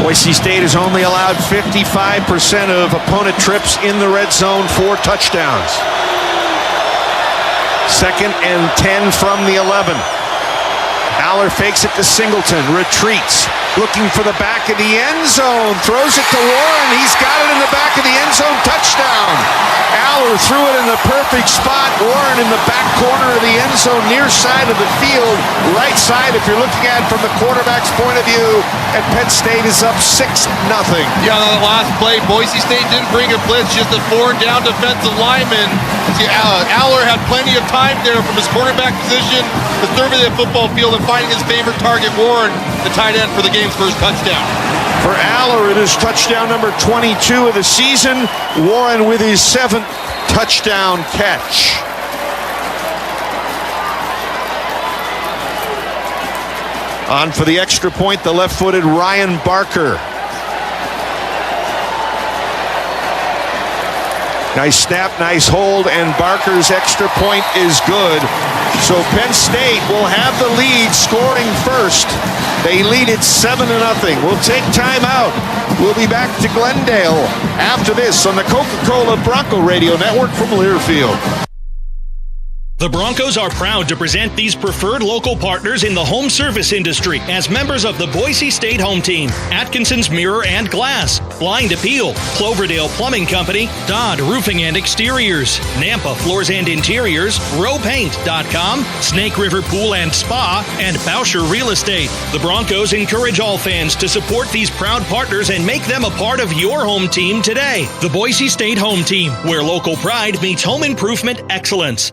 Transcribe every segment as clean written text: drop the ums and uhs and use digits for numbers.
Boise State has only allowed 55% of opponent trips in the red zone for touchdowns. 2nd and 10 from the 11. Aller fakes it to Singleton, retreats, looking for the back of the end zone, throws it to Warren. He's got it in the back of the end zone, touchdown. Aller threw it in the perfect spot. Warren in the back corner of the end zone, near side of the field, right side if you're looking at it from the quarterback's point of view, and Penn State is up 6-0. Yeah, on the last play, Boise State didn't bring a blitz, just a 4-down defensive lineman. See, Aller had plenty of time there from his quarterback position to survey the football field and finding his favorite target, Warren, the tight end, for the game's first touchdown. For Aller, it is touchdown number 22 of the season. Warren with his 7th touchdown catch. On for the extra point, the left-footed Ryan Barker. Nice snap, nice hold, and Barker's extra point is good. So Penn State will have the lead, scoring first. They lead it 7-0. We'll take time out. We'll be back to Glendale after this on the Coca-Cola Bronco Radio Network from Learfield. The Broncos are proud to present these preferred local partners in the home service industry as members of the Boise State Home Team, Atkinson's Mirror and Glass, Blind Appeal, Cloverdale Plumbing Company, Dodd Roofing and Exteriors, Nampa Floors and Interiors, RowPaint.com, Snake River Pool and Spa, and Bauscher Real Estate. The Broncos encourage all fans to support these proud partners and make them a part of your home team today. The Boise State Home Team, where local pride meets home improvement excellence.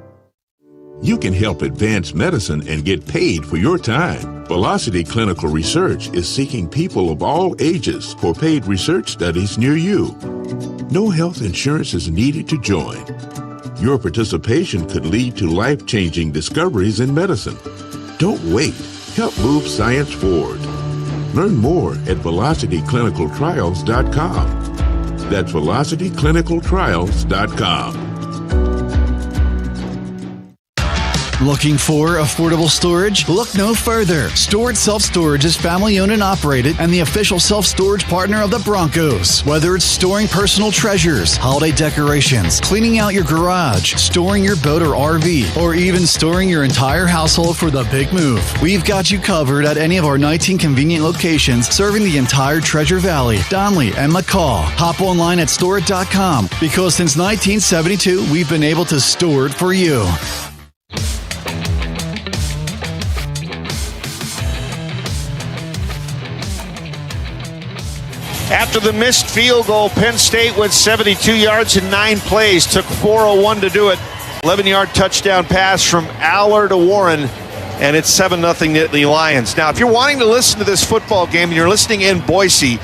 You can help advance medicine and get paid for your time. Velocity Clinical Research is seeking people of all ages for paid research studies near you. No health insurance is needed to join. Your participation could lead to life-changing discoveries in medicine. Don't wait. Help move science forward. Learn more at velocityclinicaltrials.com. That's velocityclinicaltrials.com. Looking for affordable storage? Look no further. Storage Self-Storage is family-owned and operated and the official self-storage partner of the Broncos. Whether it's storing personal treasures, holiday decorations, cleaning out your garage, storing your boat or RV, or even storing your entire household for the big move, we've got you covered at any of our 19 convenient locations serving the entire Treasure Valley, Donley, and McCall. Hop online at store.com because since 1972, we've been able to store it for you. After the missed field goal, Penn State went 72 yards in 9 plays, took 4:01 to do it. 11-yard touchdown pass from Aller to Warren, and it's 7-0 Nittany Lions. Now, if you're wanting to listen to this football game and you're listening in Boise,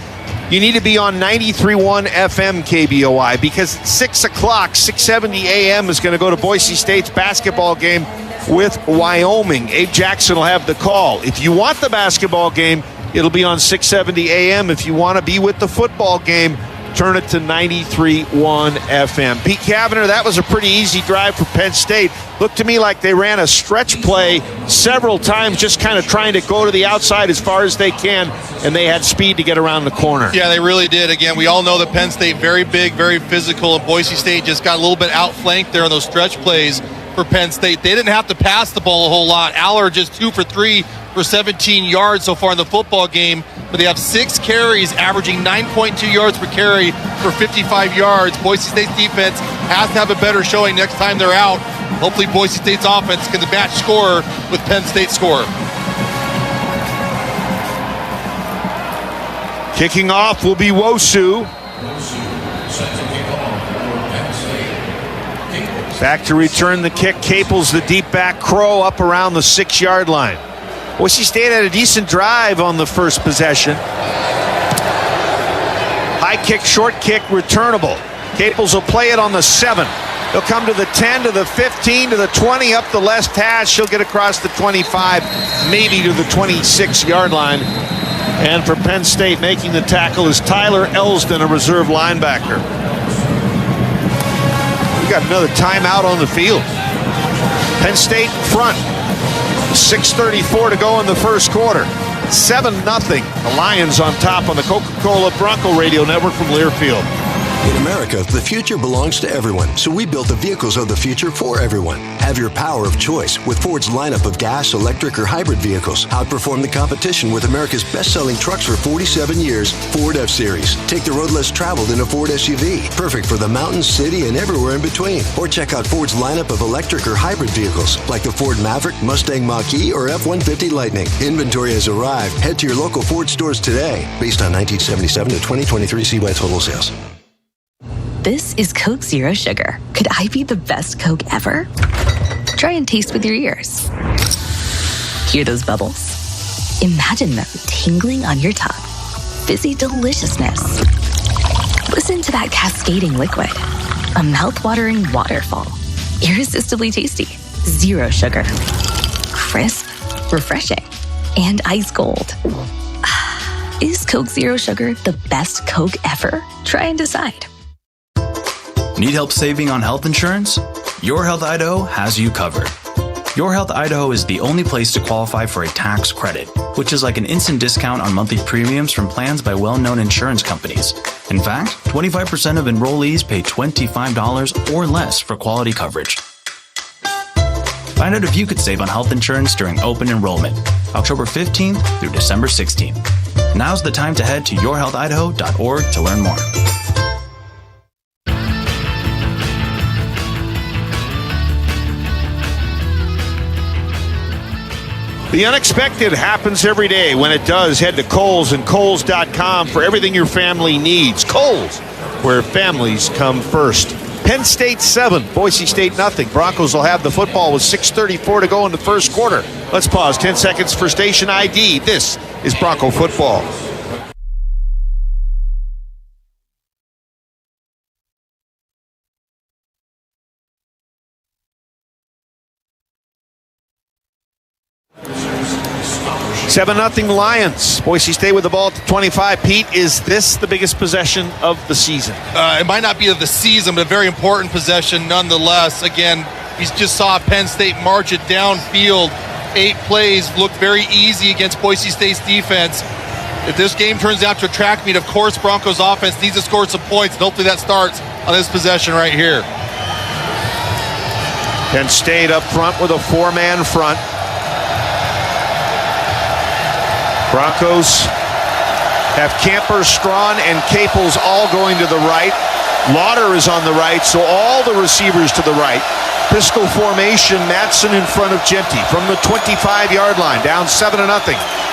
you need to be on 93.1 FM KBOI because at 6 o'clock, 6:70 a.m. is going to go to Boise State's basketball game with Wyoming. Abe Jackson will have the call. If you want the basketball game, it'll be on 6:70 a.m. If you want to be with the football game, turn it to 93.1 FM. Pete Kavanagh, that was a pretty easy drive for Penn State. Looked to me like they ran a stretch play several times, just kind of trying to go to the outside as far as they can, and they had speed to get around the corner. Yeah, they really did. Again, we all know that Penn State, very big, very physical, and Boise State just got a little bit outflanked there on those stretch plays for Penn State. They didn't have to pass the ball a whole lot. Aller just 2 for 3 for 17 yards so far in the football game, but they have 6 carries, averaging 9.2 yards per carry for 55 yards. Boise State's defense has to have a better showing next time they're out. Hopefully Boise State's offense can match score with Penn State's score. Kicking off will be Wosu. Back to return the kick. Caples the deep back. Crow up around the 6-yard line. Boise State had a decent drive on the first possession. High kick, short kick, returnable. Caples will play it on the 7. He'll come to the 10, to the 15, to the 20, up the left hash. She'll get across the 25, maybe to the 26-yard line. And for Penn State, making the tackle is Tyler Elsdon, a reserve linebacker. We got another timeout on the field. Penn State front. 6:34 to go in the first quarter. 7-0. The Lions on top on the Coca-Cola Bronco Radio Network from Learfield. In America, the future belongs to everyone, so we built the vehicles of the future for everyone. Have your power of choice with Ford's lineup of gas, electric, or hybrid vehicles. Outperform the competition with America's best-selling trucks for 47 years, Ford F-Series. Take the road less traveled in a Ford SUV, perfect for the mountains, city, and everywhere in between. Or check out Ford's lineup of electric or hybrid vehicles, like the Ford Maverick, Mustang Mach-E, or F-150 Lightning. Inventory has arrived. Head to your local Ford stores today. Based on 1977 to 2023 CY total sales. This is Coke Zero Sugar. Could I be the best Coke ever? Try and taste with your ears. Hear those bubbles? Imagine them tingling on your tongue. Fizzy deliciousness. Listen to that cascading liquid. A mouth-watering waterfall. Irresistibly tasty. Zero sugar. Crisp, refreshing, and ice cold. Is Coke Zero Sugar the best Coke ever? Try and decide. Need help saving on health insurance? Your Health Idaho has you covered. Your Health Idaho is the only place to qualify for a tax credit, which is like an instant discount on monthly premiums from plans by well-known insurance companies. In fact, 25% of enrollees pay $25 or less for quality coverage. Find out if you could save on health insurance during open enrollment, October 15th through December 16th. Now's the time to head to yourhealthidaho.org to learn more. The unexpected happens every day. When it does, head to Kohl's and Kohl's.com for everything your family needs. Kohl's, where families come first. Penn State 7, Boise State 0. Broncos will have the football with 6:34 to go in the first quarter. Let's pause 10 seconds for station ID. This is Bronco football. Seven 0 Lions. Boise State with the ball at the 25. Pete, is this the biggest possession of the season? It might not be of the season, but a very important possession nonetheless. Again, we just saw Penn State march it downfield. 8 plays, looked very easy against Boise State's defense. If this game turns out to a track meet, of course, Broncos offense needs to score some points, and hopefully that starts on this possession right here. Penn State up front with a 4-man front. Broncos have Camper, Strawn, and Caples all going to the right. Lauder is on the right, so all the receivers to the right. Pistol formation, Matson in front of Genty from the 25-yard line, down 7-0.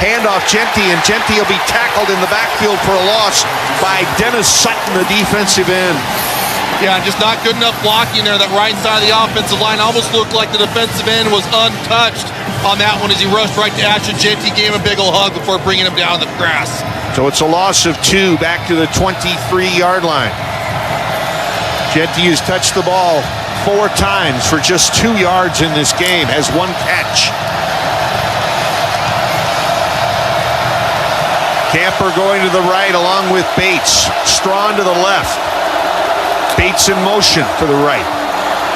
Handoff Genty, and Genty will be tackled in the backfield for a loss by Dennis Sutton, the defensive end. Yeah, just not good enough blocking there. That right side of the offensive line almost looked like the defensive end was untouched on that one as he rushed right to Ashton Genty, gave him a big old hug before bringing him down to the grass. So it's a loss of 2 back to the 23-yard line. Genty has touched the ball 4 times for just 2 yards in this game, has 1 catch. Camper going to the right along with Bates. Strawn to the left. Bates in motion for the right.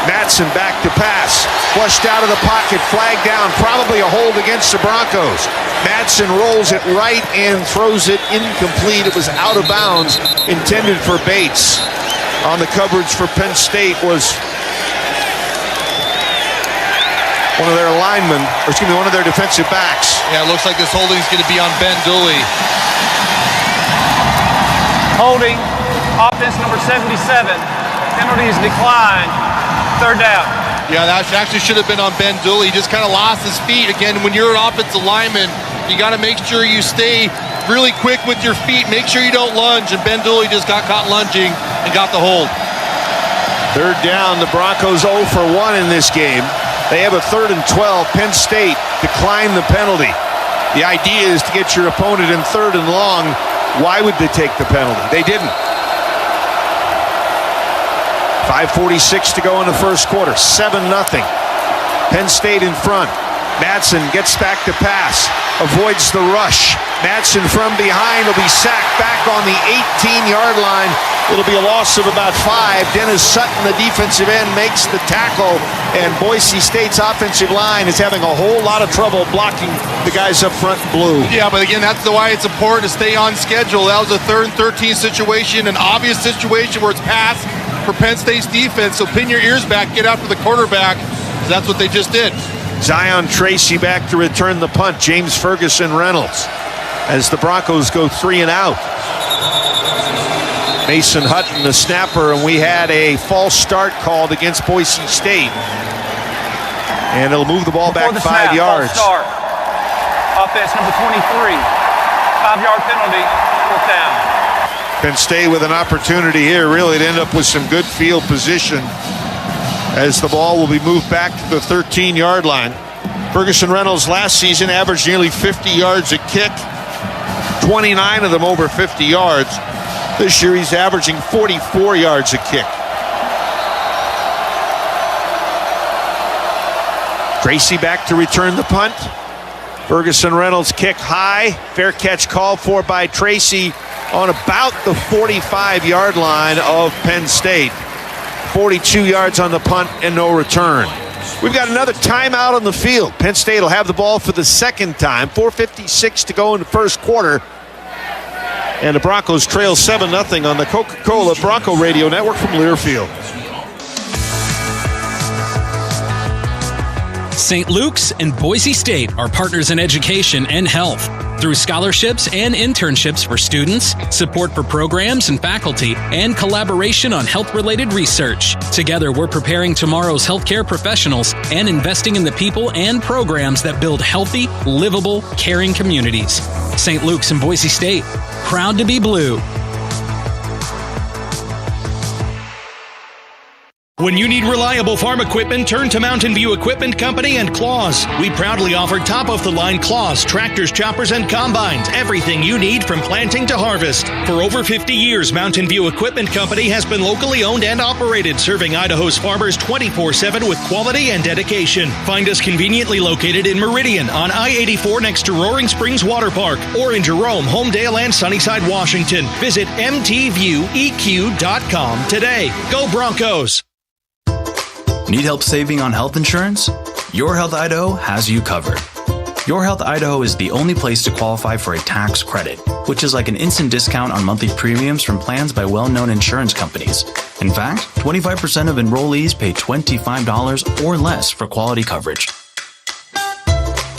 Matson back to pass. Flushed out of the pocket, flag down, probably a hold against the Broncos. Matson rolls it right and throws it incomplete. It was out of bounds, intended for Bates. On the coverage for Penn State was one of their linemen, or excuse me, one of their defensive backs. Yeah, it looks like this holding is going to be on Ben Dooley. Holding, offense number 77. Penalties declined. 3rd down. Yeah, that actually should have been on Ben Dooley. He just kind of lost his feet. Again, when you're an offensive lineman, you got to make sure you stay really quick with your feet. Make sure you don't lunge. And Ben Dooley just got caught lunging and got the hold. 3rd down. The Broncos 0 for 1 in this game. They have a 3rd and 12. Penn State declined the penalty. The idea is to get your opponent in 3rd and long. Why would they take the penalty? They didn't. 5:46 to go in the first quarter. 7-0. Penn State in front. Matson gets back to pass. Avoids the rush. Madsen from behind will be sacked back on the 18-yard line. It'll be a loss of about 5. Dennis Sutton, the defensive end, makes the tackle, and Boise State's offensive line is having a whole lot of trouble blocking the guys up front in blue. Yeah, but again, that's why it's important to stay on schedule. That was a 3rd and 13 situation, an obvious situation where it's passed for Penn State's defense. So pin your ears back, get after the quarterback, because that's what they just did. Zion Tracy back to return the punt. James Ferguson Reynolds as the Broncos go 3 and out. Mason Hutton, the snapper, and we had a false start called against Boise State. And it'll move the ball back 5 yards. False start. Offense number 23. 5-yard penalty, 4th down. Penn State with an opportunity here really to end up with some good field position as the ball will be moved back to the 13-yard line. Ferguson Reynolds last season averaged nearly 50 yards a kick, 29 of them over 50 yards. This year he's averaging 44 yards a kick. Tracy back to return the punt. Ferguson Reynolds kick high. Fair catch called for by Tracy on about the 45-yard line of Penn State. 42 yards on the punt and no return. We've got another timeout on the field. Penn State will have the ball for the second time. 4:56 to go in the first quarter. And the Broncos trail 7-0 on the Coca-Cola Bronco Radio Network from Learfield. St. Luke's and Boise State are partners in education and health. Through scholarships and internships for students, support for programs and faculty, and collaboration on health-related research. Together, we're preparing tomorrow's healthcare professionals and investing in the people and programs that build healthy, livable, caring communities. St. Luke's and Boise State, proud to be blue. When you need reliable farm equipment, turn to Mountain View Equipment Company and Claws. We proudly offer top-of-the-line claws, tractors, choppers, and combines. Everything you need from planting to harvest. For over 50 years, Mountain View Equipment Company has been locally owned and operated, serving Idaho's farmers 24/7 with quality and dedication. Find us conveniently located in Meridian on I-84 next to Roaring Springs Water Park, or in Jerome, Homedale, and Sunnyside, Washington. Visit mtvieweq.com today. Go Broncos! Need help saving on health insurance? Your Health Idaho has you covered. Your Health Idaho is the only place to qualify for a tax credit, which is like an instant discount on monthly premiums from plans by well-known insurance companies. In fact, 25% of enrollees pay $25 or less for quality coverage.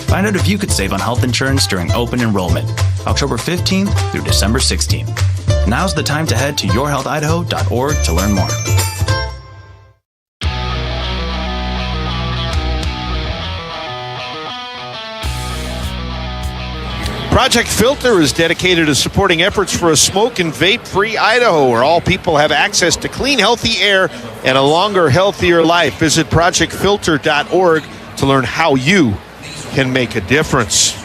Find out if you could save on health insurance during open enrollment, October 15th through December 16th. Now's the time to head to yourhealthidaho.org to learn more. Project Filter is dedicated to supporting efforts for a smoke and vape-free Idaho, where all people have access to clean, healthy air and a longer, healthier life. Visit projectfilter.org to learn how you can make a difference.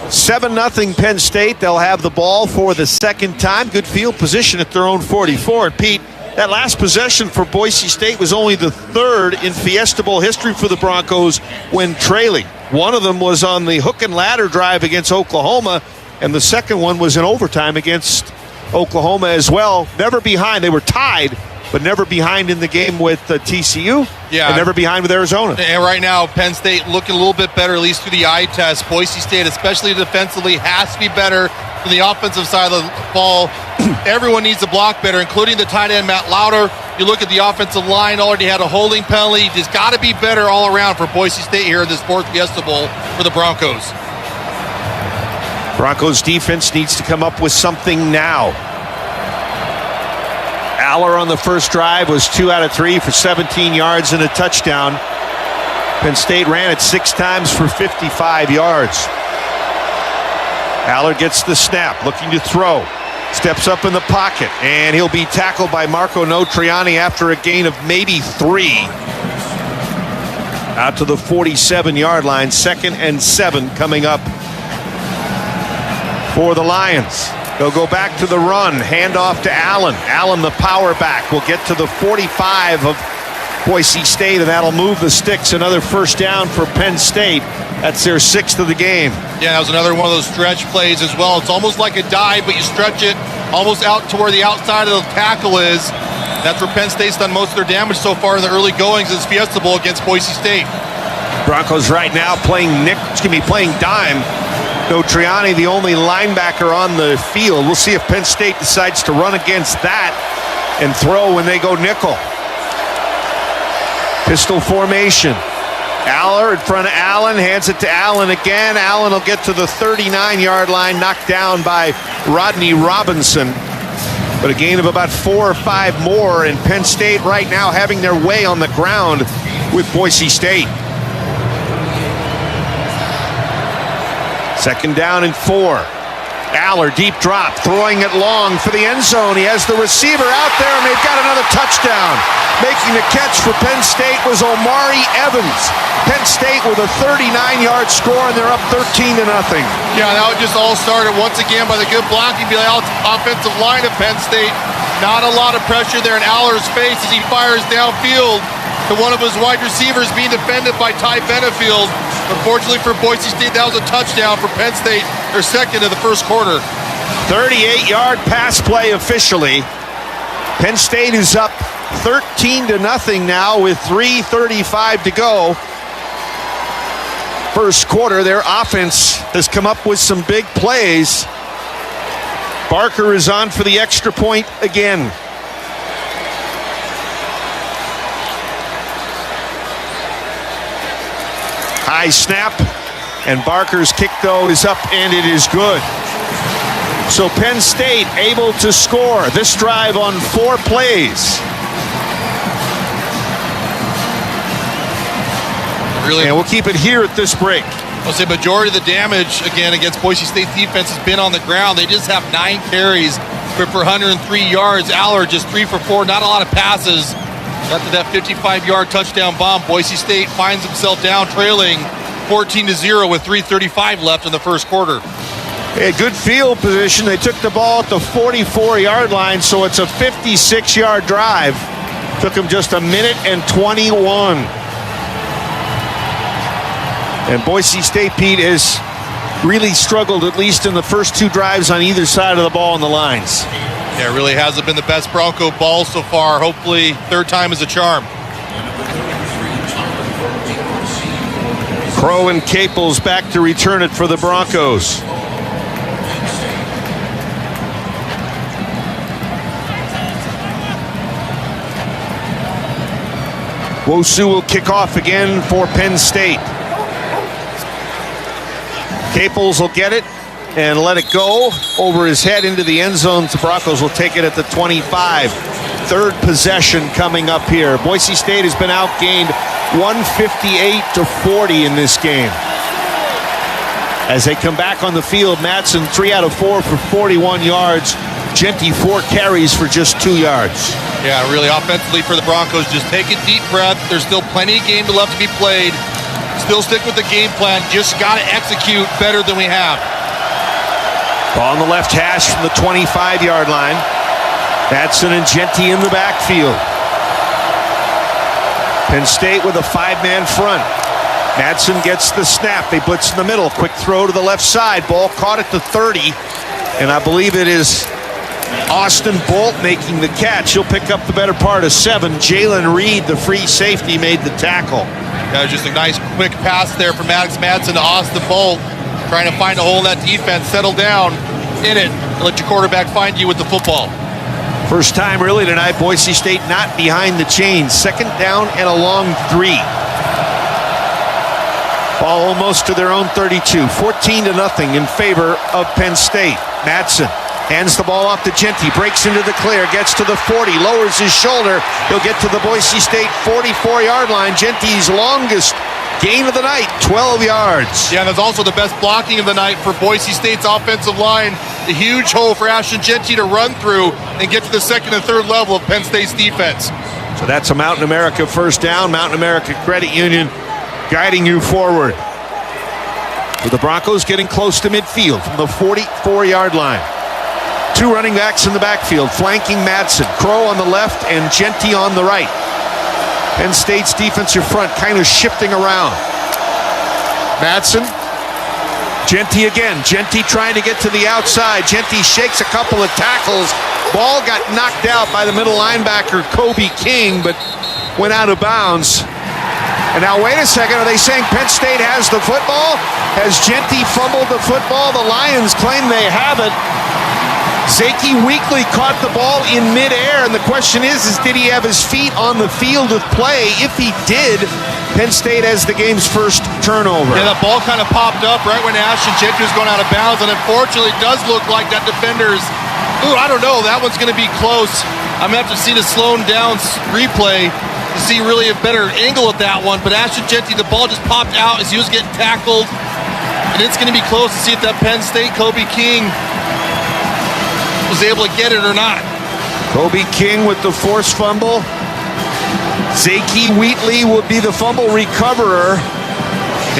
7-0 Penn State. They'll have the ball for the second time. Good field position at their own 44. And Pete, that last possession for Boise State was only the third in Fiesta Bowl history for the Broncos when trailing. One of them was on the hook and ladder drive against Oklahoma, and the second one was in overtime against Oklahoma as well. Never behind. They were tied, but never behind in the game with TCU, and never behind with Arizona. And right now, Penn State looking a little bit better, at least through the eye test. Boise State, especially defensively, has to be better than the offensive side of the ball. Everyone needs to block better, including the tight end, Matt Lauder. You look at the offensive line, already had a holding penalty. Just got to be better all around for Boise State here in this 4th Fiesta Bowl for the Broncos. Broncos defense needs to come up with something now. Aller on the first drive was 2 out of 3 for 17 yards and a touchdown. Penn State ran it 6 times for 55 yards. Aller gets the snap, looking to throw. Steps up in the pocket, and he'll be tackled by Marco Notriani after a gain of maybe 3. Out to the 47-yard line. 2nd and 7 coming up for the Lions. They'll go back to the run. Hand off to Allen. Allen, the power back, will get to the 45 of Boise State, and that'll move the sticks. Another first down for Penn State. That's their 6th of the game. Yeah, that was another one of those stretch plays as well. It's almost like a dive, but you stretch it almost out to where the outside of the tackle is. That's where Penn State's done most of their damage so far in the early goings in this Fiesta Bowl against Boise State. Broncos right now playing dime. No, Triani, the only linebacker on the field. We'll see if Penn State decides to run against that and throw when they go nickel. Pistol formation. Aller in front of Allen, hands it to Allen again. Allen will get to the 39-yard line, knocked down by Rodney Robinson. But a gain of about 4 or 5 more, and Penn State right now having their way on the ground with Boise State. 2nd down and 4. Aller, deep drop, throwing it long for the end zone. He has the receiver out there, and they've got another touchdown. Making the catch for Penn State was Omari Evans. Penn State with a 39-yard score, and they're up 13-0. Yeah, that just all started once again by the good blocking by the offensive line of Penn State. Not a lot of pressure there in Aller's face as he fires downfield to one of his wide receivers being defended by Ty Benefield. Unfortunately for Boise State, that was a touchdown for Penn State, their 2nd of the first quarter. 38-yard pass play officially. Penn State is up 13-0 now with 3:35 to go. First quarter, their offense has come up with some big plays. Barker is on for the extra point again. High snap, and Barker's kick, though, is up, and it is good. So Penn State able to score this drive on 4 plays. And we'll keep it here at this break. I'll say majority of the damage, again, against Boise State's defense has been on the ground. They just have 9 carries for 103 yards. Aller just 3 for 4, not a lot of passes. Got to that 55-yard touchdown bomb. Boise State finds himself down, trailing 14-0 with 3:35 left in the first quarter. A good field position. They took the ball at the 44-yard line, so it's a 56-yard drive. Took them just 1 minute and 21. And Boise State, Pete, has really struggled, at least in the first 2 drives on either side of the ball on the lines. Yeah, it really hasn't been the best Bronco ball so far. Hopefully, 3rd time is a charm. Crow and Caples back to return it for the Broncos. Wosu will kick off again for Penn State. Caples will get it and let it go over his head into the end zone. The Broncos will take it at the 25. 3rd possession coming up here. Boise State has been outgained 158-40 in this game. As they come back on the field, Madsen 3 out of 4 for 41 yards. Genty 4 carries for just 2 yards. Yeah, really offensively for the Broncos, just take a deep breath. There's still plenty of game left to be played. Still stick with the game plan. Just got to execute better than we have. Ball on the left hash from the 25-yard line. Madsen and Genty in the backfield. Penn State with a 5-man front. Madsen gets the snap. They blitz in the middle. Quick throw to the left side. Ball caught at the 30. And I believe it is Austin Bolt making the catch. He'll pick up the better part of 7. Jalen Reed, the free safety, made the tackle. That was just a nice quick pass there from Alex Madsen to Austin Bolt. Trying to find a hole in that defense. Settle down in it. Let your quarterback find you with the football. First time really tonight, Boise State not behind the chains. 2nd down and a long 3. Ball almost to their own 32. 14-0 in favor of Penn State. Madsen hands the ball off to Genty. Breaks into the clear. Gets to the 40. Lowers his shoulder. He'll get to the Boise State 44-yard line. Genty's longest gain of the night, 12 yards. Yeah, that's also the best blocking of the night for Boise State's offensive line. A huge hole for Ashton Genty to run through and get to the 2nd and 3rd level of Penn State's defense. So that's a Mountain America first down. Mountain America Credit Union guiding you forward. With the Broncos getting close to midfield from the 44-yard line. 2 running backs in the backfield, flanking Madsen. Crow on the left and Genty on the right. Penn State's defensive front kind of shifting around. Madsen. Genty again. Genty trying to get to the outside. Genty shakes a couple of tackles. Ball got knocked out by the middle linebacker, Kobe King, but went out of bounds. And now, wait a second. Are they saying Penn State has the football? Has Genty fumbled the football? The Lions claim they have it. Zaki Weekly caught the ball in midair, and the question is did he have his feet on the field of play? If he did, Penn State has the game's first turnover. Yeah, that ball kind of popped up right when Ashton Genty was going out of bounds, and unfortunately it does look like that defender's, I don't know, that one's going to be close. I'm going to have to see the slowed down replay to see really a better angle at that one, but Ashton Genty, the ball just popped out as he was getting tackled, and it's going to be close to see if that Penn State Kobe King was able to get it or not. Kobe King with the forced fumble. Zaki Wheatley will be the fumble recoverer.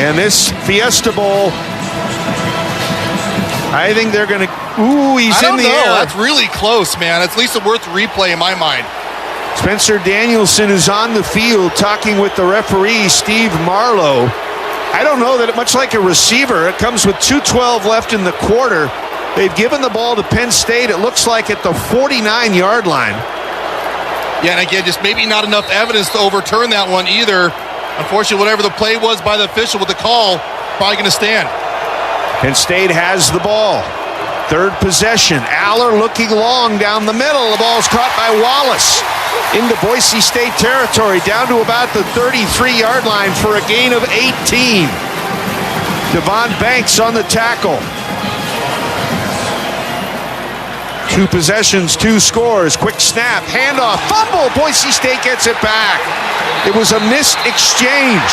And this Fiesta Bowl, I think they're going to... he's in the air. That's really close, man. It's at least a worth replay in my mind. Spencer Danielson is on the field talking with the referee, Steve Marlowe. I don't know that much like a receiver. It comes with 2:12 left in the quarter. They've given the ball to Penn State, it looks like, at the 49-yard line. Yeah, and again, just maybe not enough evidence to overturn that one either. Unfortunately, whatever the play was by the official with the call, probably going to stand. Penn State has the ball. Third possession. Aller looking long down the middle. The ball's caught by Wallace into Boise State territory, down to about the 33-yard line for a gain of 18. Devon Banks on the tackle. 2 possessions, 2 scores. Quick snap, handoff, fumble. Boise State gets it back. It was a missed exchange.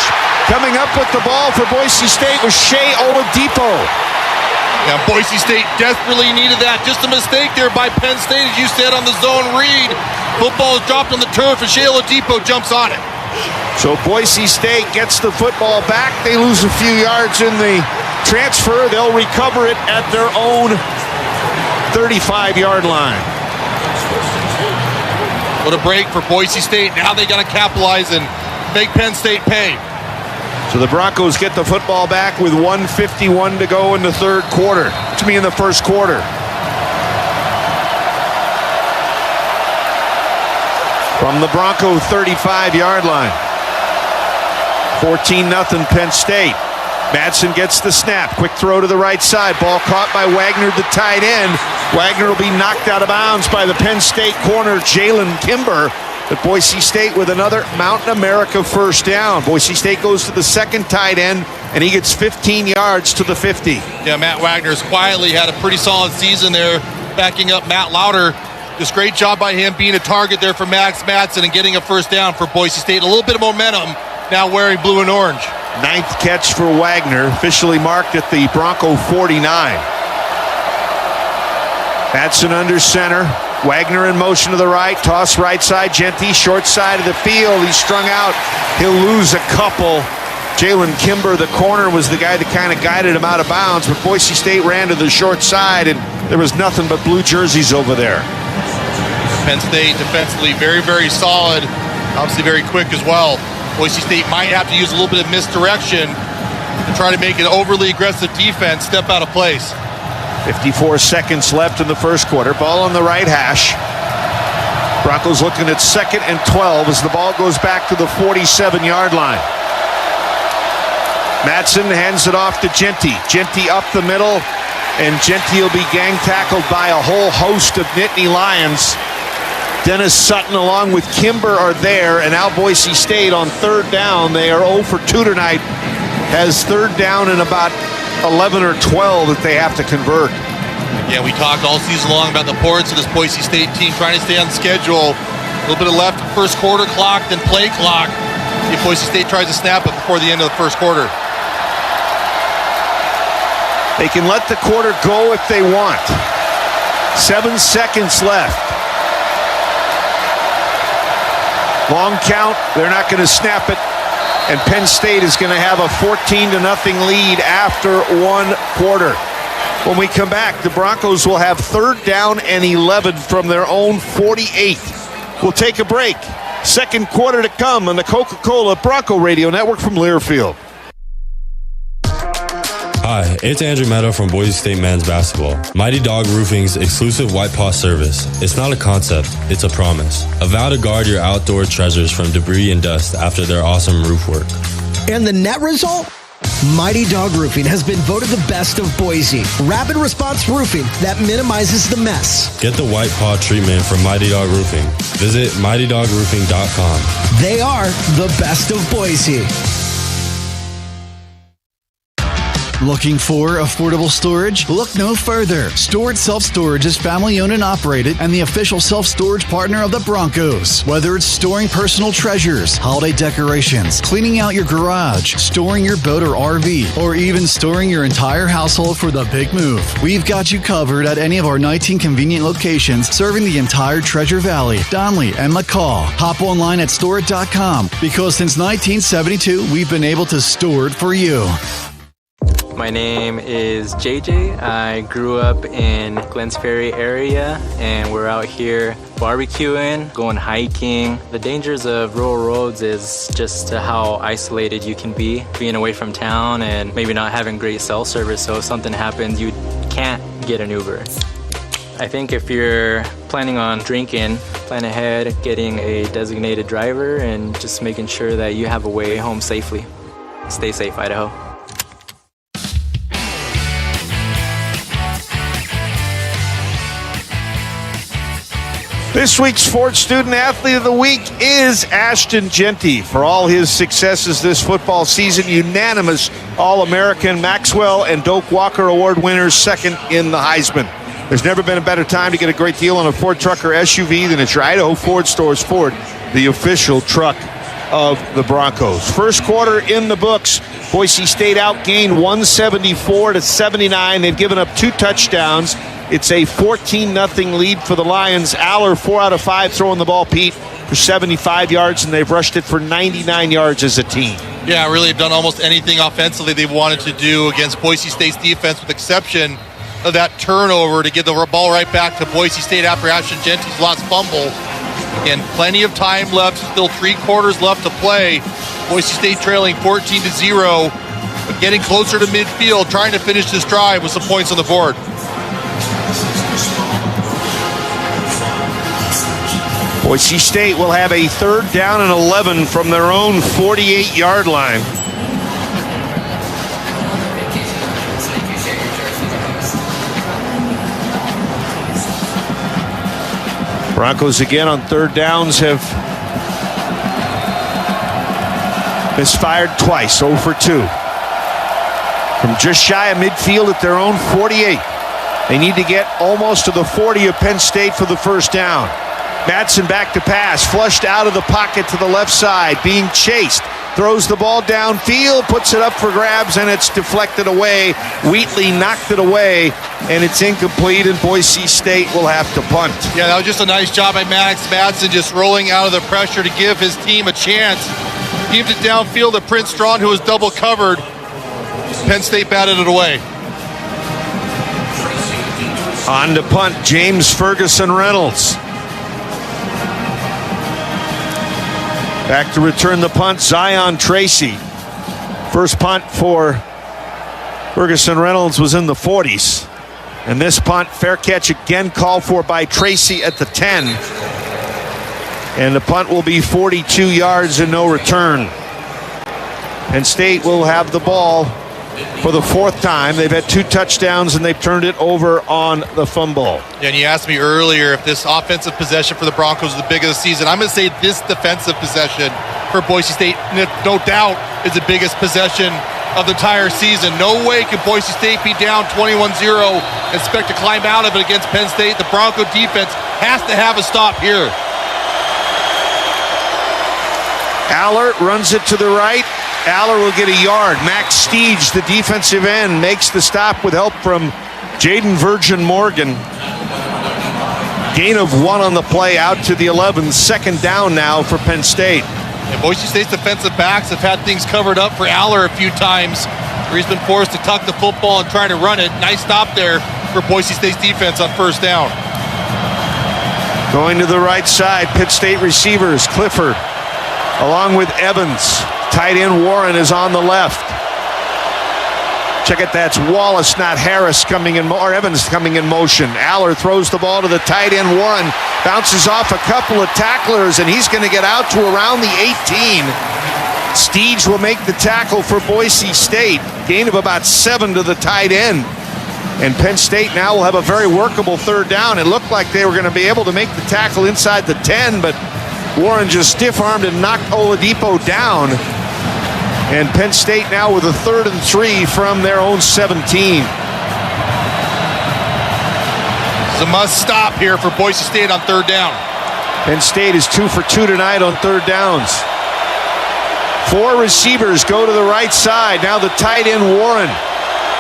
Coming up with the ball for Boise State was Shea Oladipo. Yeah, Boise State desperately needed that. Just a mistake there by Penn State, as you said, on the zone read. Football is dropped on the turf, and Shea Oladipo jumps on it. So Boise State gets the football back. They lose a few yards in the transfer. They'll recover it at their own 35-yard line. What a break for Boise State. Now they got to capitalize and make Penn State pay. So the Broncos get the football back with 1:51 to go in the third quarter. To me, in the first quarter. From the Bronco 35-yard line. 14-0 Penn State. Madsen gets the snap. Quick throw to the right side. Ball caught by Wagner, the tight end. Wagner will be knocked out of bounds by the Penn State corner, Jalen Kimber. But Boise State with another Mountain America first down. Boise State goes to the second tight end, and he gets 15 yards to the 50. Yeah, Matt Wagner's quietly had a pretty solid season there, backing up Matt Lauder. Just great job by him being a target there for Max Madsen and getting a first down for Boise State. A little bit of momentum now wearing blue and orange. 9th catch for Wagner, officially marked at the Bronco 49. Madsen under center. Wagner in motion to the right. Toss right side. Genty, short side of the field. He's strung out. He'll lose a couple. Jalen Kimber, the corner, was the guy that kind of guided him out of bounds, but Boise State ran to the short side, and there was nothing but blue jerseys over there. Penn State defensively very, very solid. Obviously very quick as well. Boise State might have to use a little bit of misdirection to try to make an overly aggressive defense step out of place. 54 seconds left in the first quarter. Ball on the right hash. Broncos looking at 2nd and 12 as the ball goes back to the 47-yard line. Madsen hands it off to Genty. Genty up the middle, and Genty will be gang tackled by a whole host of Nittany Lions. Dennis Sutton along with Kimber are there, and now Boise State on third down. They are 0 for 2 tonight. Has third down and about 11 or 12 that they have to convert. Yeah, we talked all season long about the importance of this Boise State team trying to stay on schedule. A little bit of left first quarter clock, then play clock. If Boise State tries to snap it before the end of the first quarter. They can let the quarter go if they want. 7 seconds left. Long count, they're not going to snap it. And Penn State is going to have a 14-0 lead after 1 quarter. When we come back, the Broncos will have third down and 11 from their own 48. We'll take a break. Second quarter to come on the Coca-Cola Bronco Radio Network from Learfield. Hi, it's Andrew Mehta from Boise State Men's Basketball. Mighty Dog Roofing's exclusive white paw service. It's not a concept, it's a promise. A vow to guard your outdoor treasures from debris and dust after their awesome roof work. And the net result? Mighty Dog Roofing has been voted the best of Boise. Rapid response roofing that minimizes the mess. Get the white paw treatment from Mighty Dog Roofing. Visit mightydog.roofing.com. They are the best of Boise. Looking for affordable storage? Look no further. Storage Self-Storage is family-owned and operated and the official self-storage partner of the Broncos. Whether it's storing personal treasures, holiday decorations, cleaning out your garage, storing your boat or RV, or even storing your entire household for the big move, we've got you covered at any of our 19 convenient locations serving the entire Treasure Valley, Donley, and McCall. Hop online at storit.com because since 1972, we've been able to store it for you. My name is JJ. I grew up in Glens Ferry area and we're out here barbecuing, going hiking. The dangers of rural roads is just how isolated you can be, being away from town and maybe not having great cell service. So if something happens, you can't get an Uber. I think if you're planning on drinking, plan ahead, getting a designated driver and just making sure that you have a way home safely. Stay safe, Idaho. This week's Ford Student Athlete of the Week is Ashton Genty. For all his successes this football season, unanimous All-American, Maxwell and Doak Walker Award winners, second in the Heisman. There's never been a better time to get a great deal on a Ford truck or SUV than at your Idaho Ford stores. Ford, the official truck of the Broncos. First quarter in the books. Boise State outgained 174-79. They've given up 2 touchdowns. It's a 14-0 lead for the Lions. Aller, 4 out of 5 throwing the ball, Pete, for 75 yards, and they've rushed it for 99 yards as a team. Yeah, really have done almost anything offensively they wanted to do against Boise State's defense, with the exception of that turnover to give the ball right back to Boise State after Ashton Genty's lost fumble. Again, plenty of time left, still 3 quarters left to play. Boise State trailing 14-0, but getting closer to midfield, trying to finish this drive with some points on the board. Boise State will have a 3rd down and 11 from their own 48-yard line. Broncos again on 3rd downs have misfired twice, 0 for 2. From just shy of midfield at their own 48. They need to get almost to the 40 of Penn State for the first down. Madsen back to pass, flushed out of the pocket to the left side, being chased. Throws the ball downfield, puts it up for grabs, and it's deflected away. Wheatley knocked it away, and it's incomplete, and Boise State will have to punt. Yeah, that was just a nice job by Max Madsen, just rolling out of the pressure to give his team a chance. Gave it downfield to Prince Strawn, who was double covered. Penn State batted it away. On to punt, James Ferguson Reynolds. Back to return the punt, Zion Tracy. First punt for Ferguson Reynolds was in the 40s. And this punt, fair catch again, called for by Tracy at the 10. And the punt will be 42 yards and no return. Penn State will have the ball for the 4th time. They've had 2 touchdowns and they've turned it over on the fumble. Yeah, and you asked me earlier if this offensive possession for the Broncos is the biggest of the season. I'm going to say this defensive possession for Boise State, no doubt, is the biggest possession of the entire season. No way can Boise State be down 21-0 and expect to climb out of it against Penn State. The Bronco defense has to have a stop here. Aller runs it to the right. Aller will get a yard. Max Steege, the defensive end, makes the stop with help from Jaden Virgin Morgan. Gain of 1 on the play, out to the 11. 2nd down now for Penn State. And Boise State's defensive backs have had things covered up for Aller a few times, where he's been forced to tuck the football and try to run it. Nice stop there for Boise State's defense on 1st down. Going to the right side, Pitt State receivers, Clifford, along with Evans. Tight end Warren is on the left. Check it, that's Wallace, not Harris, or Evans coming in motion. Aller throws the ball to the tight end Warren, bounces off a couple of tacklers, and he's going to get out to around the 18. Steege will make the tackle for Boise State. Gain of about 7 to the tight end. And Penn State now will have a very workable third down. It looked like they were going to be able to make the tackle inside the 10, but Warren just stiff-armed and knocked Oladipo down. And Penn State now with a 3rd and 3 from their own 17. It's a must-stop here for Boise State on 3rd down. Penn State is 2 for 2 tonight on 3rd downs. 4 receivers go to the right side. Now the tight end Warren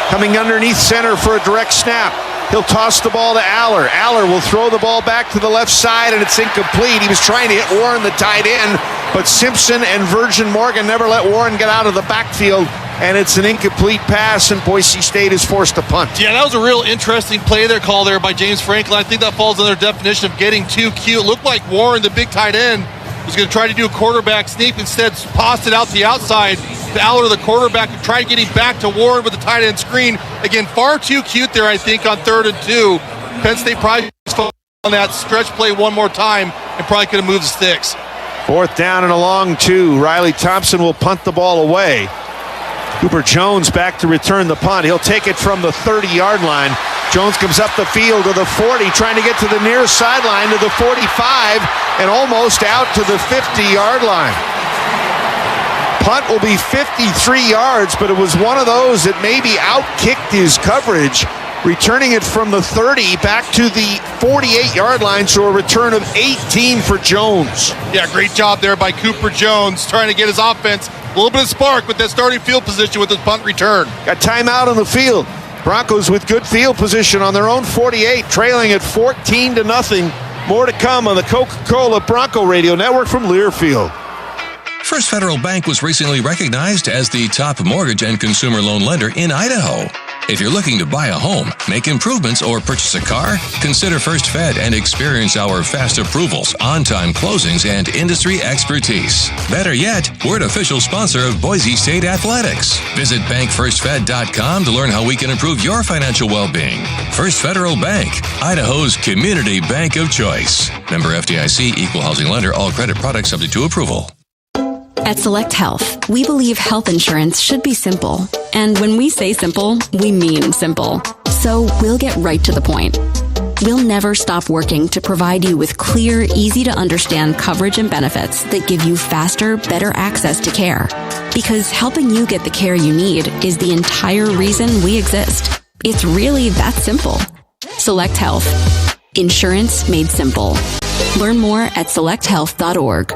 coming underneath center for a direct snap. He'll toss the ball to Aller. Aller will throw the ball back to the left side, and it's incomplete. He was trying to hit Warren, the tight end, but Simpson and Virgin Morgan never let Warren get out of the backfield, and it's an incomplete pass, and Boise State is forced to punt. Yeah, that was a real interesting play there, call there by James Franklin. I think that falls under the definition of getting too cute. It looked like Warren, the big tight end, was going to try to do a quarterback sneak. Instead, tossed it out to the outside to Aller, the quarterback, to try getting back to Warren with the tight end screen. Again, far too cute there, I think, on 3rd and 2. Penn State probably on that stretch play one more time and probably could have moved the sticks. 4th down and a long 2. Riley Thompson will punt the ball away. Cooper Jones back to return the punt. He'll take it from the 30-yard line. Jones comes up the field to the 40, trying to get to the near sideline to the 45, and almost out to the 50-yard line. Punt will be 53 yards, but it was one of those that maybe outkicked his coverage, returning it from the 30 back to the 48-yard line, so a return of 18 for Jones. Yeah, great job there by Cooper Jones, trying to get his offense a little bit of spark with that starting field position with his punt return. Got timeout on the field. Broncos with good field position on their own 48, trailing at 14-0. More to come on the Coca-Cola Bronco Radio Network from Learfield. First Federal Bank was recently recognized as the top mortgage and consumer loan lender in Idaho. If you're looking to buy a home, make improvements, or purchase a car, consider First Fed and experience our fast approvals, on-time closings, and industry expertise. Better yet, we're an official sponsor of Boise State Athletics. Visit bankfirstfed.com to learn how we can improve your financial well-being. First Federal Bank, Idaho's community bank of choice. Member FDIC, equal housing lender, all credit products subject to approval. At Select Health, we believe health insurance should be simple. And when we say simple, we mean simple. So we'll get right to the point. We'll never stop working to provide you with clear, easy-to-understand coverage and benefits that give you faster, better access to care. Because helping you get the care you need is the entire reason we exist. It's really that simple. Select Health. Insurance made simple. Learn more at selecthealth.org.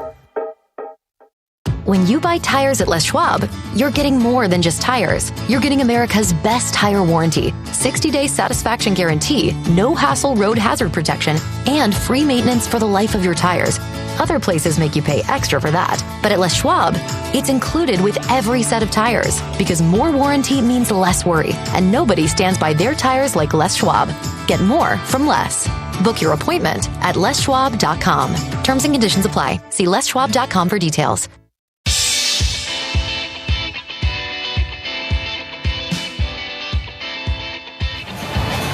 When you buy tires at Les Schwab, you're getting more than just tires. You're getting America's best tire warranty, 60-day satisfaction guarantee, no hassle road hazard protection, and free maintenance for the life of your tires. Other places make you pay extra for that. But at Les Schwab, it's included with every set of tires, because more warranty means less worry, and nobody stands by their tires like Les Schwab. Get more from less. Book your appointment at leschwab.com. Terms and conditions apply. See leschwab.com for details.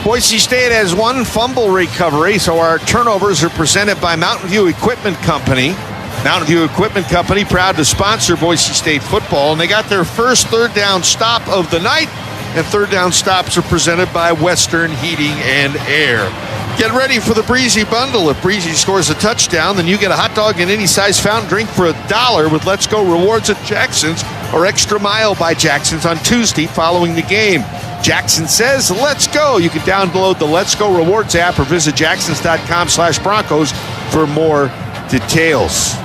Boise State has 1 fumble recovery, so our turnovers are presented by Mountain View Equipment Company. Mountain View Equipment Company, proud to sponsor Boise State football, and they got their first 3rd down stop of the night, and 3rd down stops are presented by Western Heating and Air. Get ready for the Breezy Bundle. If Breezy scores a touchdown, then you get a hot dog and any size fountain drink for $1 with Let's Go Rewards at Jackson's or Extra Mile by Jackson's on Tuesday following the game. Jackson says, let's go. You can download the Let's Go Rewards app or visit jacksons.com/Broncos for more details.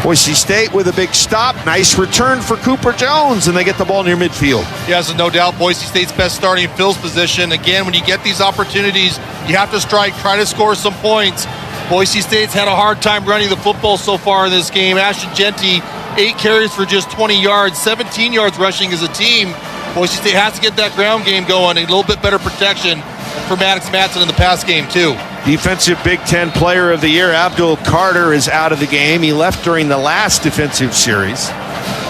Boise State with a big stop. Nice return for Cooper Jones, and they get the ball near midfield. Yeah, so no doubt Boise State's best starting field position. Again, when you get these opportunities, you have to strike, try to score some points. Boise State's had a hard time running the football so far in this game. Ashton Genty, 8 carries for just 20 yards, 17 yards rushing as a team. Boise State has to get that ground game going, a little bit better protection. for Maddox Matson in the pass game, too. Defensive Big Ten Player of the Year, Abdul Carter, is out of the game. He left during the last defensive series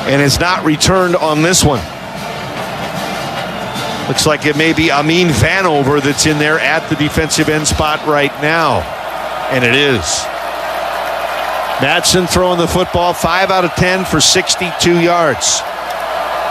and has not returned on this one. Looks like it may be Amin Vanover that's in there at the defensive end spot right now. And it is. Matson throwing the football 5 out of 10 for 62 yards.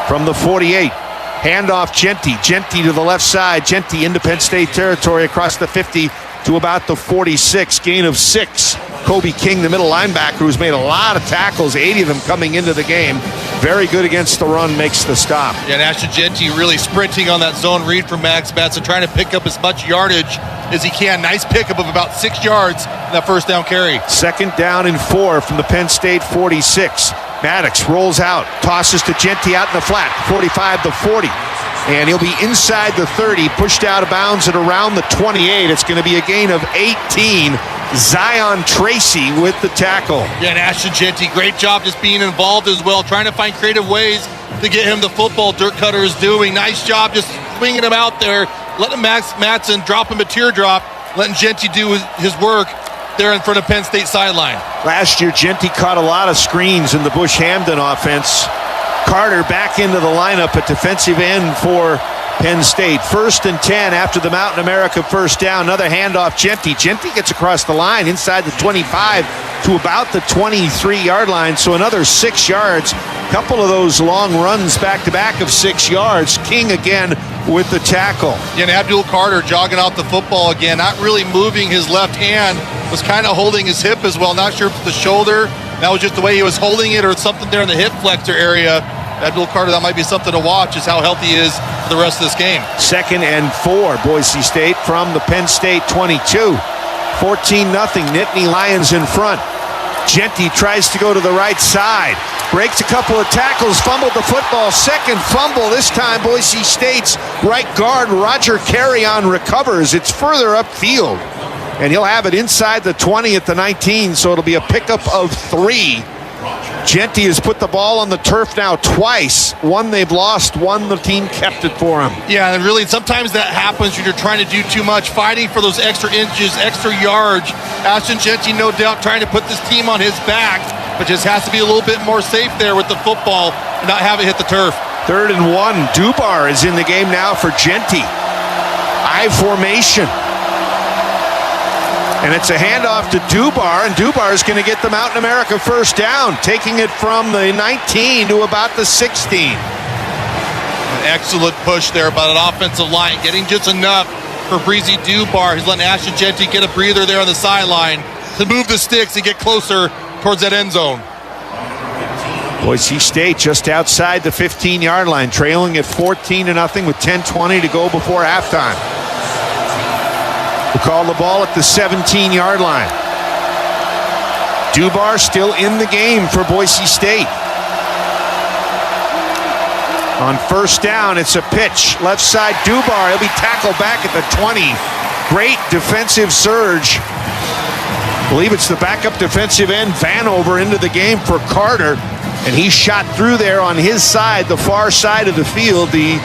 From the 48. Handoff Genty. Genty to the left side. Genty into Penn State territory across the 50 to about the 46. Gain of 6. Kobe King, the middle linebacker, who's made a lot of tackles, 80 of them coming into the game. Very good against the run, makes the stop. Yeah, and Ashton Genty really sprinting on that zone read from Max Matson, trying to pick up as much yardage as he can. Nice pickup of about 6 yards in that first down carry. 2nd down and 4 from the Penn State 46. Maddox rolls out, tosses to Genty out in the flat, 45 to 40. And he'll be inside the 30, pushed out of bounds at around the 28. It's going to be a gain of 18. Zion Tracy with the tackle. Yeah, and Ashton Genty, great job just being involved as well, trying to find creative ways to get him the football. Dirk Cutter is doing. Nice job just swinging him out there, letting Max Matson drop him a teardrop, letting Genty do his work there in front of Penn State sideline. Last year, Genty caught a lot of screens in the Bush Hamden offense. Carter back into the lineup at defensive end for Penn State. 1st and 10 after the Mountain America first down. Another handoff, Genty. Genty gets across the line inside the 25 to about the 23-yard line, so another 6 yards. Couple of those long runs back-to-back of 6 yards. King again with the tackle. Yeah, and Abdul Carter jogging out the football again, not really moving his left hand, was kind of holding his hip as well. Not sure if it's the shoulder, that was just the way he was holding it, or something there in the hip flexor area. Abdul Carter, that might be something to watch, is how healthy he is for the rest of this game. 2nd and 4, Boise State from the Penn State 22. 14-0, Nittany Lions in front. Genty tries to go to the right side. Breaks a couple of tackles, fumbled the football. 2nd fumble, this time Boise State's right guard, Roger Carrion, recovers. It's further upfield. And he'll have it inside the 20 at the 19, so it'll be a pickup of 3. Genty has put the ball on the turf now twice. One they've lost, one the team kept it for him. Yeah, and really sometimes that happens when you're trying to do too much, fighting for those extra inches, extra yards. Ashton Genty, no doubt, trying to put this team on his back, but just has to be a little bit more safe there with the football and not have it hit the turf. 3rd and 1, Dubar is in the game now for Genty. I formation. And it's a handoff to Dubar, and Dubar is going to get the Mountain America first down, taking it from the 19 to about the 16. An excellent push there by an offensive line, getting just enough for Breezy Dubar. He's letting Ashton Genty get a breather there on the sideline to move the sticks and get closer towards that end zone. Boise State just outside the 15-yard line, trailing at 14-0 with 10:20 to go before halftime. We'll call the ball at the 17-yard line. Dubar still in the game for Boise State. On 1st down, it's a pitch. Left side, Dubar. He'll be tackled back at the 20. Great defensive surge. I believe it's the backup defensive end, Vanover, into the game for Carter. And he shot through there on his side, the far side of the field, the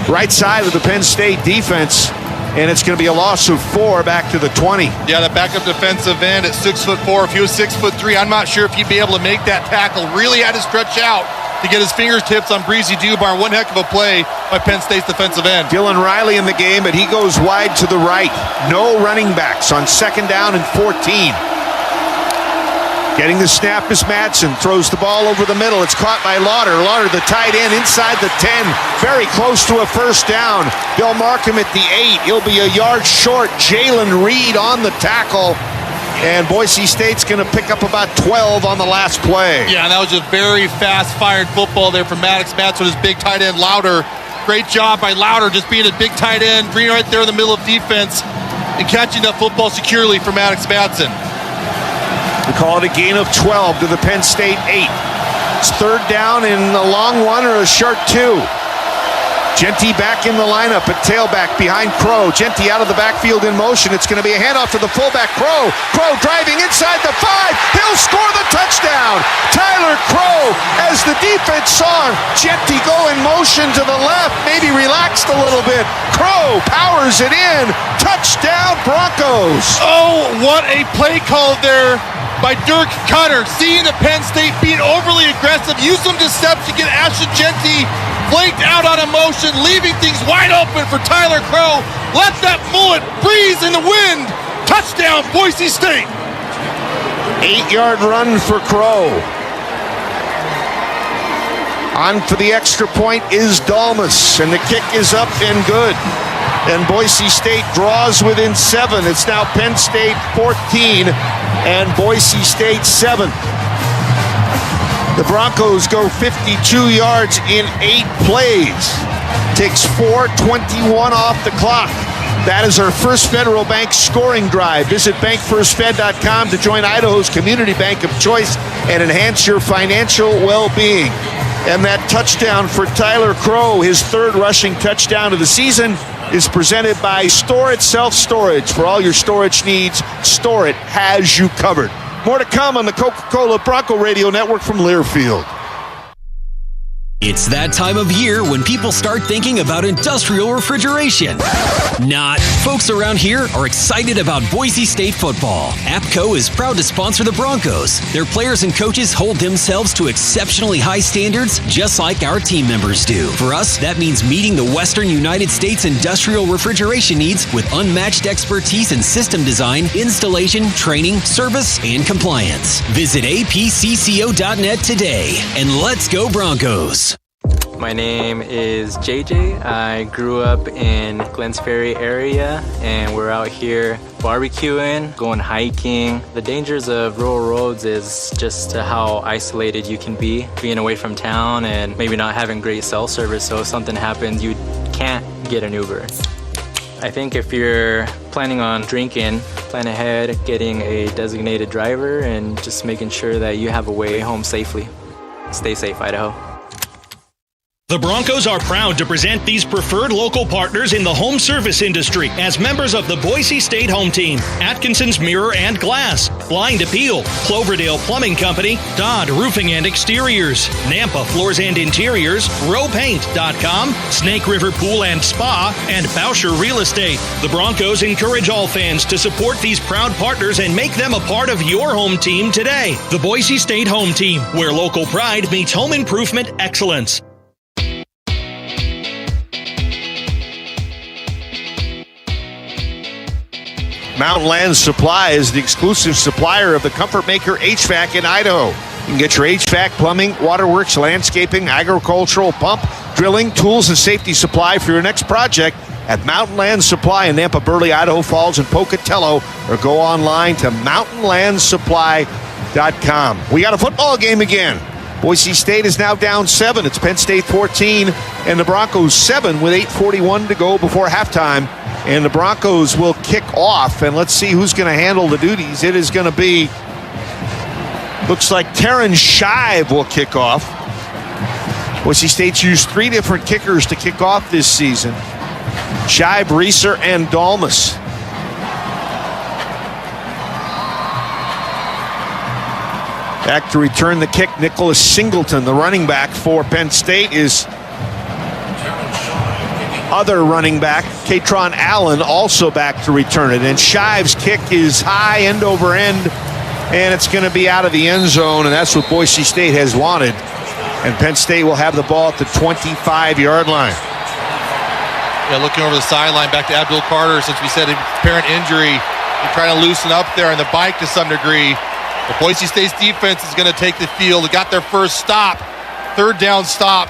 right side of the Penn State defense. And it's going to be a loss of 4 back to the 20. Yeah, the backup defensive end at 6'4". If he was 6'3", I'm not sure if he'd be able to make that tackle. Really had to stretch out to get his fingertips on Breezy Dubar. One heck of a play by Penn State's defensive end. Dylan Riley in the game, but he goes wide to the right. No running backs on 2nd down and 14. Getting the snap is Matson. Throws the ball over the middle. It's caught by Lauder. Lauder, the tight end, inside the 10. Very close to a first down. They'll mark him at the 8. He'll be a yard short. Jalen Reed on the tackle. And Boise State's going to pick up about 12 on the last play. Yeah, and that was just very fast-fired football there from Maddox Matson with his big tight end, Lauder. Great job by Lauder, just being a big tight end, being right there in the middle of defense and catching that football securely for Maddox Matson. We call it a gain of 12 to the Penn State 8. It's 3rd down and a long one or a short 2. Genty back in the lineup at tailback behind Crow. Genty out of the backfield in motion. It's going to be a handoff to the fullback, Crow. Crow driving inside the 5. He'll score the touchdown. Tyler Crow, as the defense saw Genty go in motion to the left, maybe relaxed a little bit. Crow powers it in. Touchdown, Broncos. Oh, what a play call there by Dirk Cutter. Seeing the Penn State being overly aggressive, use some deception, get Ashton Genty flanked out on a motion, leaving things wide open for Tyler Crow. Let that bullet breeze in the wind. Touchdown, Boise State. 8-yard run for Crow. On for the extra point is Dalmas, and the kick is up and good. And Boise State draws within 7. It's now Penn State 14 and Boise State 7. The Broncos go 52 yards in 8 plays. Takes 4:21 off the clock. That is our First Federal Bank scoring drive. Visit bankfirstfed.com to join Idaho's community bank of choice and enhance your financial well-being. And that touchdown for Tyler Crow, his 3rd rushing touchdown of the season, is presented by Store It Self Storage. For all your storage needs, Store It has you covered. More to come on the Coca-Cola Bronco Radio Network from Learfield. It's that time of year when people start thinking about industrial refrigeration. Not. Folks around here are excited about Boise State football. APCO is proud to sponsor the Broncos. Their players and coaches hold themselves to exceptionally high standards, just like our team members do. For us, that means meeting the Western United States industrial refrigeration needs with unmatched expertise in system design, installation, training, service, and compliance. Visit apcco.net today, and let's go Broncos. My name is JJ. I grew up in Glens Ferry area, and we're out here barbecuing, going hiking. The dangers of rural roads is just how isolated you can be, being away from town and maybe not having great cell service. So if something happens, you can't get an Uber. I think if you're planning on drinking, plan ahead, getting a designated driver, and just making sure that you have a way home safely. Stay safe, Idaho. The Broncos are proud to present these preferred local partners in the home service industry as members of the Boise State home team. Atkinson's Mirror and Glass, Blind Appeal, Cloverdale Plumbing Company, Dodd Roofing and Exteriors, Nampa Floors and Interiors, RowPaint.com, Snake River Pool and Spa, and Bauscher Real Estate. The Broncos encourage all fans to support these proud partners and make them a part of your home team today. The Boise State home team, where local pride meets home improvement excellence. Mountain Land Supply is the exclusive supplier of the Comfort Maker HVAC in Idaho. You can get your HVAC, plumbing, waterworks, landscaping, agricultural, pump, drilling, tools, and safety supply for your next project at Mountain Land Supply in Nampa, Burley, Idaho Falls, and Pocatello, or go online to mountainlandsupply.com. We got a football game again. Boise State is now down 7. It's Penn State 14 and the Broncos 7 with 8:41 to go before halftime. And the Broncos will kick off, and let's see who's going to handle the duties. It is going to be, looks like Taryn Shive will kick off. Boise State's used 3 different kickers to kick off this season. Shive, Reeser, and Dalmas. Back to return the kick, Nicholas Singleton, the running back for Penn State, is other running back, Katron Allen, also back to return it. And Shive's kick is high, end over end, and it's going to be out of the end zone, and that's what Boise State has wanted. And Penn State will have the ball at the 25-yard line. Yeah, looking over the sideline, back to Abdul Carter, since we said apparent injury. They're trying to loosen up there on the bike to some degree. But Boise State's defense is going to take the field. They got their first stop, 3rd down stop.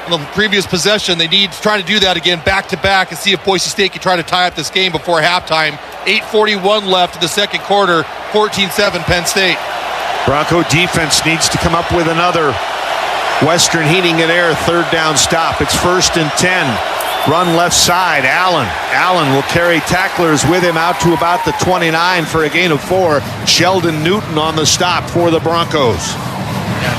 On the previous possession, they need to try to do that again back-to-back and see if Boise State can try to tie up this game before halftime. 8:41 left in the second quarter, 14-7 Penn State. Bronco defense needs to come up with another Western Heating and Air 3rd down stop. It's 1st and 10. Run left side, Allen. Allen will carry tacklers with him out to about the 29 for a gain of 4. Sheldon Newton on the stop for the Broncos.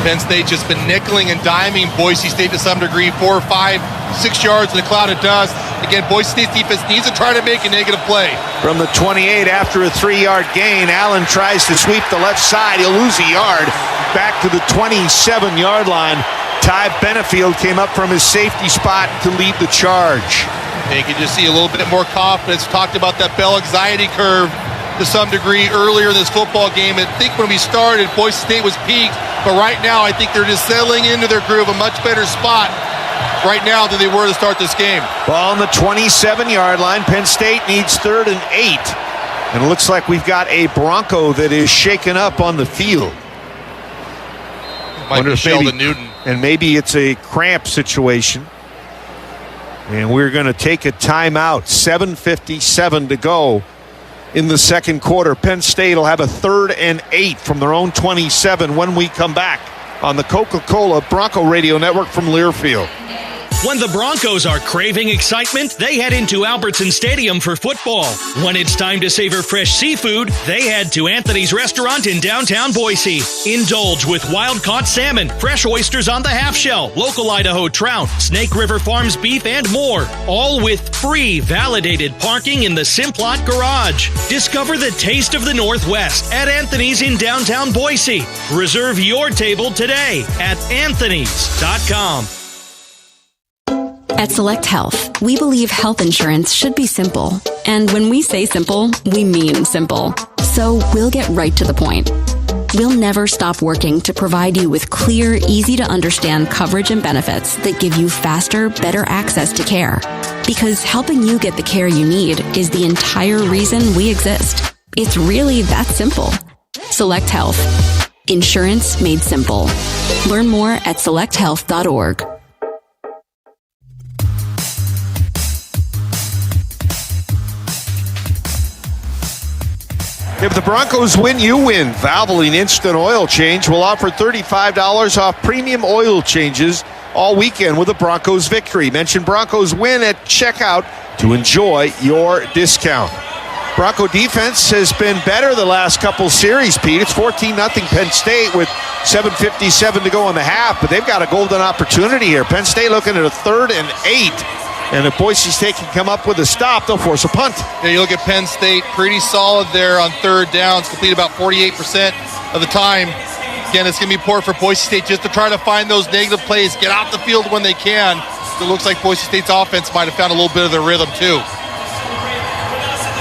Penn State just been nickeling and diming Boise State to some degree, 4 or 5, 6 yards in a cloud of dust. Again, Boise State's defense needs to try to make a negative play. From the 28 after a 3-yard gain, Allen tries to sweep the left side. He'll lose a yard. Back to the 27-yard line. Ty Benefield came up from his safety spot to lead the charge. And you can just see a little bit more confidence. Talked about that Bell anxiety curve to some degree earlier in this football game. I think when we started, Boise State was peaked, but right now I think they're just settling into their groove, a much better spot right now than they were to start this game. Ball on the 27-yard line. Penn State needs 3rd and 8. And it looks like we've got a Bronco that is shaken up on the field. Might be Sheldon Newton. And maybe it's a cramp situation. And we're going to take a timeout. 7:57 to go in the second quarter. Penn State will have a 3rd and 8 from their own 27 when we come back on the Coca-Cola Bronco Radio Network from Learfield. When the Broncos are craving excitement, they head into Albertson Stadium for football. When it's time to savor fresh seafood, they head to Anthony's Restaurant in downtown Boise. Indulge with wild-caught salmon, fresh oysters on the half-shell, local Idaho trout, Snake River Farms beef, and more. All with free, validated parking in the Simplot Garage. Discover the taste of the Northwest at Anthony's in downtown Boise. Reserve your table today at anthonys.com. At Select Health, we believe health insurance should be simple. And when we say simple, we mean simple. So we'll get right to the point. We'll never stop working to provide you with clear, easy-to-understand coverage and benefits that give you faster, better access to care. Because helping you get the care you need is the entire reason we exist. It's really that simple. Select Health. Insurance made simple. Learn more at selecthealth.org. If the Broncos win, you win. Valvoline Instant Oil Change will offer $35 off premium oil changes all weekend with a Broncos victory. Mention Broncos win at checkout to enjoy your discount. Bronco defense has been better the last couple series, Pete. It's 14-0 Penn State with 7:57 to go in the half, but they've got a golden opportunity here. Penn State looking at a 3rd and 8. And if Boise State can come up with a stop, they'll force a punt. Yeah, you look at Penn State, pretty solid there on 3rd downs, complete about 48% of the time. Again, it's going to be important for Boise State just to try to find those negative plays, get out the field when they can. It looks like Boise State's offense might have found a little bit of their rhythm too.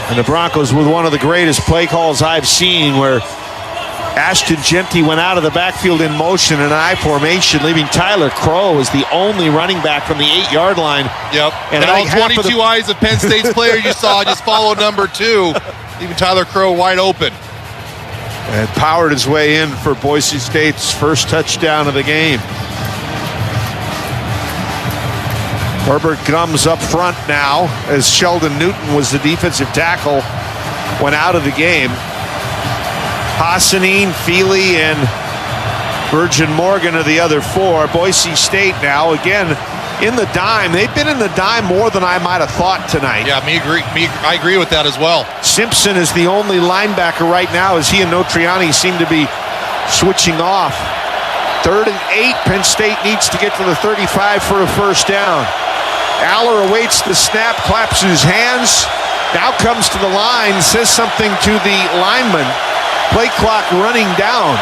And the Broncos with one of the greatest play calls I've seen, where Ashton Genty went out of the backfield in motion in an I formation, leaving Tyler Crow as the only running back from the 8-yard line. Yep. And all 22 eyes of Penn State's player you saw just followed number 2, leaving Tyler Crow wide open. And powered his way in for Boise State's first touchdown of the game. Herbert comes up front now as Sheldon Newton was the defensive tackle, went out of the game. Hassanin, Feely, and Virgin Morgan are the other 4. Boise State now, again, in the dime. They've been in the dime more than I might have thought tonight. Yeah, I agree with that as well. Simpson is the only linebacker right now as he and Notriani seem to be switching off. 3rd and 8. Penn State needs to get to the 35 for a first down. Aller awaits the snap, claps his hands, now comes to the line, says something to the lineman. Play clock running down.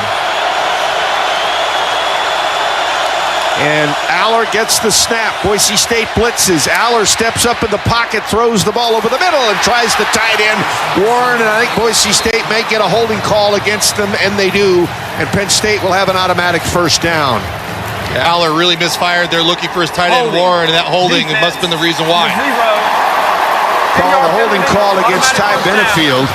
And Aller gets the snap. Boise State blitzes. Aller steps up in the pocket, throws the ball over the middle, and tries to tie it in. Warren, and I think Boise State may get a holding call against them, and they do. And Penn State will have an automatic first down. Aller really misfired. They're looking for his tight end Warren, and that holding must have been the reason why. Call a holding call against Ty Benefield.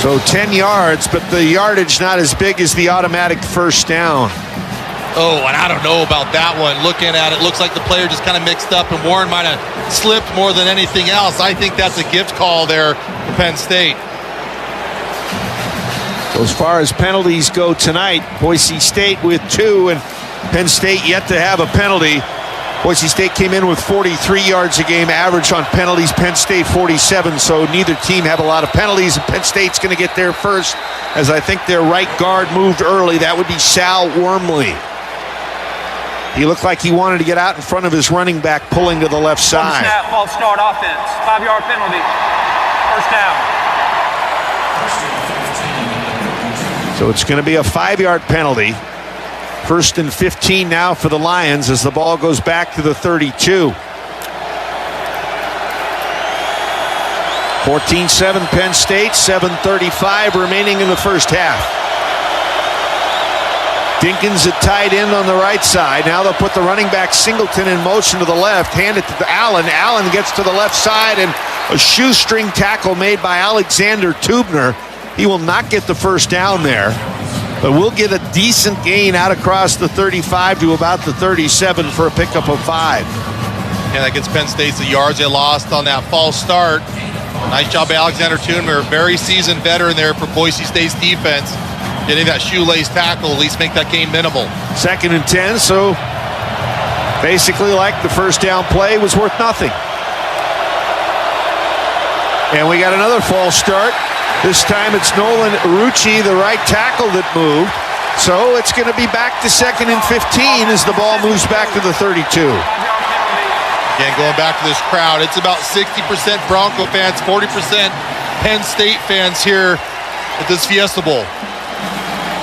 So 10 yards, but the yardage not as big as the automatic first down. Oh, and I don't know about that one. Looking at it, looks like the player just kind of mixed up, and Warren might have slipped more than anything else. I think that's a gift call there for Penn State. So as far as penalties go tonight, Boise State with 2, and Penn State yet to have a penalty. Boise State came in with 43 yards a game average on penalties. Penn State 47, so neither team have a lot of penalties. And Penn State's going to get there first, as I think their right guard moved early. That would be Sal Wormley. He looked like he wanted to get out in front of his running back, pulling to the left side. Snap, false start offense. 5-yard penalty. First down. So it's going to be a 5-yard penalty. First and 15 now for the Lions as the ball goes back to the 32. 14-7 Penn State, 7:35 remaining in the first half. Dinkins at tight end on the right side. Now they'll put the running back Singleton in motion to the left, hand it to Allen. Allen gets to the left side, and a shoestring tackle made by Alexander Tubner. He will not get the first down there, but we'll get a decent gain out across the 35 to about the 37 for a pickup of 5. Yeah, that gets Penn State the yards they lost on that false start. Nice job by Alexander Tubner, very seasoned veteran there for Boise State's defense. Getting that shoelace tackle, at least make that gain minimal. 2nd and 10, so basically like the first down play was worth nothing. And we got another false start. This time it's Nolan Urucci, the right tackle, that moved. So it's going to be back to 2nd and 15 as the ball moves back to the 32. Again, going back to this crowd, it's about 60% Bronco fans, 40% Penn State fans here at this Fiesta Bowl.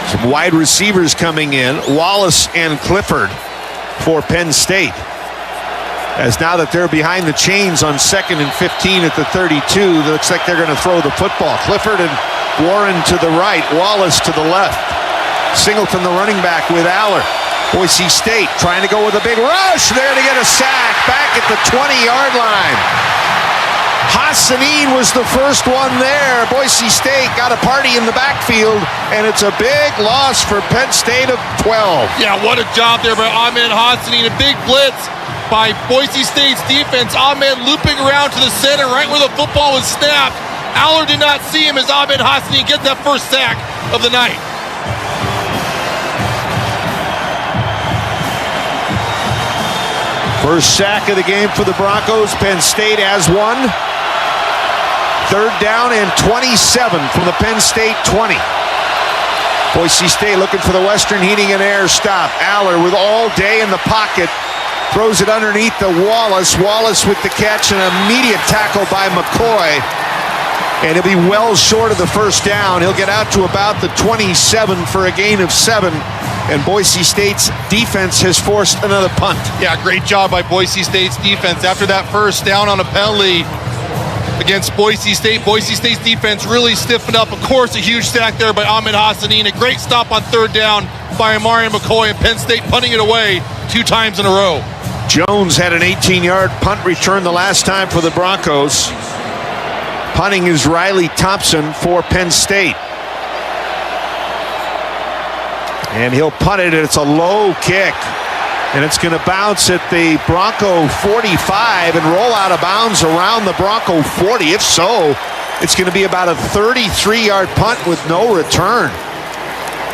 Some wide receivers coming in, Wallace and Clifford for Penn State. As now that they're behind the chains on 2nd and 15 at the 32, it looks like they're going to throw the football. Clifford and Warren to the right, Wallace to the left. Singleton, the running back, with Aller. Boise State trying to go with a big rush, there to get a sack back at the 20-yard line. Hassanin was the first one there. Boise State got a party in the backfield, and it's a big loss for Penn State of 12. Yeah, what a job there by Ahmed Hassanin. A big blitz by Boise State's defense. Ahmed looping around to the center right where the football was snapped. Aller did not see him as Ahmed Hassanin gets that first sack of the night. First sack of the game for the Broncos. Penn State has one. 3rd down and 27 from the Penn State 20. Boise State looking for the Western Heating and Air stop. Aller with all day in the pocket. Throws it underneath to Wallace. Wallace with the catch and an immediate tackle by McCoy. And he'll be well short of the first down. He'll get out to about the 27 for a gain of 7. And Boise State's defense has forced another punt. Yeah, great job by Boise State's defense. After that first down on a penalty against Boise State, Boise State's defense really stiffened up. Of course, a huge sack there by Ahmed Hassanin. A great stop on 3rd down by Amari McCoy, and Penn State punting it away 2 times in a row. Jones had an 18-yard punt return the last time for the Broncos. Punting is Riley Thompson for Penn State. And he'll punt it, and it's a low kick. And it's going to bounce at the Bronco 45 and roll out of bounds around the Bronco 40. If so, it's going to be about a 33-yard punt with no return.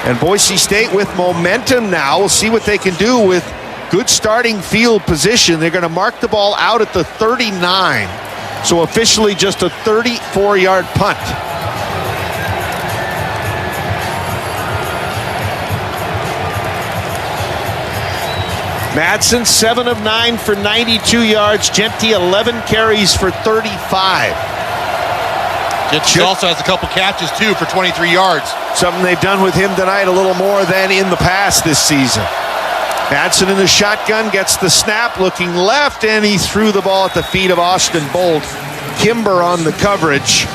And Boise State with momentum now. We'll see what they can do with good starting field position. They're going to mark the ball out at the 39. So officially just a 34-yard punt. Madsen, 7 of 9 for 92 yards. Genty, 11 carries for 35. Genty also has a couple catches, too, for 23 yards. Something they've done with him tonight a little more than in the past this season. Madsen in the shotgun, gets the snap, looking left, and he threw the ball at the feet of Austin Bolt. Kimber on the coverage.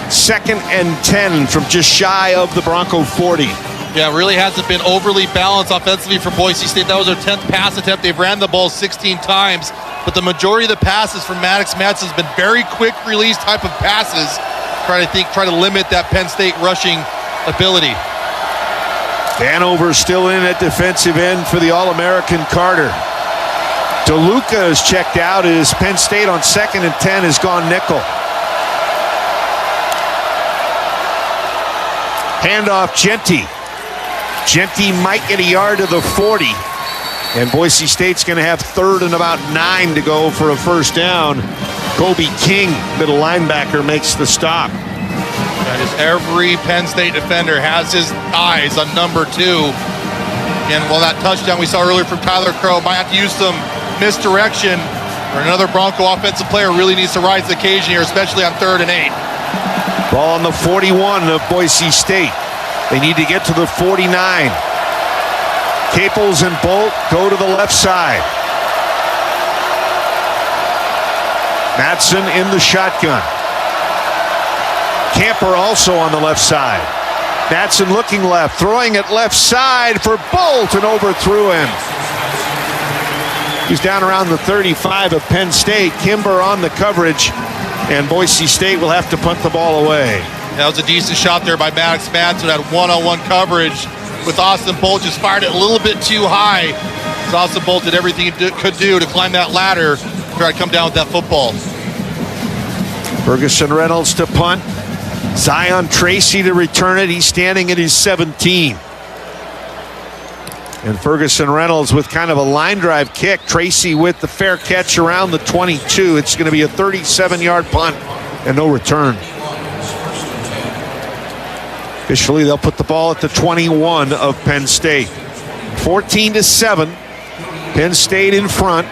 2nd and 10 from just shy of the Bronco 40. Yeah, it really hasn't been overly balanced offensively for Boise State. That was their 10th pass attempt. They've ran the ball 16 times, but the majority of the passes from Maddox Madsen has been very quick release type of passes, try to limit that Penn State rushing ability. Vanover still in at defensive end for the All-American Carter. DeLuca is checked out as Penn State on 2nd and 10 has gone nickel. Handoff Genty. Genty might get a yard to the 40. And Boise State's going to have 3rd and about 9 to go for a first down. Kobe King, middle linebacker, makes the stop. That is, every Penn State defender has his eyes on number 2. And that touchdown we saw earlier from Tyler Crow might have to use some misdirection, or another Bronco offensive player really needs to rise to the occasion here, especially on 3rd and 8. Ball on the 41 of Boise State. They need to get to the 49. Caples and Bolt go to the left side. Matson in the shotgun. Camper also on the left side. Matson looking left, throwing it left side for Bolt, and overthrew him. He's down around the 35 of Penn State. Kimber on the coverage, and Boise State will have to punt the ball away. That was a decent shot there by Maddox Matson. Had one-on-one coverage with Austin Bolt. Just fired it a little bit too high. So Austin Bolt did everything he could do to climb that ladder, try to come down with that football. Ferguson Reynolds to punt. Zion Tracy to return it. He's standing at his 17. And Ferguson Reynolds with kind of a line drive kick. Tracy with the fair catch around the 22. It's going to be a 37-yard punt and no return. Officially, they'll put the ball at the 21 of Penn State. 14-7. Penn State in front.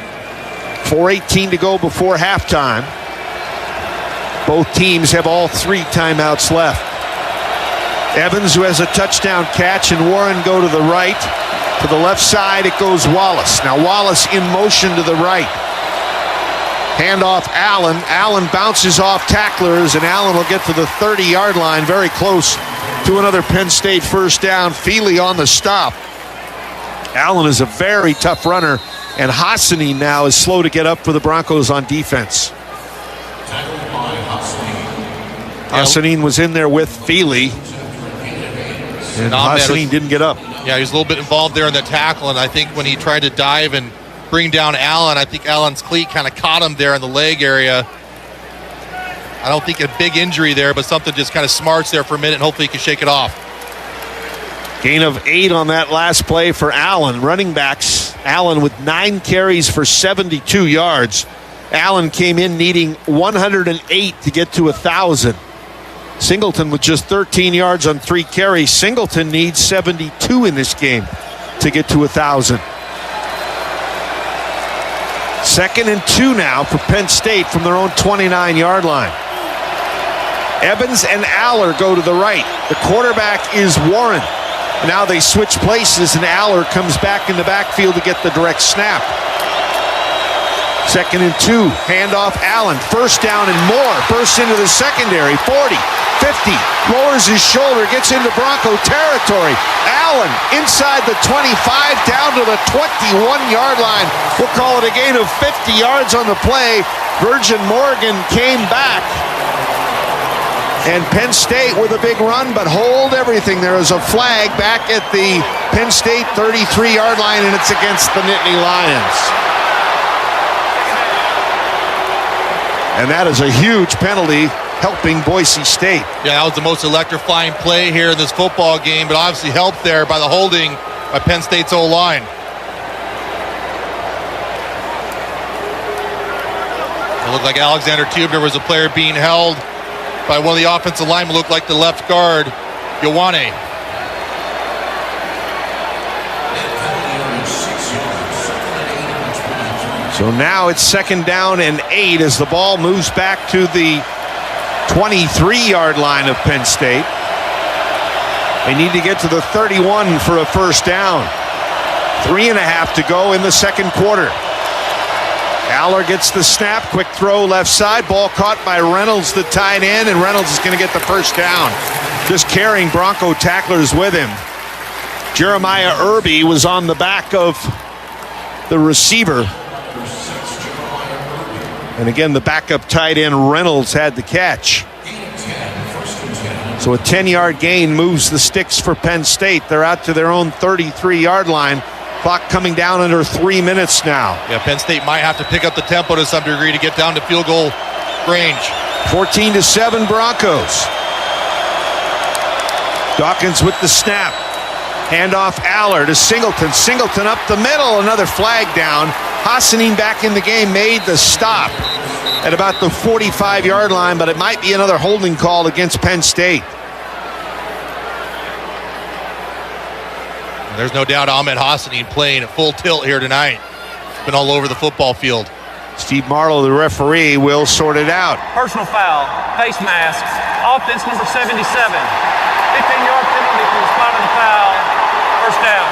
4:18 to go before halftime. Both teams have all 3 timeouts left. Evans, who has a touchdown catch, and Warren go to the right. To the left side, it goes Wallace. Now Wallace in motion to the right. Handoff Allen. Allen bounces off tacklers, and Allen will get to the 30-yard line, very close to another Penn State first down. Feely on the stop. Allen is a very tough runner, and Hassanin now is slow to get up for the Broncos on defense. Hassanin was in there with Feely, and Hassanin didn't get up. Yeah, he was a little bit involved there in the tackle, and I think when he tried to dive and bring down Allen, I think Allen's cleat kind of caught him there in the leg area. I don't think a big injury there, but something just kind of smarts there for a minute, and hopefully he can shake it off. Gain of 8 on that last play for Allen. Running backs, Allen with 9 carries for 72 yards. Allen came in needing 108 to get to 1,000. Singleton with just 13 yards on 3 carries. Singleton needs 72 in this game to get to 1,000. 2nd and 2 now for Penn State from their own 29-yard line. Evans and Aller go to the right. The quarterback is Warren. Now they switch places, and Aller comes back in the backfield to get the direct snap. 2nd and 2, handoff Allen. First down and more. Bursts into the secondary. 40, 50, lowers his shoulder, gets into Bronco territory. Allen inside the 25, down to the 21-yard line. We'll call it a gain of 50 yards on the play. Virgin Morgan came back. And Penn State with a big run, but hold everything. There is a flag back at the Penn State 33-yard line, and it's against the Nittany Lions. And that is a huge penalty, helping Boise State. Yeah, that was the most electrifying play here in this football game, but obviously helped there by the holding by Penn State's O-line. It looked like Alexander Tubner was a player being held by one of the offensive linemen, looked like the left guard, Ioane. So now it's 2nd down and 8 as the ball moves back to the 23-yard line of Penn State. They need to get to the 31 for a first down. 3.5 to go in the 2nd quarter. Aller gets the snap, quick throw left side, ball caught by Reynolds, the tight end, and Reynolds is going to get the first down. Just carrying Bronco tacklers with him. Jeremiah Irby was on the back of the receiver. And again, the backup tight end Reynolds had the catch. So a 10-yard gain moves the sticks for Penn State. They're out to their own 33-yard line. Clock coming down under 3 minutes now. Yeah, Penn State might have to pick up the tempo to some degree to get down to field goal range. 14-7 Broncos. Dawkins with the snap. Handoff Aller to Singleton. Singleton up the middle. Another flag down. Hassanin back in the game, made the stop at about the 45-yard line, but it might be another holding call against Penn State. There's no doubt Ahmed Hassanin playing at full tilt here tonight. It's been all over the football field. Steve Marlowe, the referee, will sort it out. Personal foul, face masks, offense number 77. 15-yard penalty from the spot of the foul, first down.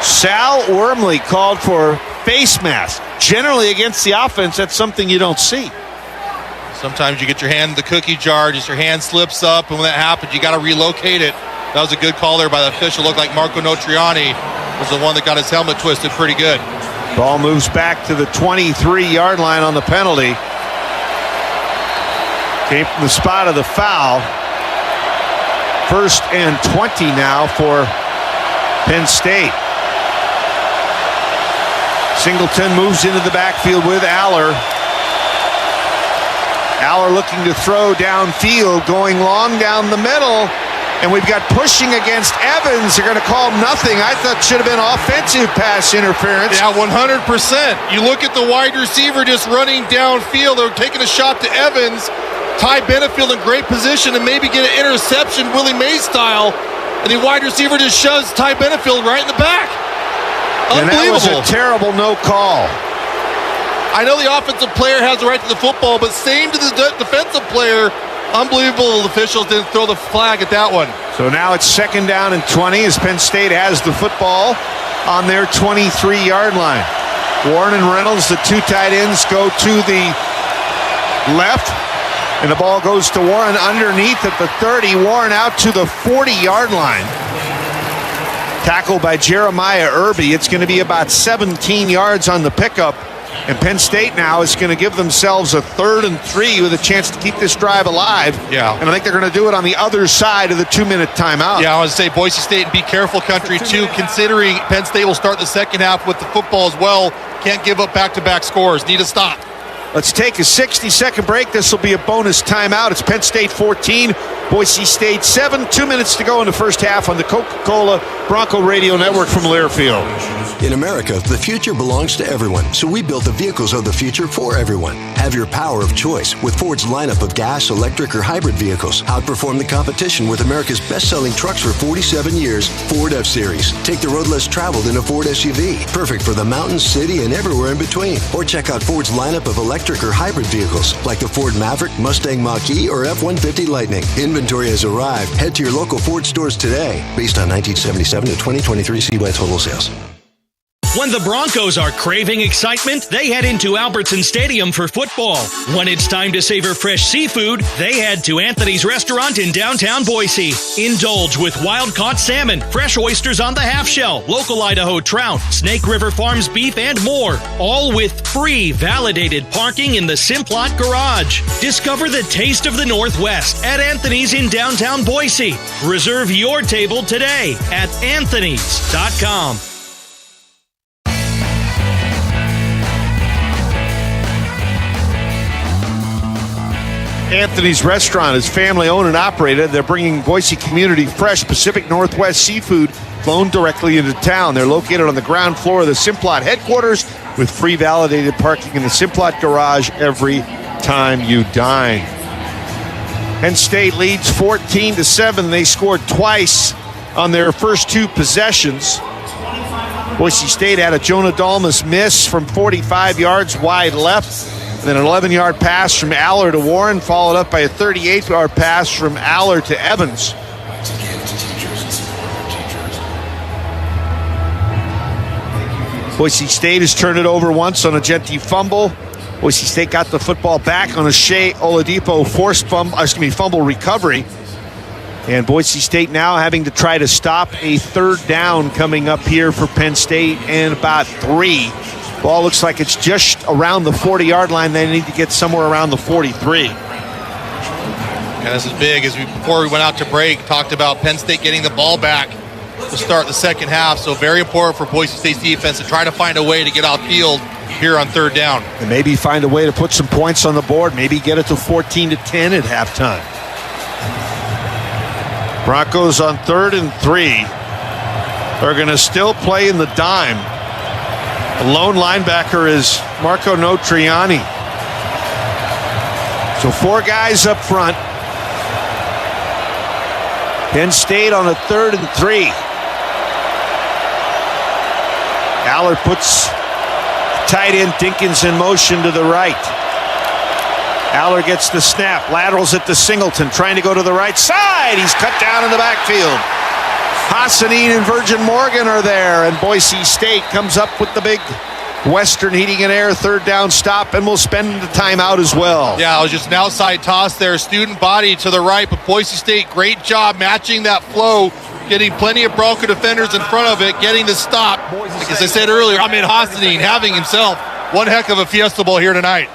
Sal Wormley called for face mask. Generally against the offense, that's something you don't see. Sometimes you get your hand in the cookie jar, just your hand slips up, and when that happens, you got to relocate it. That was a good call there by the official. Looked like Marco Notriani was the one that got his helmet twisted pretty good. Ball moves back to the 23-yard line on the penalty. Came from the spot of the foul. 1st and 20 now for Penn State. Singleton moves into the backfield with Aller. Aller looking to throw downfield, going long down the middle. And we've got pushing against Evans. They're going to call nothing. I thought should have been offensive pass interference. Yeah, 100%. You look at the wide receiver just running downfield. They're taking a shot to Evans. Ty Benefield in great position and maybe get an interception Willie Mays style. And the wide receiver just shoves Ty Benefield right in the back. Unbelievable. And that was a terrible no call. I know the offensive player has the right to the football, but same to the defensive player. Unbelievable the officials didn't throw the flag at that one. So now it's 2nd down and 20 as Penn State has the football on their 23-yard line. Warren and Reynolds, the two tight ends, go to the left. And the ball goes to Warren underneath at the 30. Warren out to the 40-yard line. Tackled by Jeremiah Irby. It's going to be about 17 yards on the pickup. And Penn State now is going to give themselves a 3rd and 3 with a chance to keep this drive alive. Yeah. And I think they're going to do it on the other side of the 2-minute timeout. Yeah, I want to say Boise State and be careful country too, considering Penn State will start the second half with the football as well. Can't give up back-to-back scores. Need to stop. Let's take a 60-second break. This will be a bonus timeout. It's Penn State 14, Boise State 7. 2 minutes to go in the first half on the Coca-Cola Bronco Radio Network from Learfield. In America, the future belongs to everyone, so we built the vehicles of the future for everyone. Have your power of choice with Ford's lineup of gas, electric, or hybrid vehicles. Outperform the competition with America's best-selling trucks for 47 years, Ford F-Series. Take the road less traveled in a Ford SUV, perfect for the mountains, city, and everywhere in between. Or check out Ford's lineup of electric or hybrid vehicles like the Ford Maverick, Mustang Mach-E, or F-150 Lightning. Inventory has arrived. Head to your local Ford stores today. Based on 1977 to 2023 CY total sales. When the Broncos are craving excitement, they head into Albertson Stadium for football. When it's time to savor fresh seafood, they head to Anthony's Restaurant in downtown Boise. Indulge with wild-caught salmon, fresh oysters on the half-shell, local Idaho trout, Snake River Farms beef, and more. All with free, validated parking in the Simplot Garage. Discover the taste of the Northwest at Anthony's in downtown Boise. Reserve your table today at anthonys.com. Anthony's Restaurant is family-owned and operated. They're bringing Boise community fresh Pacific Northwest seafood flown directly into town. They're located on the ground floor of the Simplot headquarters with free validated parking in the Simplot Garage every time you dine. Penn State leads 14-7. They scored twice on their first two possessions. Boise State had a Jonah Dalmas miss from 45 yards wide left. Then an 11-yard pass from Aller to Warren, followed up by a 38-yard pass from Aller to Evans. Boise State has turned it over once on a Genti fumble. Boise State got the football back on a Shea Oladipo fumble recovery. And Boise State now having to try to stop a 3rd down coming up here for Penn State and about 3. Ball looks like it's just around the 40-yard line. They need to get somewhere around the 43. Yeah, this is big. Before we went out to break, talked about Penn State getting the ball back to start the second half. So very important for Boise State's defense to try to find a way to get outfield here on 3rd down. And maybe find a way to put some points on the board. Maybe get it to 14-10 at halftime. Broncos on 3rd and 3. are going to still play in the dime. The lone linebacker is Marco Notriani. So 4 guys up front. Penn State on a 3rd and 3. Allard puts tight end Dinkins in motion to the right. Allard gets the snap, laterals it to Singleton, trying to go to the right side. He's cut down in the backfield. Hassanin and Virgin Morgan are there, and Boise State comes up with the big Western Heating and Air 3rd down stop, and will spend the timeout as well. Yeah, it was just an outside toss there. Student body to the right, but Boise State, great job matching that flow, getting plenty of Bronco defenders in front of it, getting the stop. Like as I said earlier, Hassanin having himself one heck of a Fiesta Bowl here tonight.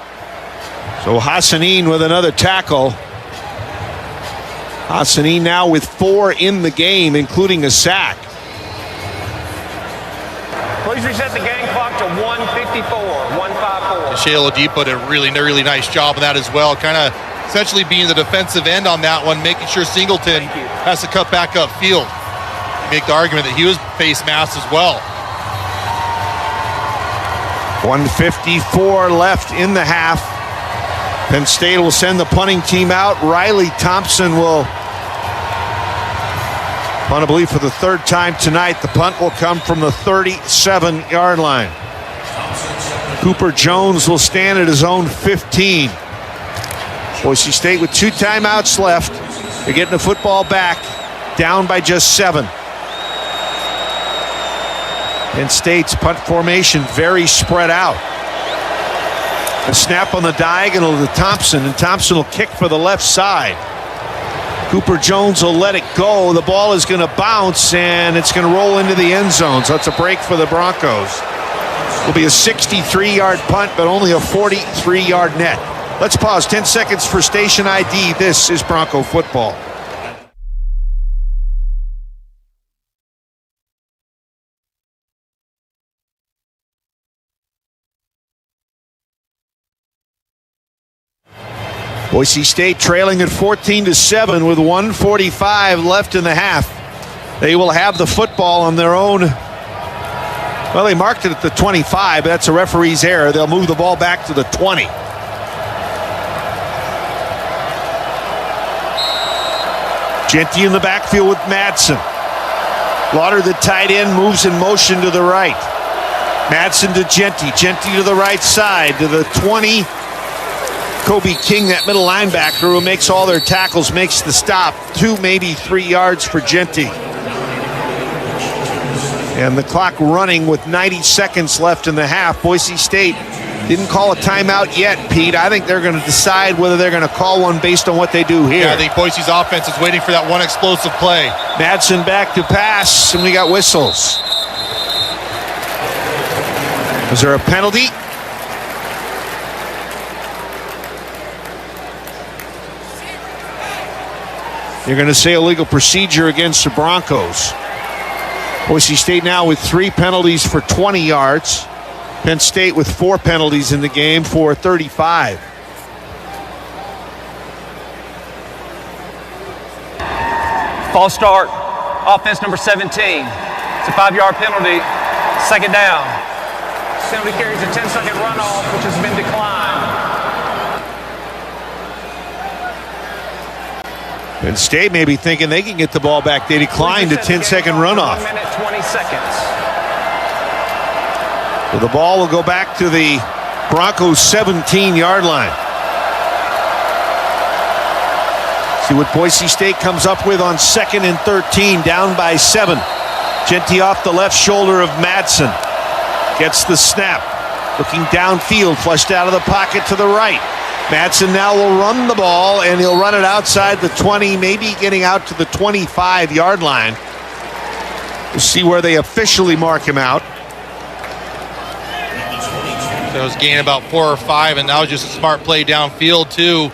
So Hassanin with another tackle. Hassanin now with 4 in the game, including a sack. Please reset the game clock to 1:54, 1:54. Shea Oladipo did a really nice job of that as well. Kind of essentially being the defensive end on that one, making sure Singleton has to cut back upfield. Make the argument that he was face masked as well. 1:54 left in the half. Penn State will send the punting team out. Riley Thompson will punt, I believe, for the 3rd time tonight. The punt will come from the 37-yard line. Cooper Jones will stand at his own 15. Boise State with 2 timeouts left. They're getting the football back, down by just 7. Penn State's punt formation very spread out. A snap on the diagonal to Thompson, and Thompson will kick for the left side. Cooper Jones will let it go. The ball is going to bounce, and it's going to roll into the end zone. So it's a break for the Broncos. It'll be a 63-yard punt, but only a 43-yard net. Let's pause 10 seconds for station ID. This is Bronco football. Boise State trailing at 14-7 with 1:45 left in the half. They will have the football on their own. Well, they marked it at the 25, but that's a referee's error. They'll move the ball back to the 20. Genty in the backfield with Madsen. Lauder, the tight end, moves in motion to the right. Madsen to Genty. Genty to the right side to the 20. Kobe King, that middle linebacker who makes all their tackles, makes the stop. 2, maybe 3 yards for Genty. And the clock running with 90 seconds left in the half. Boise State didn't call a timeout yet, Pete. I think they're going to decide whether they're going to call one based on what they do here. Yeah, I think Boise's offense is waiting for that one explosive play. Madsen back to pass, and we got whistles. Was there a penalty? You're going to say illegal procedure against the Broncos. Boise State now with 3 penalties for 20 yards. Penn State with 4 penalties in the game for 35. False start, offense number 17. It's a 5-yard penalty, 2nd down. Penalty carries a 10-second runoff, which has been declined. Penn State may be thinking they can get the ball back. They declined a 10-second runoff. 1 minute, 20 seconds. So the ball will go back to the Broncos' 17-yard line. See what Boise State comes up with on 2nd and 13, down by 7. Genty off the left shoulder of Madsen. Gets the snap. Looking downfield, flushed out of the pocket to the right. Madsen now will run the ball, and he'll run it outside the 20, maybe getting out to the 25-yard line. We'll see where they officially mark him out. So it was gain about 4 or 5, and that was just a smart play downfield, too.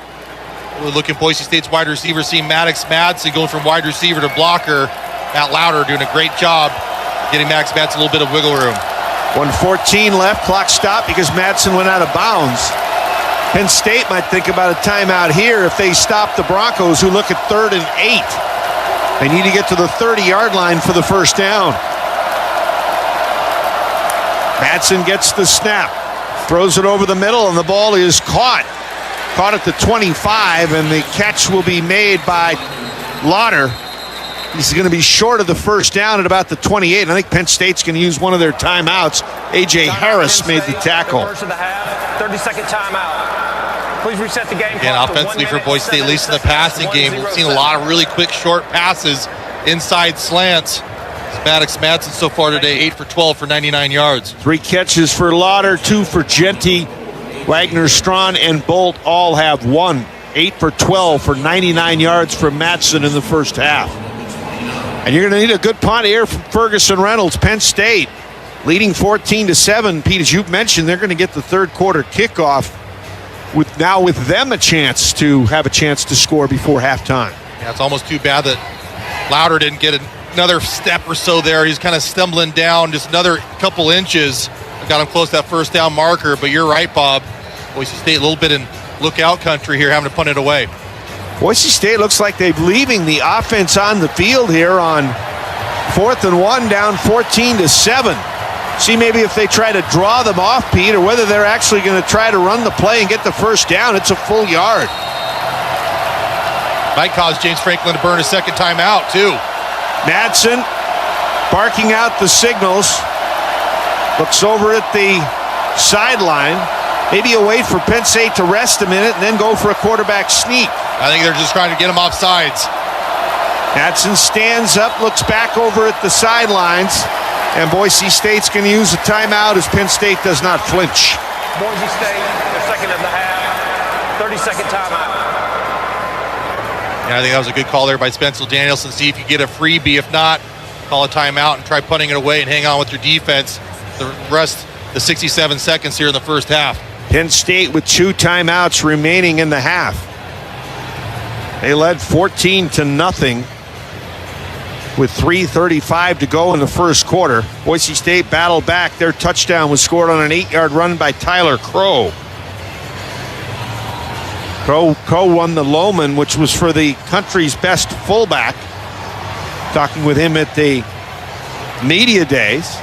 We're looking at Boise State's wide receiver, seeing Maddox Madsen going from wide receiver to blocker. Matt Lauder doing a great job getting Max Madsen a little bit of wiggle room. 1:14 left, clock stopped because Madsen went out of bounds. Penn State might think about a timeout here if they stop the Broncos, who look at 3rd and 8. They need to get to the 30-yard line for the first down. Madsen gets the snap, throws it over the middle, and the ball is caught. Caught at the 25, and the catch will be made by Lauder. He's going to be short of the first down at about the 28. I think Penn State's going to use one of their timeouts. A.J. Harris made the tackle. First of the half, 30-second timeout. Please reset the game. Again, offensively for Boise State, at least in the passing game, we've seen a lot of really quick, short passes, inside slants. Maddox Madsen so far today, 8 for 12 for 99 yards. 3 catches for Lauder, 2 for Genty. Wagner, Strawn, and Bolt all have 1. 8 for 12 for 99 yards from Madsen in the first half. And you're going to need a good punt here from Ferguson Reynolds. Penn State leading 14-7. Pete, as you've mentioned, they're going to get the third quarter kickoff with them a chance to score before halftime. Yeah, it's almost too bad that Lauder didn't get another step or so there. He's kind of stumbling down just another couple inches. Got him close to that first down marker, but you're right, Bob. Boise State a little bit in lookout country here, having to punt it away. Boise State looks like they're leaving the offense on the field here on 4th and 1, down 14-7. See maybe if they try to draw them off, Pete, or whether they're actually going to try to run the play and get the first down. It's a full yard. Might cause James Franklin to burn a second timeout, too. Madsen barking out the signals. Looks over at the sideline. Maybe a wait for Penn State to rest a minute and then go for a quarterback sneak. I think they're just trying to get him off sides. Madsen stands up, looks back over at the sidelines, and Boise State's going to use a timeout as Penn State does not flinch. Boise State, the second of the half, 30-second timeout. Yeah, I think that was a good call there by Spencer Danielson. See if you get a freebie. If not, call a timeout and try punting it away and hang on with your defense the rest, the 67 seconds here in the first half. Penn State with 2 timeouts remaining in the half. They led 14-0 with 3:35 to go in the first quarter. Boise State battled back. Their touchdown was scored on an 8-yard run by Tyler Crow. Crow won the Lowman, which was for the country's best fullback. Talking with him at the media days.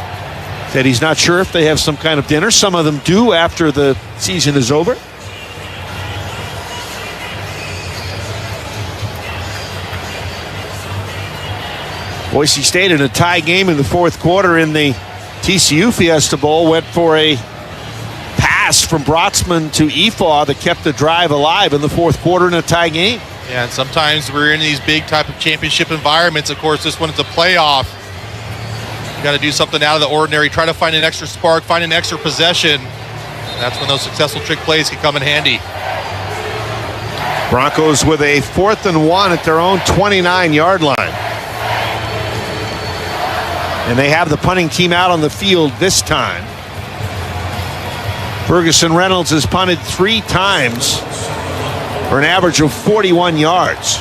Said he's not sure if they have some kind of dinner. Some of them do after the season is over. Boise State in a tie game in the fourth quarter in the TCU Fiesta Bowl went for a pass from Brotzman to Efaw that kept the drive alive in the fourth quarter in a tie game. Yeah, and sometimes we're in these big type of championship environments. Of course, this one is a playoff. You got to do something out of the ordinary. Try to find an extra spark, find an extra possession. And that's when those successful trick plays can come in handy. Broncos with a 4th and 1 at their own 29-yard line. And they have the punting team out on the field this time. Ferguson Reynolds has punted 3 times for an average of 41 yards.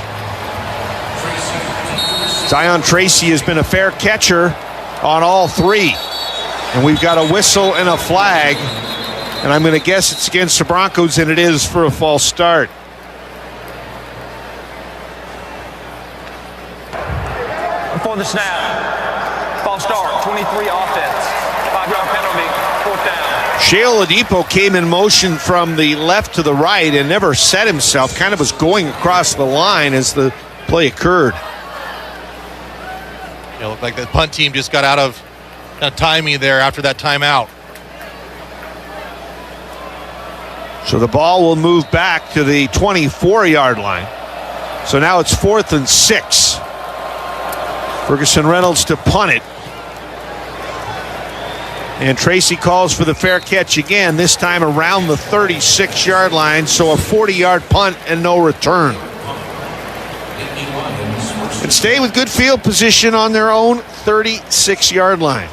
Zion Tracy has been a fair catcher on all 3. And we've got a whistle and a flag. And I'm going to guess it's against the Broncos, and it is for a false start. Before the snap, false start, 23 offense, 5-yard penalty, 4th down. Shale Oladipo came in motion from the left to the right and never set himself, kind of was going across the line as the play occurred. It looked like the punt team just got out of timing there after that timeout. So the ball will move back to the 24-yard line. So now it's 4th and 6. Ferguson Reynolds to punt it. And Tracy calls for the fair catch again, this time around the 36-yard line. So a 40-yard punt and no return. And stay with good field position on their own 36-yard line.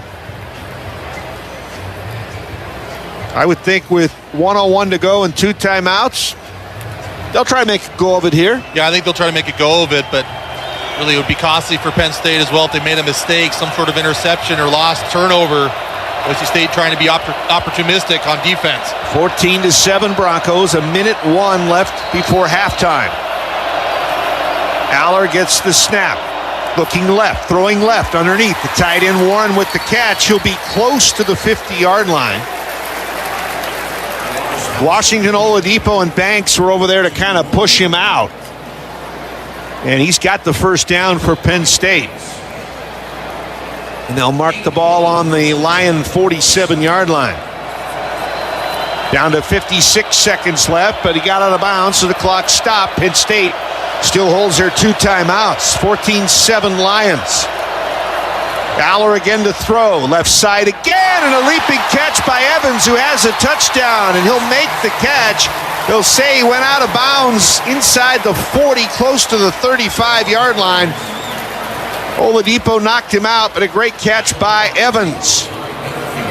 I would think with 1:01 to go and 2 timeouts, they'll try to make a go of it here. Yeah, I think they'll try to make a go of it, but really it would be costly for Penn State as well if they made a mistake, some sort of interception or lost turnover. Boise State trying to be opportunistic on defense. 14-7 Broncos, 1:01 left before halftime. Aller gets the snap, Looking left, throwing left underneath. The tight end Warren with the catch. He'll be close to the 50-yard line. Washington, Oladipo, and Banks were over there to kind of push him out. And he's got the first down for Penn State. And they'll mark the ball on the Lion 47-yard line. Down to 56 seconds left, but he got out of bounds, so the clock stopped. Penn State still holds their 2 timeouts. 14-7 Lions. Aller again to throw. Left side again, and a leaping catch by Evans, who has a touchdown, and he'll make the catch. They'll say he went out of bounds inside the 40, close to the 35-yard line. Oladipo knocked him out, but a great catch by Evans.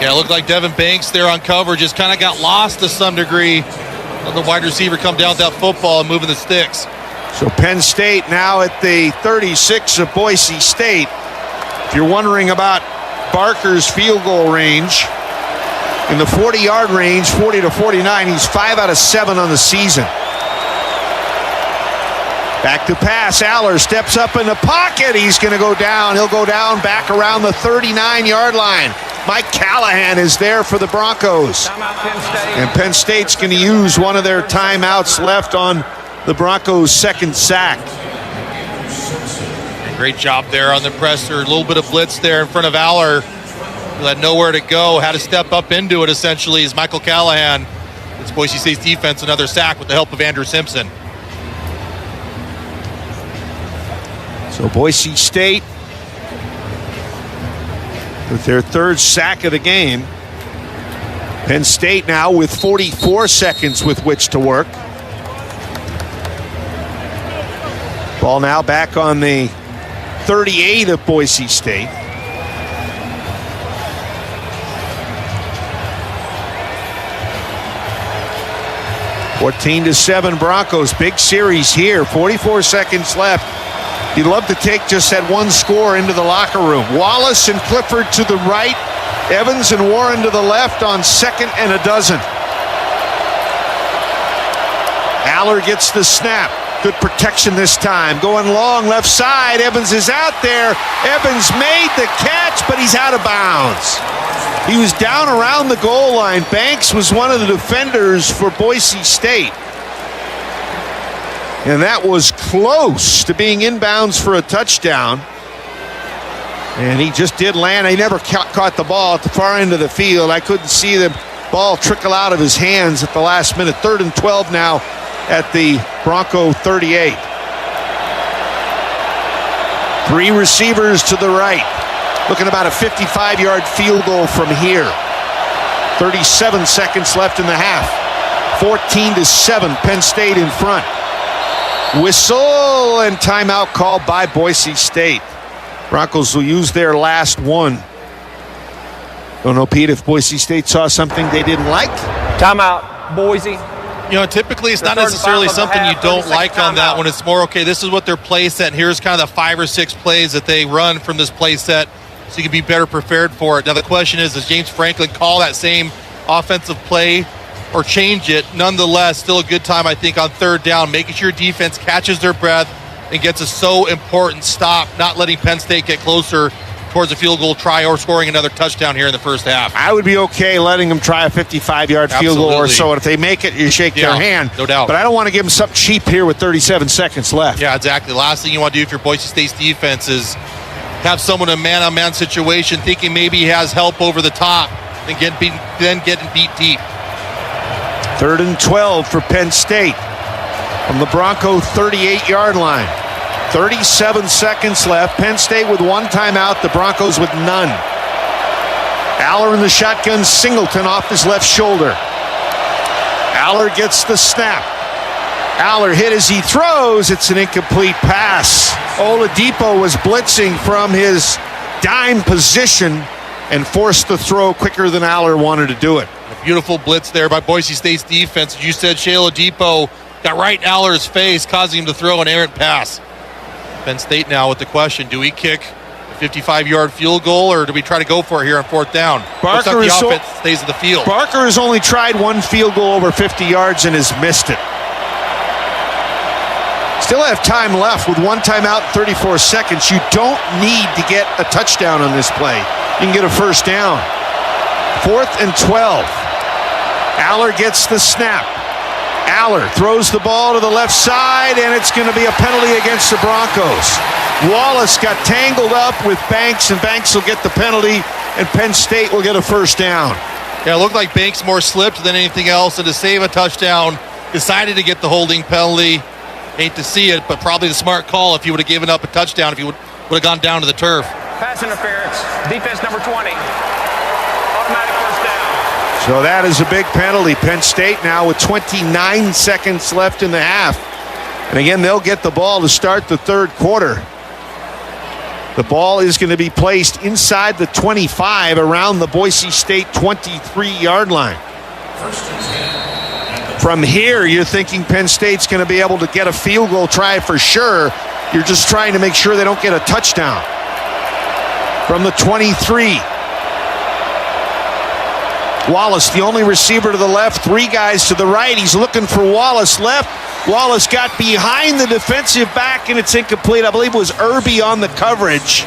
Yeah, it looked like Devin Banks there on cover just kind of got lost to some degree. Let the wide receiver come down with that football and moving the sticks. So Penn State now at the 36 of Boise State. If you're wondering about Barker's field goal range, in the 40-yard range, 40 to 49, he's 5 out of 7 on the season. Back to pass. Aller steps up in the pocket. He's going to go down. He'll go down back around the 39-yard line. Mike Callahan is there for the Broncos. And Penn State's going to use one of their timeouts left on the Broncos' second sack. Great job there on the presser. A little bit of blitz there in front of Aller. He had nowhere to go. Had to step up into it, essentially, as Michael Callahan. It's Boise State's defense, another sack with the help of Andrew Simpson. So Boise State with their third sack of the game. Penn State now with 44 seconds with which to work. Ball now back on the 38 of Boise State. (14-7) Broncos. Big series here. 44 seconds left. You'd love to take just that one score into the locker room. Wallace and Clifford to the right. Evans and Warren to the left on 2nd and 12. Aller gets the snap. Good protection this time. Going long left side. Evans is out there. Evans made the catch, but he's out of bounds. He was down around the goal line. Banks was one of the defenders for Boise State. And that was close to being inbounds for a touchdown. And he just did land. He never caught the ball at the far end of the field. I couldn't see the ball trickle out of his hands at the last minute. 3rd and 12 now at the Bronco 38. 3 receivers to the right. Looking about a 55-yard field goal from here. 37 seconds left in the half. 14-7, Penn State in front. Whistle and timeout called by Boise State. Broncos will use their last one. Don't know, Pete, if Boise State saw something they didn't like? Timeout, Boise. You know, typically it's not necessarily something you don't like on that one. It's more, okay, this is what their play set, and here's kind of the 5 or 6 plays that they run from this play set so you can be better prepared for it. Now the question is, does James Franklin call that same offensive play or change it? Nonetheless, still a good time, I think, on 3rd down, making sure defense catches their breath and gets a so important stop, not letting Penn State get closer towards a field goal try or scoring another touchdown here in the first half. I would be okay letting them try a 55-yard field goal or so. And if they make it, you shake their hand. No doubt. But I don't want to give them something cheap here with 37 seconds left. Yeah, exactly. Last thing you want to do if you're Boise State's defense is have someone in a man-on-man situation thinking maybe he has help over the top and then getting beat deep. 3rd and 12 for Penn State from the Bronco 38-yard line. 37 seconds left. Penn State with 1 timeout. The Broncos with none. Aller in the shotgun. Singleton off his left shoulder. Aller gets the snap. Aller hit as he throws. It's an incomplete pass. Oladipo was blitzing from his dime position and forced the throw quicker than Aller wanted to do it. A beautiful blitz there by Boise State's defense. As you said, Shea Oladipo got right in Aller's face, causing him to throw an errant pass. Penn State now with the question, do we kick a 55-yard field goal or do we try to go for it here on 4th down? Looks like the offense stays in the field. Barker has only tried 1 field goal over 50 yards and has missed it. Still have time left with one timeout and 34 seconds. You don't need to get a touchdown on this play. You can get a first down. 4th and 12. Aller gets the snap. Aller throws the ball to the left side, and it's going to be a penalty against the Broncos. Wallace got tangled up with Banks, and Banks will get the penalty, and Penn State will get a first down. Yeah, it looked like Banks more slipped than anything else, and to save a touchdown, decided to get the holding penalty. Hate to see it, but probably the smart call if he would have given up a touchdown, if he would have gone down to the turf. Pass interference, defense number 20. Automatic first down. So that is a big penalty. Penn State now with 29 seconds left in the half. And again, they'll get the ball to start the third quarter. The ball is going to be placed inside the 25 around the Boise State 23-yard line. From here, you're thinking Penn State's going to be able to get a field goal try for sure. You're just trying to make sure they don't get a touchdown. From the 23. Wallace, the only receiver to the left, 3 guys to the right. He's looking for Wallace left. Wallace got behind the defensive back, and it's incomplete. I believe it was Irby on the coverage.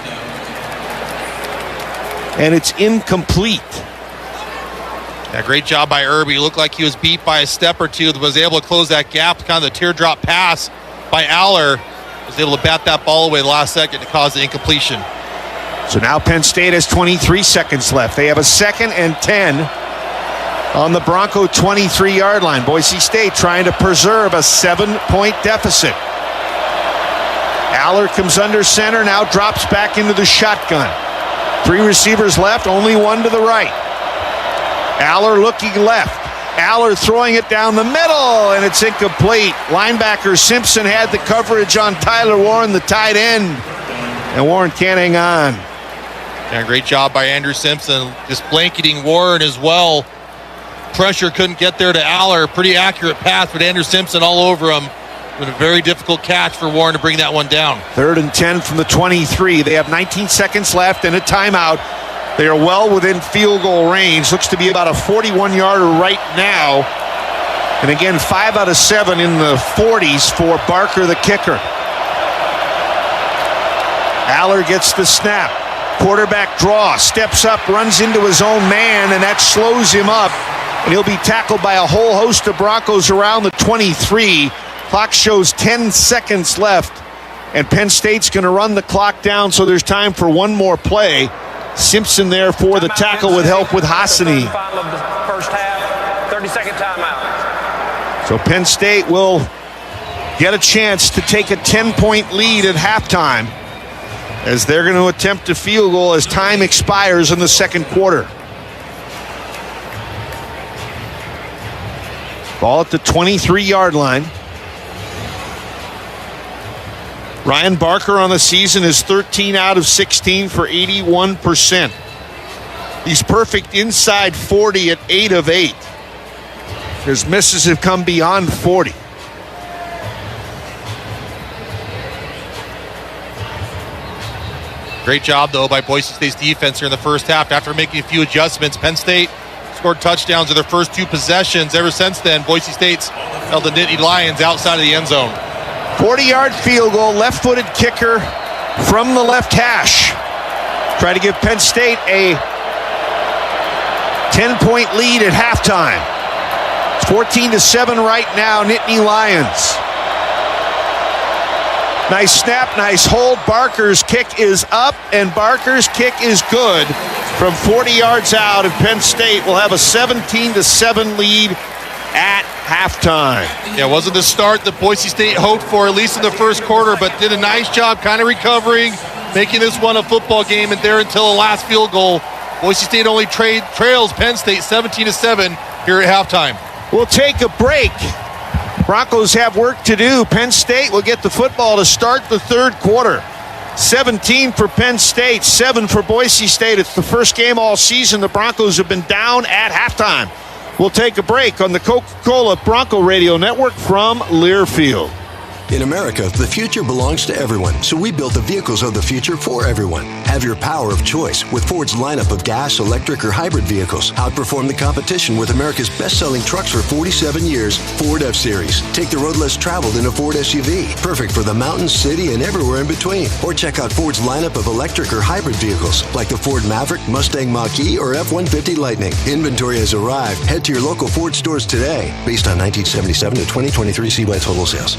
And it's incomplete. Yeah, great job by Irby. Looked like he was beat by a step or two. Was able to close that gap. Kind of the teardrop pass by Aller. Was able to bat that ball away the last second to cause the incompletion. So now Penn State has 23 seconds left. They have a 2nd and 10 on the Bronco 23-yard line. Boise State trying to preserve a 7-point deficit. Aller comes under center, now drops back into the shotgun. 3 receivers left, only 1 to the right. Aller looking left. Aller throwing it down the middle, and it's incomplete. Linebacker Simpson had the coverage on Tyler Warren, the tight end, and Warren can't hang on. Yeah, great job by Andrew Simpson, just blanketing Warren as well. Pressure couldn't get there to Aller. Pretty accurate pass, but Andrew Simpson all over him. With a very difficult catch for Warren to bring that one down. 3rd and 10 from the 23. They have 19 seconds left and a timeout. They are well within field goal range. Looks to be about a 41-yarder right now. And again, 5 out of 7 in the 40s for Barker, the kicker. Aller gets the snap. Quarterback draw, steps up, runs into his own man, and that slows him up. And he'll be tackled by a whole host of Broncos around the 23. Clock shows 10 seconds left. And Penn State's going to run the clock down, so there's time for one more play. Simpson there for the tackle with help with Hassani. Final of the first half, 30-second timeout. So Penn State will get a chance to take a 10-point lead at halftime as they're going to attempt a field goal as time expires in the second quarter. Ball at the 23-yard line. Ryan Barker on the season is 13 out of 16 for 81%. He's perfect inside 40 at 8 of 8. His misses have come beyond 40. Great job, though, by Boise State's defense here in the first half. After making a few adjustments, Penn State scored touchdowns in their first 2 possessions. Ever since then, Boise State's held the Nittany Lions outside of the end zone. 40-yard field goal, left-footed kicker from the left hash. Try to give Penn State a 10-point lead at halftime. It's 14-7 right now, Nittany Lions. Nice snap, nice hold. Barker's kick is up, and Barker's kick is good from 40 yards out, and Penn State will have a 17-7 lead at halftime. Yeah, it wasn't the start that Boise State hoped for, at least in the first quarter, but did a nice job kind of recovering, making this one a football game, and there until the last field goal. Boise State only trails Penn State 17-7 here at halftime. We'll take a break. Broncos have work to do. Penn State will get the football to start the third quarter. 17 for Penn State, 7 for Boise State. It's the first game all season the Broncos have been down at halftime. We'll take a break on the Coca-Cola Bronco Radio Network from Learfield. In America, the future belongs to everyone, so we built the vehicles of the future for everyone. Have your power of choice with Ford's lineup of gas, electric, or hybrid vehicles. Outperform the competition with America's best-selling trucks for 47 years, Ford F-Series. Take the road less traveled in a Ford SUV, perfect for the mountains, city, and everywhere in between. Or check out Ford's lineup of electric or hybrid vehicles, like the Ford Maverick, Mustang Mach-E, or F-150 Lightning. Inventory has arrived. Head to your local Ford stores today. Based on 1977 to 2023 CY total sales.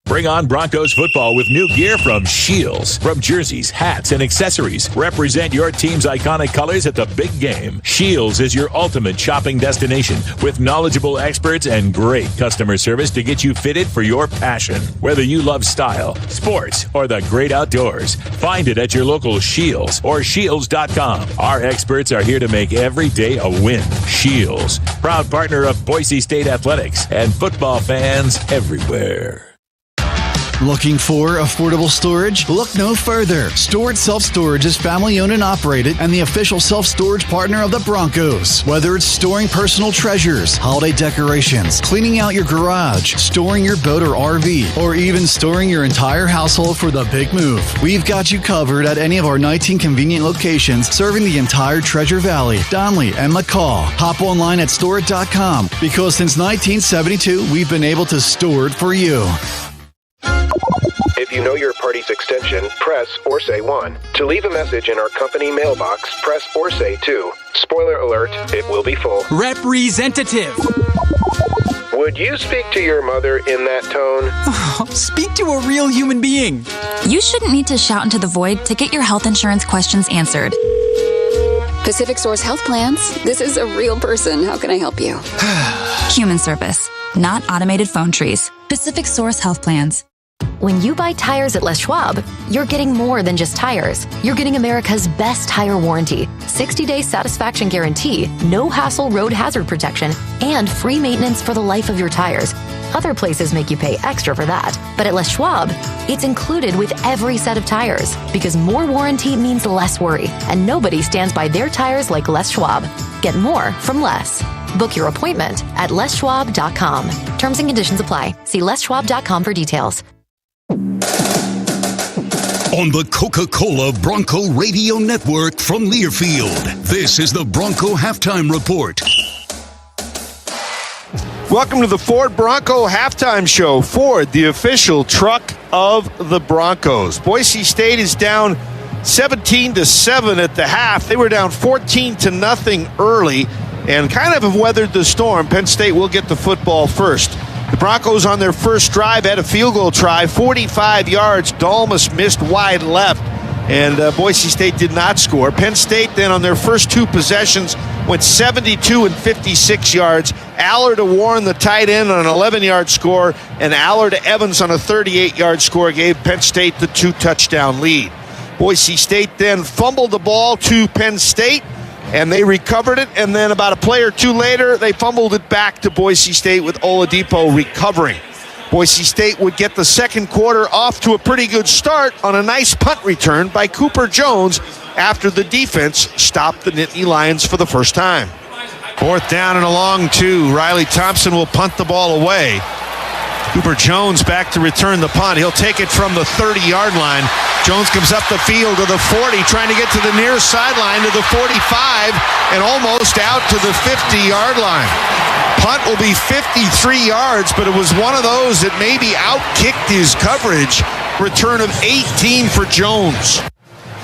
Bring on Broncos football with new gear from Shields. From jerseys, hats, and accessories, represent your team's iconic colors at the big game. Shields is your ultimate shopping destination with knowledgeable experts and great customer service to get you fitted for your passion. Whether you love style, sports, or the great outdoors, find it at your local Shields or Shields.com. Our experts are here to make every day a win. Shields, proud partner of Boise State Athletics and football fans everywhere. Looking for affordable storage? Look no further. Storage Self-Storage is family-owned and operated and the official self-storage partner of the Broncos. Whether it's storing personal treasures, holiday decorations, cleaning out your garage, storing your boat or RV, or even storing your entire household for the big move, we've got you covered at any of our 19 convenient locations serving the entire Treasure Valley, Donley, and McCall. Hop online at store.com because since 1972, we've been able to store it for you. If you know your party's extension, press or say 1. To leave a message in our company mailbox, press or say 2. Spoiler alert, it will be full. Representative. Would you speak to your mother in that tone? Oh, speak to a real human being. You shouldn't need to shout into the void to get your health insurance questions answered. Pacific Source Health Plans. This is a real person. How can I help you? Human service, not automated phone trees. Pacific Source Health Plans. When you buy tires at Les Schwab, you're getting more than just tires. You're getting America's best tire warranty, 60-day satisfaction guarantee, no hassle road hazard protection, and free maintenance for the life of your tires. Other places make you pay extra for that. But at Les Schwab, it's included with every set of tires because more warranty means less worry, and nobody stands by their tires like Les Schwab. Get more from less. Book your appointment at leschwab.com. Terms and conditions apply. See leschwab.com for details. On the Coca-Cola Bronco Radio Network from Learfield, this is the Bronco Halftime Report. Welcome to the Ford Bronco Halftime Show. Ford, the official truck of the Broncos. Boise State is down 17-7 at the half. They were down 14-0 early and kind of have weathered the storm. Penn State will get the football first. The Broncos on their first drive had a field goal try, 45 yards. Dalmas missed wide left, and Boise State did not score. Penn State then on their first two possessions went 72 and 56 yards. Allard to Warren, the tight end, on an 11-yard score, and Allard to Evans on a 38-yard score gave Penn State the 2-touchdown lead. Boise State then fumbled the ball to Penn State, and they recovered it, and then about a play or two later, they fumbled it back to Boise State with Oladipo recovering. Boise State would get the second quarter off to a pretty good start on a nice punt return by Cooper Jones after the defense stopped the Nittany Lions for the first time. Fourth down and a long two. Riley Thompson will punt the ball away. Cooper Jones back to return the punt. He'll take it from the 30-yard line. Jones comes up the field to the 40, trying to get to the near sideline to the 45, and almost out to the 50-yard line. Punt will be 53 yards, but it was one of those that maybe outkicked his coverage. Return of 18 for Jones.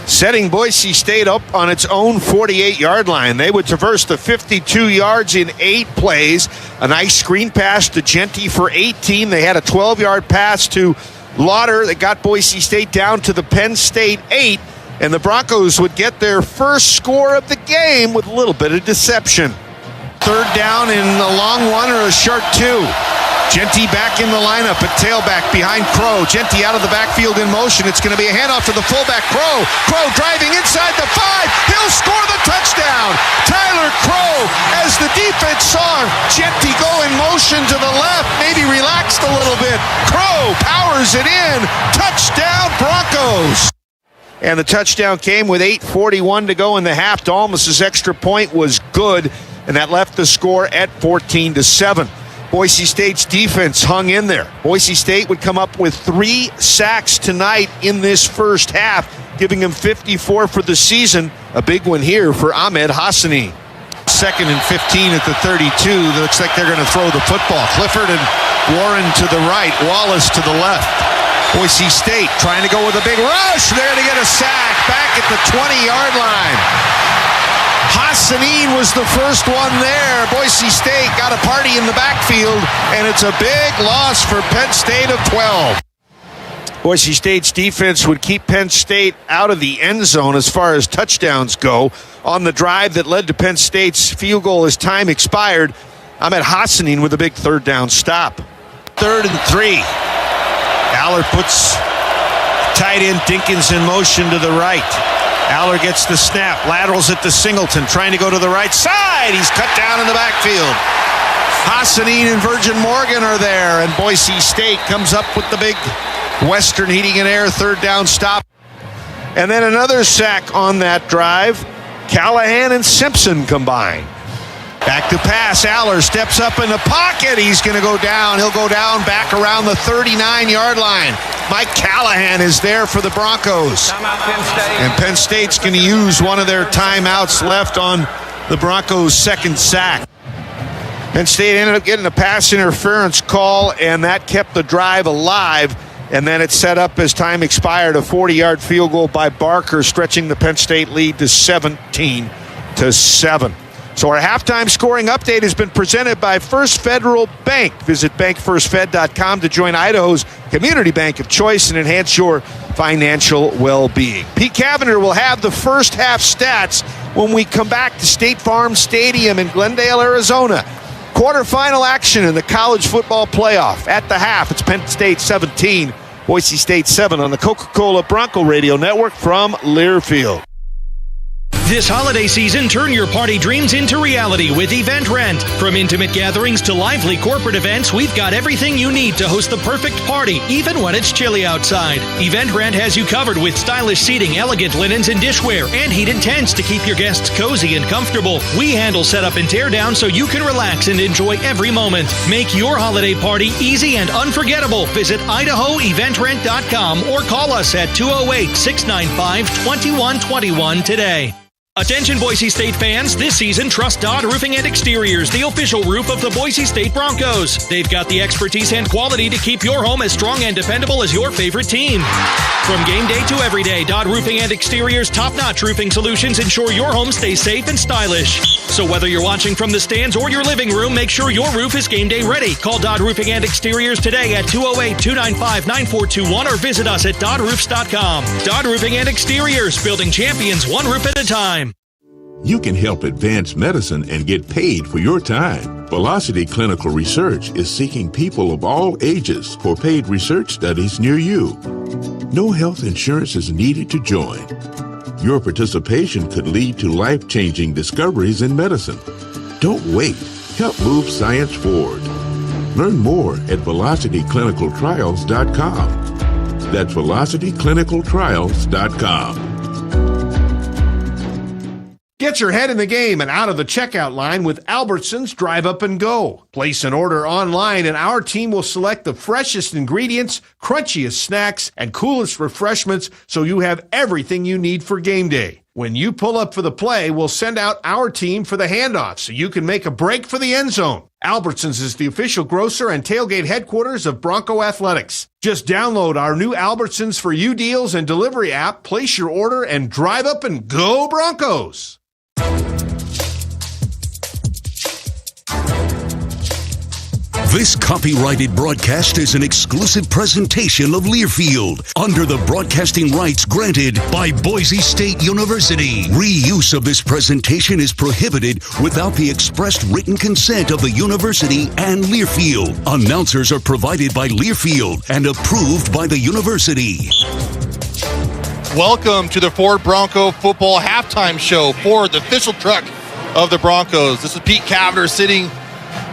Setting Boise State up on its own 48-yard line. They would traverse the 52 yards in 8 plays. A nice screen pass to Genty for 18. They had a 12-yard pass to Lauder that got Boise State down to the Penn State 8. And the Broncos would get their first score of the game with a little bit of deception. Third down in a long one or a short two. Genty back in the lineup at tailback behind Crow. Genty out of the backfield in motion. It's going to be a handoff to the fullback, Crow. Crow driving inside the 5. He'll score the touchdown. Tyler Crow, as the defense saw Genty go in motion to the left, maybe relaxed a little bit. Crow powers it in. Touchdown, Broncos. And the touchdown came with 8:41 to go in the half. Dalmas's extra point was good, and that left the score at 14-7. Boise State's defense hung in there. Boise State would come up with 3 sacks tonight in this first half, giving them 54 for the season. A big one here for Ahmed Hassani. 2nd and 15 at the 32. Looks like they're going to throw the football. Clifford and Warren to the right, Wallace to the left. Boise State trying to go with a big rush. They're going to get a sack back at the 20-yard line. Hassanin was the first one there. Boise State got a party in the backfield, and it's a big loss for Penn State of 12. Boise State's defense would keep Penn State out of the end zone as far as touchdowns go. On the drive that led to Penn State's field goal as time expired, Ahmed Hassanin with a big 3rd down stop. 3rd and 3. Aller puts tight end Dinkins in motion to the right. Aller gets the snap, laterals it to Singleton, trying to go to the right side. He's cut down in the backfield. Hassanin and Virgin Morgan are there, and Boise State comes up with the big Western Heating and Air 3rd down stop. And then another sack on that drive. Callahan and Simpson combine. Back to pass. Aller steps up in the pocket. He's going to go down. He'll go down back around the 39-yard line. Mike Callahan is there for the Broncos. Timeout, Penn State. And Penn State's going to use one of their timeouts left on the Broncos' 2nd sack. Penn State ended up getting a pass interference call, and that kept the drive alive. And then it set up as time expired a 40-yard field goal by Barker, stretching the Penn State lead to 17-7. So our halftime scoring update has been presented by First Federal Bank. Visit bankfirstfed.com to join Idaho's community bank of choice and enhance your financial well-being. Pete Cavender will have the first half stats when we come back to State Farm Stadium in Glendale, Arizona. Quarterfinal action in the College Football Playoff. At the half, it's Penn State 17, Boise State 7 on the Coca-Cola Bronco Radio Network from Learfield. This holiday season, turn your party dreams into reality with Event Rent. From intimate gatherings to lively corporate events, we've got everything you need to host the perfect party, even when it's chilly outside. Event Rent has you covered with stylish seating, elegant linens and dishware, and heated tents to keep your guests cozy and comfortable. We handle setup and tear down so you can relax and enjoy every moment. Make your holiday party easy and unforgettable. Visit IdahoEventRent.com or call us at 208-695-2121 today. Attention Boise State fans, this season trust Dodd Roofing and Exteriors, the official roof of the Boise State Broncos. They've got the expertise and quality to keep your home as strong and dependable as your favorite team. From game day to every day, Dodd Roofing and Exteriors' top-notch roofing solutions ensure your home stays safe and stylish. So whether you're watching from the stands or your living room, make sure your roof is game day ready. Call Dodd Roofing and Exteriors today at 208-295-9421 or visit us at DoddRoofs.com. Dodd Roofing and Exteriors, building champions one roof at a time. You can help advance medicine and get paid for your time. Velocity Clinical Research is seeking people of all ages for paid research studies near you. No health insurance is needed to join. Your participation could lead to life-changing discoveries in medicine. Don't wait. Help move science forward. Learn more at VelocityClinicalTrials.com. That's VelocityClinicalTrials.com. Get your head in the game and out of the checkout line with Albertsons Drive Up and Go. Place an order online and our team will select the freshest ingredients, crunchiest snacks, and coolest refreshments so you have everything you need for game day. When you pull up for the play, we'll send out our team for the handoff so you can make a break for the end zone. Albertsons is the official grocer and tailgate headquarters of Bronco Athletics. Just download our new Albertsons for You deals and delivery app, place your order, and drive up and go Broncos! This copyrighted broadcast is an exclusive presentation of Learfield under the broadcasting rights granted by Boise State University. Reuse of this presentation is prohibited without the expressed written consent of the university and Learfield. Announcers are provided by Learfield and approved by the university. Welcome to the Ford Bronco Football Halftime Show. Ford, the official truck of the Broncos. This is Pete Cavender sitting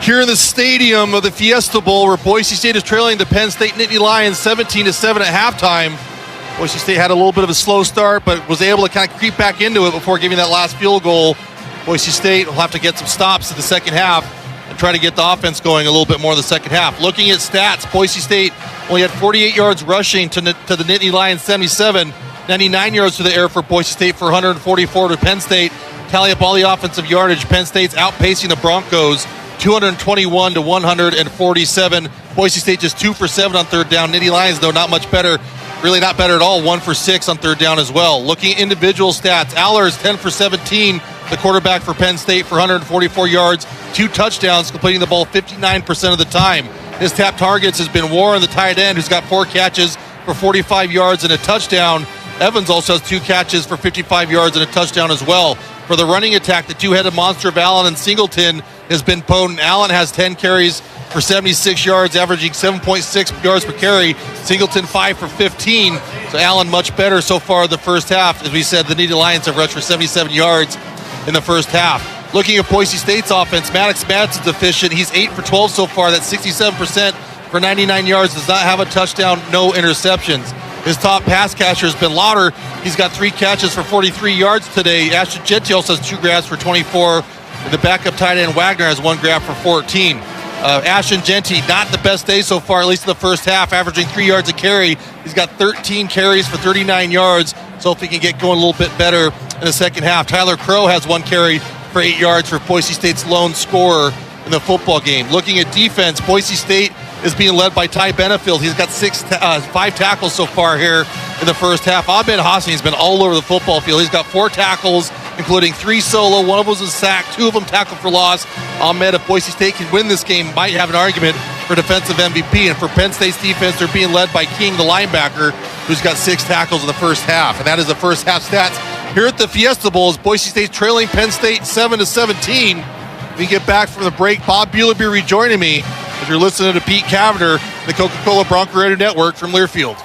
here in the stadium of the Fiesta Bowl where Boise State is trailing the Penn State Nittany Lions 17-7 at halftime. Boise State had a little bit of a slow start, but was able to kind of creep back into it before giving that last field goal. Boise State will have to get some stops in the second half. and try to get the offense going a little bit more in the second half. Looking at stats, Boise State only had 48 yards rushing to the Nittany Lions 77, 99 yards to the air for Boise State for 144 to Penn State. Tally up all the offensive yardage. Penn State's outpacing the Broncos 221 to 147. Boise State just 2 for 7 on third down. Nittany Lions, though, not much better. Really not better at all. 1 for 6 on third down as well. Looking at individual stats, Allers 10 for 17, the quarterback for Penn State for 144 yards, 2 touchdowns, completing the ball 59% of the time. His top targets has been Warren, the tight end, who's got 4 catches for 45 yards and a touchdown. Evans also has 2 catches for 55 yards and a touchdown as well. For the running attack, the two-headed monster of Allen and Singleton has been potent. Allen has 10 carries for 76 yards, averaging 7.6 yards per carry. Singleton 5 for 15. So Allen much better so far in the first half. As we said, the Nittany Lions have rushed for 77 yards in the first half. Looking at Boise State's offense, Maddox's efficient. He's 8 for 12 so far. That's 67% for 99 yards. Does not have a touchdown, no interceptions. His top pass catcher has been Lauder. He's got 3 catches for 43 yards today. Ashton Jeanty also has 2 grabs for 24. And the backup tight end Wagner has 1 grab for 14. Ashton Jeanty, not the best day so far, at least in the first half, averaging 3 yards a carry. He's got 13 carries for 39 yards. So if he can get going a little bit better in the second half. Tyler Crow has 1 carry for 8 yards for Boise State's lone scorer in the football game. Looking at defense, Boise State is being led by Ty Benefield. He's got 5 tackles so far here in the first half. Ahmed Hassan has been all over the football field. He's got 4 tackles, including 3 solo. 1 of them was a sack, 2 of them tackled for loss. Ahmed, if Boise State can win this game, might have an argument for defensive MVP. And for Penn State's defense, they're being led by King, the linebacker, who's got 6 tackles in the first half. And that is the first half stats. Here at the Fiesta Bowl, is Boise State trailing Penn State 7-17. We get back from the break. Bob Bueller will be rejoining me if you're listening to Pete Cavender, the Coca-Cola Bronco Radio Network from Learfield.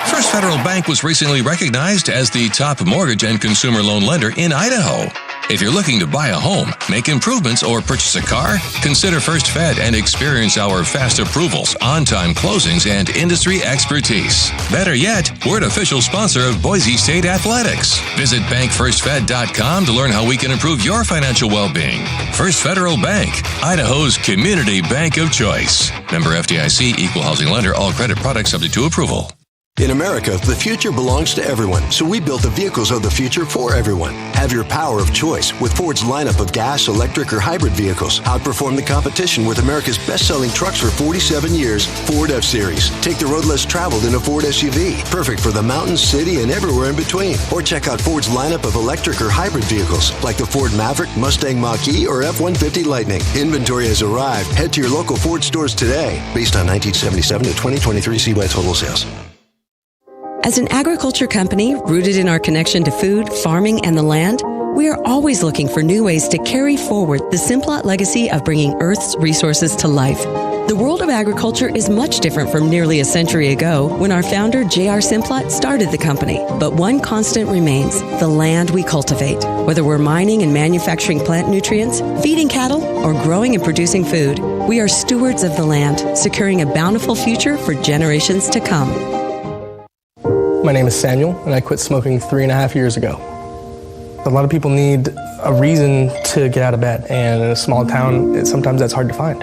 First Federal Bank was recently recognized as the top mortgage and consumer loan lender in Idaho. If you're looking to buy a home, make improvements, or purchase a car, consider First Fed and experience our fast approvals, on-time closings, and industry expertise. Better yet, we're an official sponsor of Boise State Athletics. Visit bankfirstfed.com to learn how we can improve your financial well-being. First Federal Bank, Idaho's community bank of choice. Member FDIC, equal housing lender, all credit products subject to approval. In America, the future belongs to everyone, so we built the vehicles of the future for everyone. Have your power of choice with Ford's lineup of gas, electric, or hybrid vehicles. Outperform the competition with America's best-selling trucks for 47 years, Ford F-Series. Take the road less traveled in a Ford SUV, perfect for the mountains, city, and everywhere in between. Or check out Ford's lineup of electric or hybrid vehicles, like the Ford Maverick, Mustang Mach-E, or F-150 Lightning. Inventory has arrived. Head to your local Ford stores today. Based on 1977 to 2023 CY total sales. As an agriculture company rooted in our connection to food, farming, and the land, we are always looking for new ways to carry forward the Simplot legacy of bringing Earth's resources to life. The world of agriculture is much different from nearly a century ago when our founder, J.R. Simplot, started the company. But one constant remains: the land we cultivate. Whether we're mining and manufacturing plant nutrients, feeding cattle, or growing and producing food, we are stewards of the land, securing a bountiful future for generations to come. My name is Samuel, and I quit smoking 3.5 years ago. A lot of people need a reason to get out of bed, and in a small town, sometimes that's hard to find.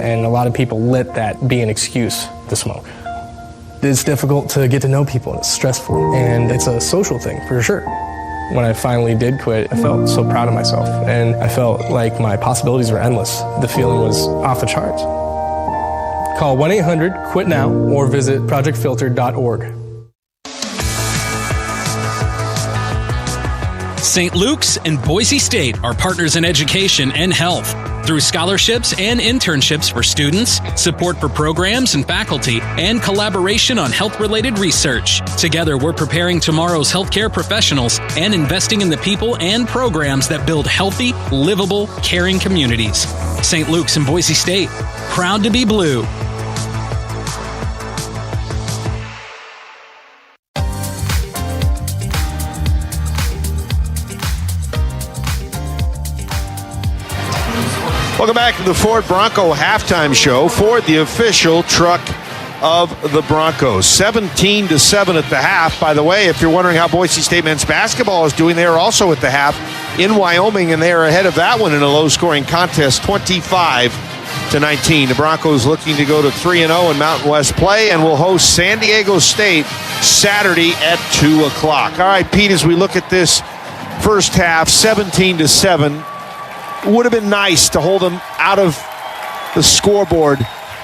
And a lot of people let that be an excuse to smoke. It's difficult to get to know people, and it's stressful, and it's a social thing for sure. When I finally did quit, I felt so proud of myself, and I felt like my possibilities were endless. The feeling was off the charts. Call 1-800-QUIT-NOW or visit projectfilter.org. St. Luke's and Boise State are partners in education and health. Through scholarships and internships for students, support for programs and faculty, and collaboration on health-related research. Together, we're preparing tomorrow's healthcare professionals and investing in the people and programs that build healthy, livable, caring communities. St. Luke's and Boise State, proud to be blue. Welcome back to the Ford Bronco halftime show. Ford, the official truck of the Broncos. 17-7 at the half. By the way, if you're wondering how Boise State men's basketball is doing, they are also at the half in Wyoming, and they are ahead of that one in a low-scoring contest, 25-19. The Broncos looking to go to 3-0 in Mountain West play, and will host San Diego State Saturday at 2 o'clock. All right, Pete, as we look at this first half, 17-7, would have been nice to hold them out of the scoreboard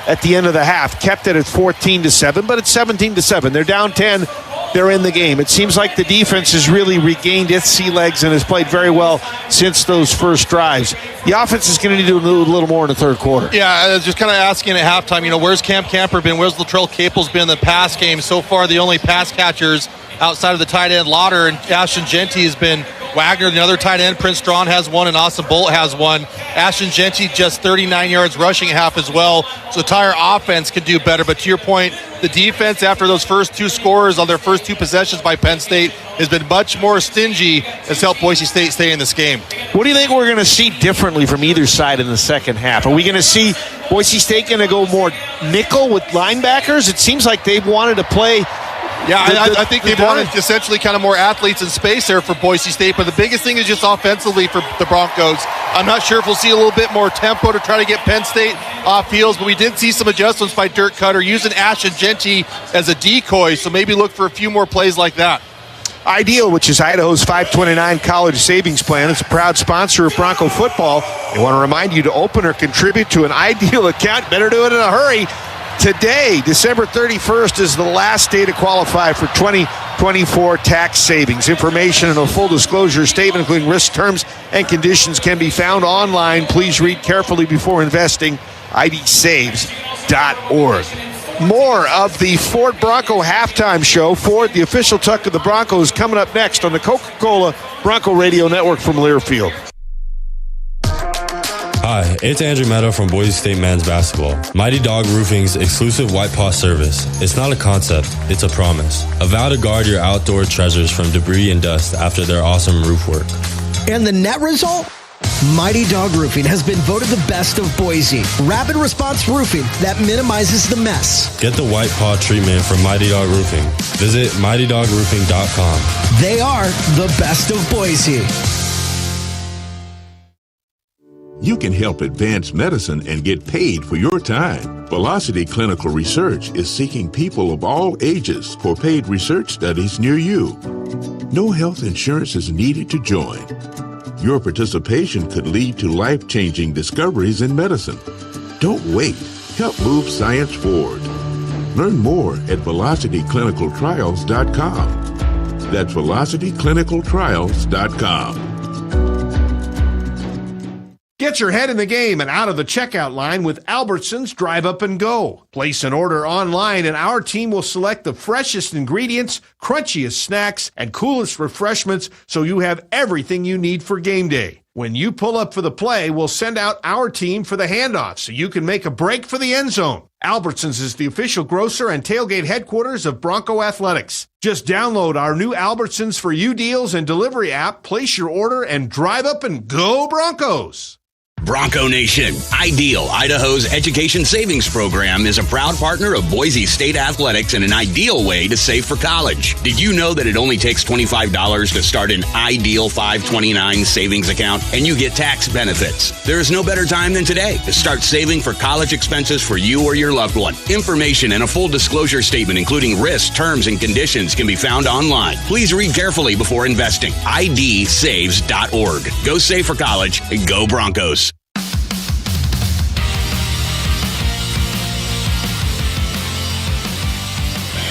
at the end of the half. Kept it at 14-7, but it's 17-7. They're down 10. They're in the game. It seems like the defense has really regained its sea legs and has played very well since those first drives. The offense is going to need to do a little more in the third quarter. Yeah, I was just kind of asking at halftime, where's Cam Camper been? Where's Latrell Capel's been in the pass game? So far, the only pass catchers outside of the tight end Lauder and Ashton Genty has been Wagner, the other tight end. Prince Strawn has one, and Austin Bolt has one. Ashton Genty just 39 yards rushing at half as well. So the entire offense could do better. But to your point, the defense, after those first two scores on their first two possessions by Penn State, has been much more stingy. Has helped Boise State stay in this game. What do you think we're going to see differently from either side in the second half? Are we going to see Boise State going to go more nickel with linebackers? It seems like they've wanted to play. Yeah, I think they wanted essentially kind of more athletes in space there for Boise State, but the biggest thing is just offensively for the Broncos. I'm not sure if we'll see a little bit more tempo to try to get Penn State off heels, but we did see some adjustments by Dirk Cutter using Ashton Genty as a decoy, so maybe look for a few more plays like that. Ideal, which is Idaho's 529 college savings plan, is a proud sponsor of Bronco football. They want to remind you to open or contribute to an Ideal account. Better do it in a hurry. Today, December 31st, is the last day to qualify for 2024 tax savings. Information and a full disclosure statement, including risk, terms, and conditions, can be found online. Please read carefully before investing. idsaves.org. More of the Ford Bronco halftime show. Ford, the official tuck of the Broncos, coming up next on the Coca-Cola Bronco Radio Network from Learfield. Hi, it's Andrew Meadow from Boise State Men's Basketball. Mighty Dog Roofing's exclusive white paw service. It's not a concept, it's a promise. A vow to guard your outdoor treasures from debris and dust after their awesome roof work. And the net result? Mighty Dog Roofing has been voted the best of Boise. Rapid response roofing that minimizes the mess. Get the white paw treatment from Mighty Dog Roofing. Visit mightydog.roofing.com. They are the best of Boise. You can help advance medicine and get paid for your time. Velocity Clinical Research is seeking people of all ages for paid research studies near you. No health insurance is needed to join. Your participation could lead to life-changing discoveries in medicine. Don't wait. Help move science forward. Learn more at velocityclinicaltrials.com. That's velocityclinicaltrials.com. Get your head in the game and out of the checkout line with Albertsons Drive Up and Go. Place an order online and our team will select the freshest ingredients, crunchiest snacks, and coolest refreshments so you have everything you need for game day. When you pull up for the play, we'll send out our team for the handoff so you can make a break for the end zone. Albertsons is the official grocer and tailgate headquarters of Bronco Athletics. Just download our new Albertsons for You deals and delivery app, place your order, and drive up and go Broncos. Bronco Nation, Ideal, Idaho's education savings program, is a proud partner of Boise State Athletics and an ideal way to save for college. Did you know that it only takes $25 to start an Ideal 529 savings account and you get tax benefits? There is no better time than today to start saving for college expenses for you or your loved one. Information and a full disclosure statement, including risks, terms, and conditions, can be found online. Please read carefully before investing. idsaves.org. Go save for college and go Broncos.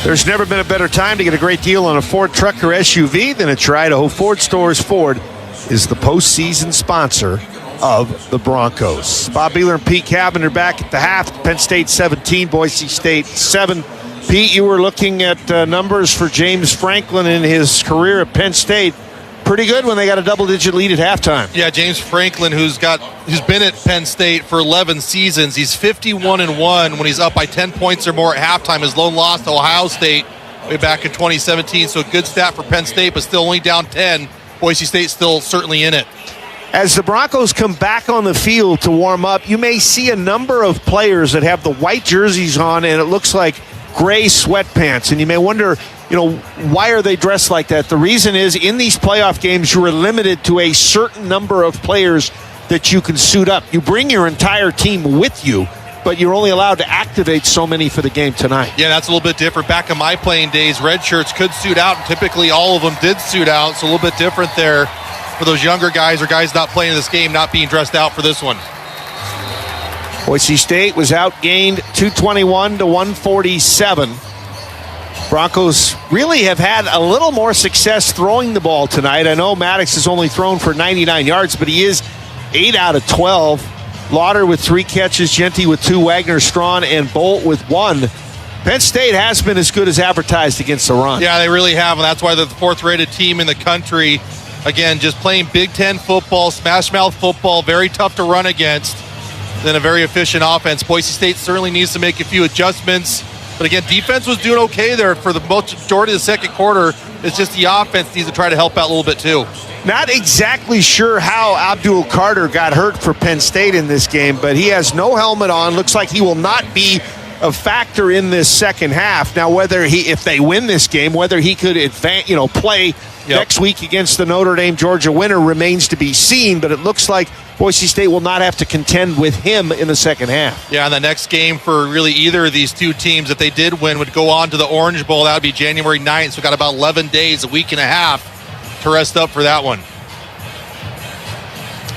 There's never been a better time to get a great deal on a Ford truck or SUV than at your Idaho Ford stores. Ford is the postseason sponsor of the Broncos. Bob Beeler and Pete Cabin are back at the half. Penn State 17, Boise State 7. Pete, you were looking at numbers for James Franklin in his career at Penn State. Pretty good when they got a double-digit lead at halftime. Yeah, James Franklin, who's been at Penn State for 11 seasons. He's 51-1 when he's up by 10 points or more at halftime. His lone loss to Ohio State way back in 2017. So a good stat for Penn State, but still only down 10. Boise State still certainly in it. As the Broncos come back on the field to warm up, you may see a number of players that have the white jerseys on, and it looks like gray sweatpants. And you may wonder, why are they dressed like that? The reason is in these playoff games, you are limited to a certain number of players that you can suit up. You bring your entire team with you, but you're only allowed to activate so many for the game tonight. Yeah, that's a little bit different. Back in my playing days, red shirts could suit out, and typically all of them did suit out, so a little bit different there for those younger guys or guys not playing this game, not being dressed out for this one. Boise State was outgained 221 to 147. Broncos really have had a little more success throwing the ball tonight. I know Maddox has only thrown for 99 yards, but he is 8 out of 12. Lauder with 3 catches, Genty with 2, Wagner, Strawn, and Bolt with 1. Penn State has been as good as advertised against the run. Yeah, they really have, and that's why they're the 4th-rated team in the country. Again, just playing Big Ten football, smash-mouth football, very tough to run against, then a very efficient offense. Boise State certainly needs to make a few adjustments. But again, defense was doing okay there for the majority of the second quarter. It's just the offense needs to try to help out a little bit too. Not exactly sure how Abdul Carter got hurt for Penn State in this game, but he has no helmet on. Looks like he will not be a factor in this second half. Now, if they win this game, whether he could play next week against the Notre Dame Georgia winner remains to be seen. But it looks like Boise State will not have to contend with him in the second half. Yeah, and the next game for really either of these two teams, if they did win, would go on to the Orange Bowl. That would be January 9th. So we've got about 11 days, a week and a half to rest up for that one.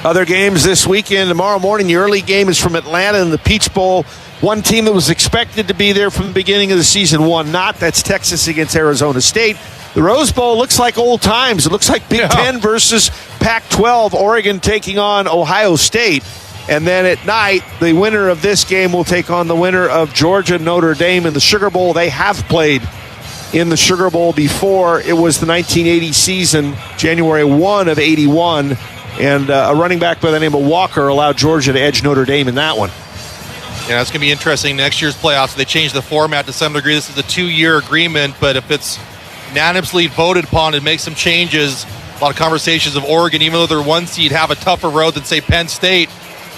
Other games this weekend. Tomorrow morning, the early game is from Atlanta in the Peach Bowl. One team that was expected to be there from the beginning of the season won not. That's Texas against Arizona State. The Rose Bowl looks like old times. It looks like Big Ten versus Pac-12. Oregon taking on Ohio State. And then at night, the winner of this game will take on the winner of Georgia Notre Dame in the Sugar Bowl. They have played in the Sugar Bowl before. It was the 1980 season, January 1 of 81. And a running back by the name of Walker allowed Georgia to edge Notre Dame in that one. Yeah, it's going to be interesting. Next year's playoffs, they changed the format to some degree. This is a 2-year agreement, but if it's unanimously voted upon and make some changes, a lot of conversations of Oregon, even though they're 1 seed, have a tougher road than, say, Penn State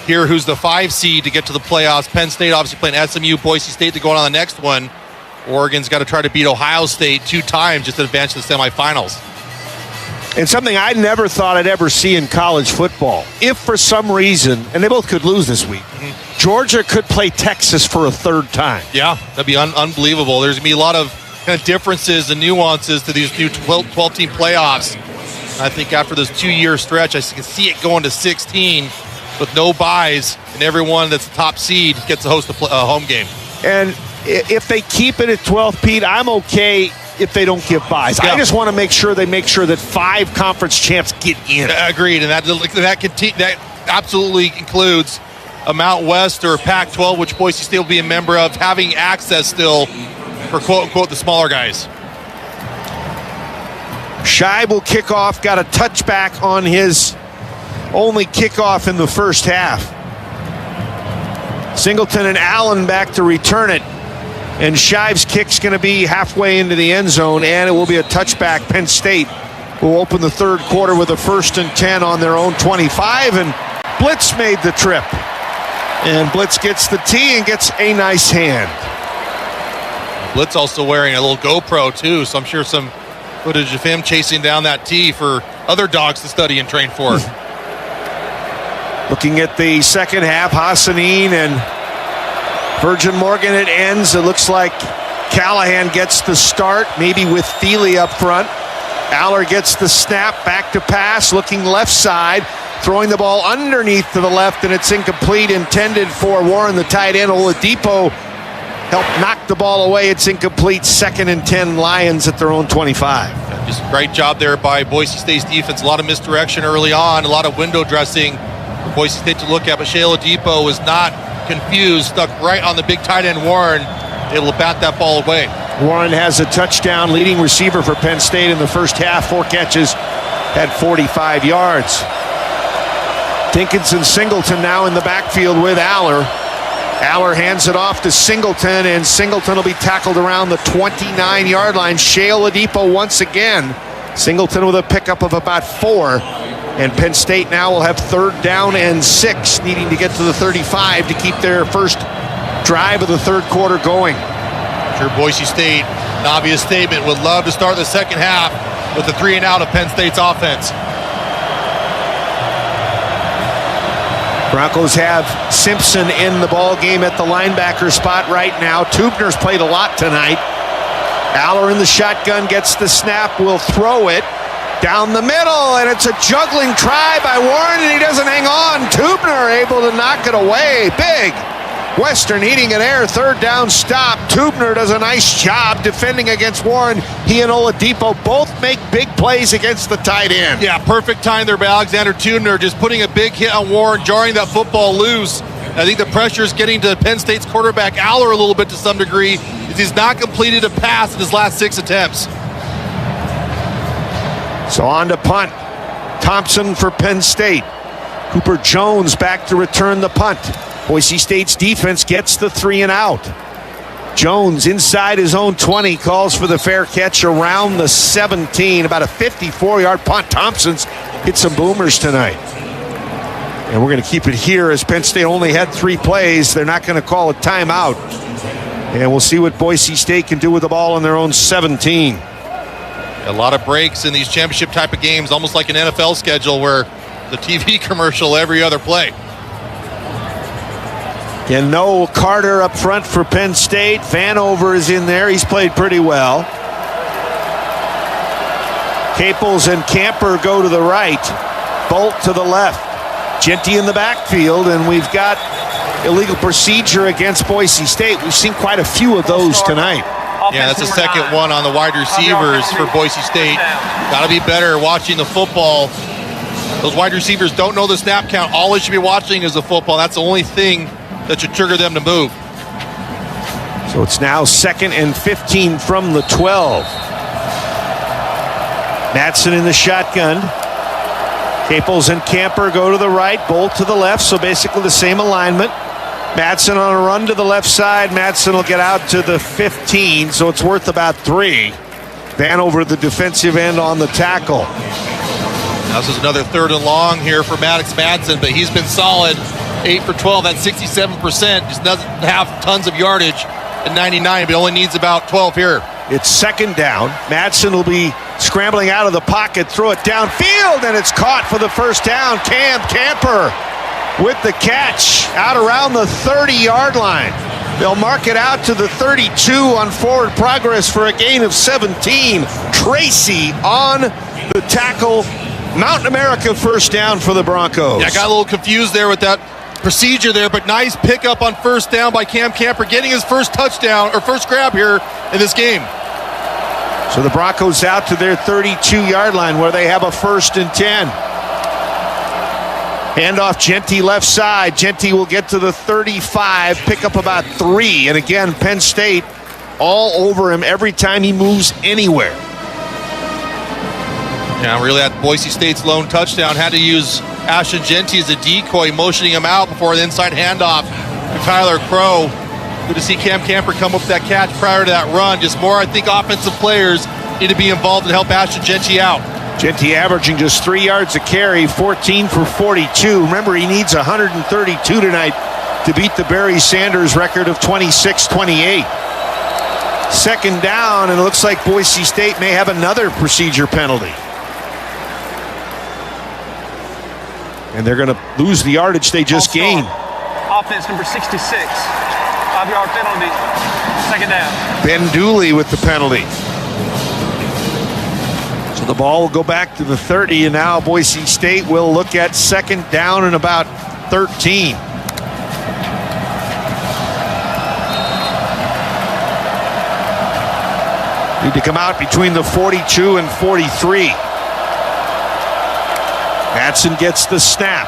here, who's the 5 seed to get to the playoffs. Penn State obviously playing SMU, Boise State to go on the next one. Oregon's got to try to beat Ohio State 2 times just to advance to the semifinals. And something I never thought I'd ever see in college football. If for some reason, and they both could lose this week, Georgia could play Texas for a 3rd time. Yeah, that'd be unbelievable. There's going to be a lot of kind of differences and nuances to these new 12-team playoffs. And I think after this 2-year stretch, I can see it going to 16 with no byes, and everyone that's the top seed gets to host a home game. And if they keep it at 12, Pete, I'm okay if they don't give byes. Yeah. I just want to make sure that 5 conference champs get in. Agreed, and that absolutely includes a Mount West or a Pac-12, which Boise State will be a member of, having access still for quote-unquote the smaller guys. Shibe will kick off, got a touchback on his only kickoff in the first half. Singleton and Allen back to return it. And Shive's kick's going to be halfway into the end zone, and it will be a touchback. Penn State will open the 3rd quarter with a 1st and 10 on their own 25, and Blitz made the trip. And Blitz gets the tee and gets a nice hand. Blitz also wearing a little GoPro, too, so I'm sure some footage of him chasing down that tee for other dogs to study and train for. Looking at the second half, Hassanin and Virgin Morgan, it ends. It looks like Callahan gets the start, maybe with Thiele up front. Aller gets the snap, back to pass, looking left side, throwing the ball underneath to the left, and it's incomplete, intended for Warren, the tight end. Oladipo helped knock the ball away. It's incomplete. 2nd and 10, Lions at their own 25. Just a great job there by Boise State's defense. A lot of misdirection early on, a lot of window dressing for Boise State to look at, but Shea Oladipo was not confused, stuck right on the big tight end Warren, able to bat that ball away. Warren has a touchdown, leading receiver for Penn State in the first half. 4 catches, had 45 yards. Dinkinson Singleton now in the backfield with Aller. Aller hands it off to Singleton, and Singleton will be tackled around the 29-yard line. Shea Oladipo once again. Singleton with a pickup of about 4. And Penn State now will have 3rd down and 6, needing to get to the 35 to keep their first drive of the 3rd quarter going. Sure, Boise State An obvious statement. Would love to start the second half with the 3-and-out of Penn State's offense. Broncos have Simpson in the ball game at the linebacker spot right now. Tubner's played a lot tonight. Aller in the shotgun, gets the snap, will throw it down the middle, and it's a juggling try by Warren, and he doesn't hang on. Tubner able to knock it away. Big Western eating an air, third down stop. Tubner does a nice job defending against Warren. He and Oladipo both make big plays against the tight end. Yeah, perfect time there by Alexander Tubner, just putting a big hit on Warren, jarring that football loose. I think the pressure is getting to Penn State's quarterback Aller a little bit to some degree, as he's not completed a pass in his last 6 attempts. So on to punt. Thompson for Penn State. Cooper Jones back to return the punt. Boise State's defense gets the 3-and-out. Jones inside his own 20 calls for the fair catch around the 17. About a 54-yard punt. Thompson's hit some boomers tonight. And we're going to keep it here as Penn State only had 3 plays. They're not going to call a timeout. And we'll see what Boise State can do with the ball on their own 17. A lot of breaks in these championship type of games, almost like an NFL schedule where the TV commercial every other play. And no Carter up front for Penn State. Vanover is in there. He's played pretty well. Caples and Camper go to the right. Bolt to the left. Genty in the backfield, and we've got illegal procedure against Boise State. We've seen quite a few of those tonight. Yeah, that's the second one on the wide receivers for Boise State. Got to be better watching the football. Those wide receivers don't know the snap count. All they should be watching is the football. That's the only thing that should trigger them to move. So it's now 2nd and 15 from the 12. Madsen in the shotgun. Caples and Camper go to the right, Bolt to the left, so basically the same alignment. Madsen on a run to the left side. Madsen will get out to the 15, so it's worth about 3. Vanover, the defensive end, on the tackle. Now this is another 3rd and long here for Maddox Madsen, but he's been solid. 8 for 12, that's 67%. Just doesn't have tons of yardage at 99, but only needs about 12 here. It's 2nd down. Madsen will be scrambling out of the pocket, throw it downfield, and it's caught for the first down. Camper with the catch out around the 30-yard line. They'll mark it out to the 32 on forward progress for a gain of 17. Tracy on the tackle. Mountain America first down for the Broncos. Yeah, I got a little confused there with that procedure there, but nice pickup on first down by Cam Camper, getting his first touchdown or first grab here in this game. So the Broncos out to their 32-yard line where they have a 1st and 10. Handoff Genty left side. Genty will get to the 35, pick up about 3. And again, Penn State all over him every time he moves anywhere. Yeah, really at Boise State's lone touchdown, had to use Ashton Genty as a decoy, motioning him out before the inside handoff to Tyler Crow. Good to see Cam Camper come up with that catch prior to that run. Just more, I think, offensive players need to be involved and help Ashton Genty out. Genty averaging just 3 yards a carry, 14 for 42. Remember, he needs 132 tonight to beat the Barry Sanders record of 26-28. 2nd down, and it looks like Boise State may have another procedure penalty. And they're going to lose the yardage they just gained. Offense number 66. 5-yard penalty. 2nd down. Ben Dooley with the penalty. So the ball will go back to the 30, and now Boise State will look at 2nd down and about 13. Need to come out between the 42 and 43. Madsen gets the snap.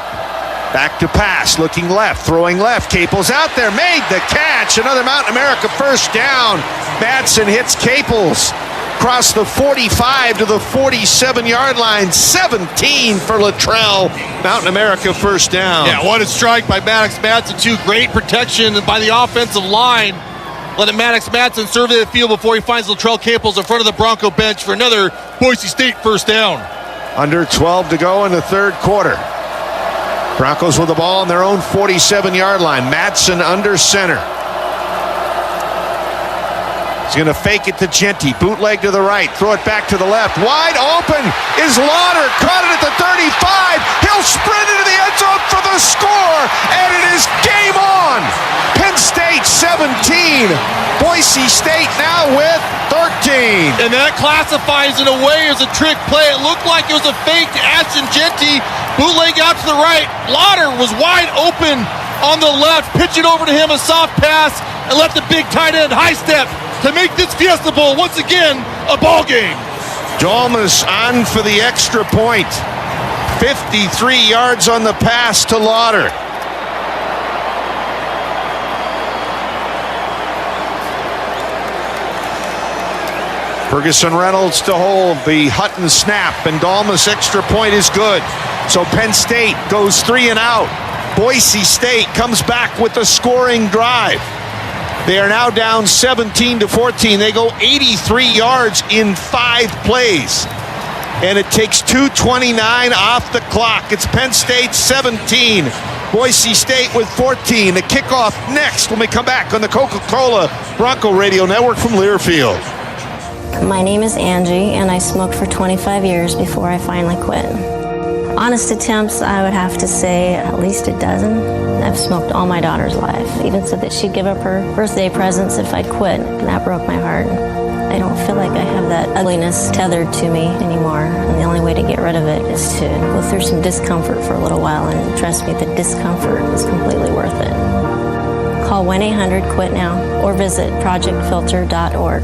Back to pass, looking left, throwing left. Caples out there, made the catch. Another Mountain America first down. Madsen hits Caples. Across the 45 to the 47-yard line. 17 for Luttrell. Mountain America first down. Yeah, what a strike by Maddox Madsen, too. Great protection by the offensive line. Letting Maddox Madsen survey the field before he finds Luttrell Caples in front of the Bronco bench for another Boise State first down. Under 12 to go in the 3rd quarter. Broncos with the ball on their own 47-yard line. Madsen under center. He's going to fake it to Genty. Bootleg to the right. Throw it back to the left. Wide open is Lauder. Caught it at the 35. He'll sprint into the end zone for the score. And it is game on. Penn State 17. Boise State now with 13. And that classifies in a way as a trick play. It looked like it was a fake to Ashton Genty. Bootleg out to the right. Lauder was wide open on the left. Pitch it over to him, a soft pass, and let the big tight end high step to make this Fiesta Bowl once again a ball game. Dalmas on for the extra point. 53 yards on the pass to Lauder. Ferguson Reynolds to hold the Hutton snap, and Dalmas extra point is good. So Penn State goes 3 and out. Boise State comes back with a scoring drive. They are now down 17-14. They go 83 yards in 5 plays. And it takes 2:29 off the clock. It's Penn State 17, Boise State with 14. The kickoff next when we come back on the Coca-Cola Bronco Radio Network from Learfield. My name is Angie, and I smoked for 25 years before I finally quit. Honest attempts, I would have to say at least a dozen. I've smoked all my daughter's life. Even said that she'd give up her birthday presents if I'd quit, and that broke my heart. I don't feel like I have that ugliness tethered to me anymore, and the only way to get rid of it is to go through some discomfort for a little while, and trust me, the discomfort is completely worth it. Call 1-800-QUIT-NOW or visit projectfilter.org.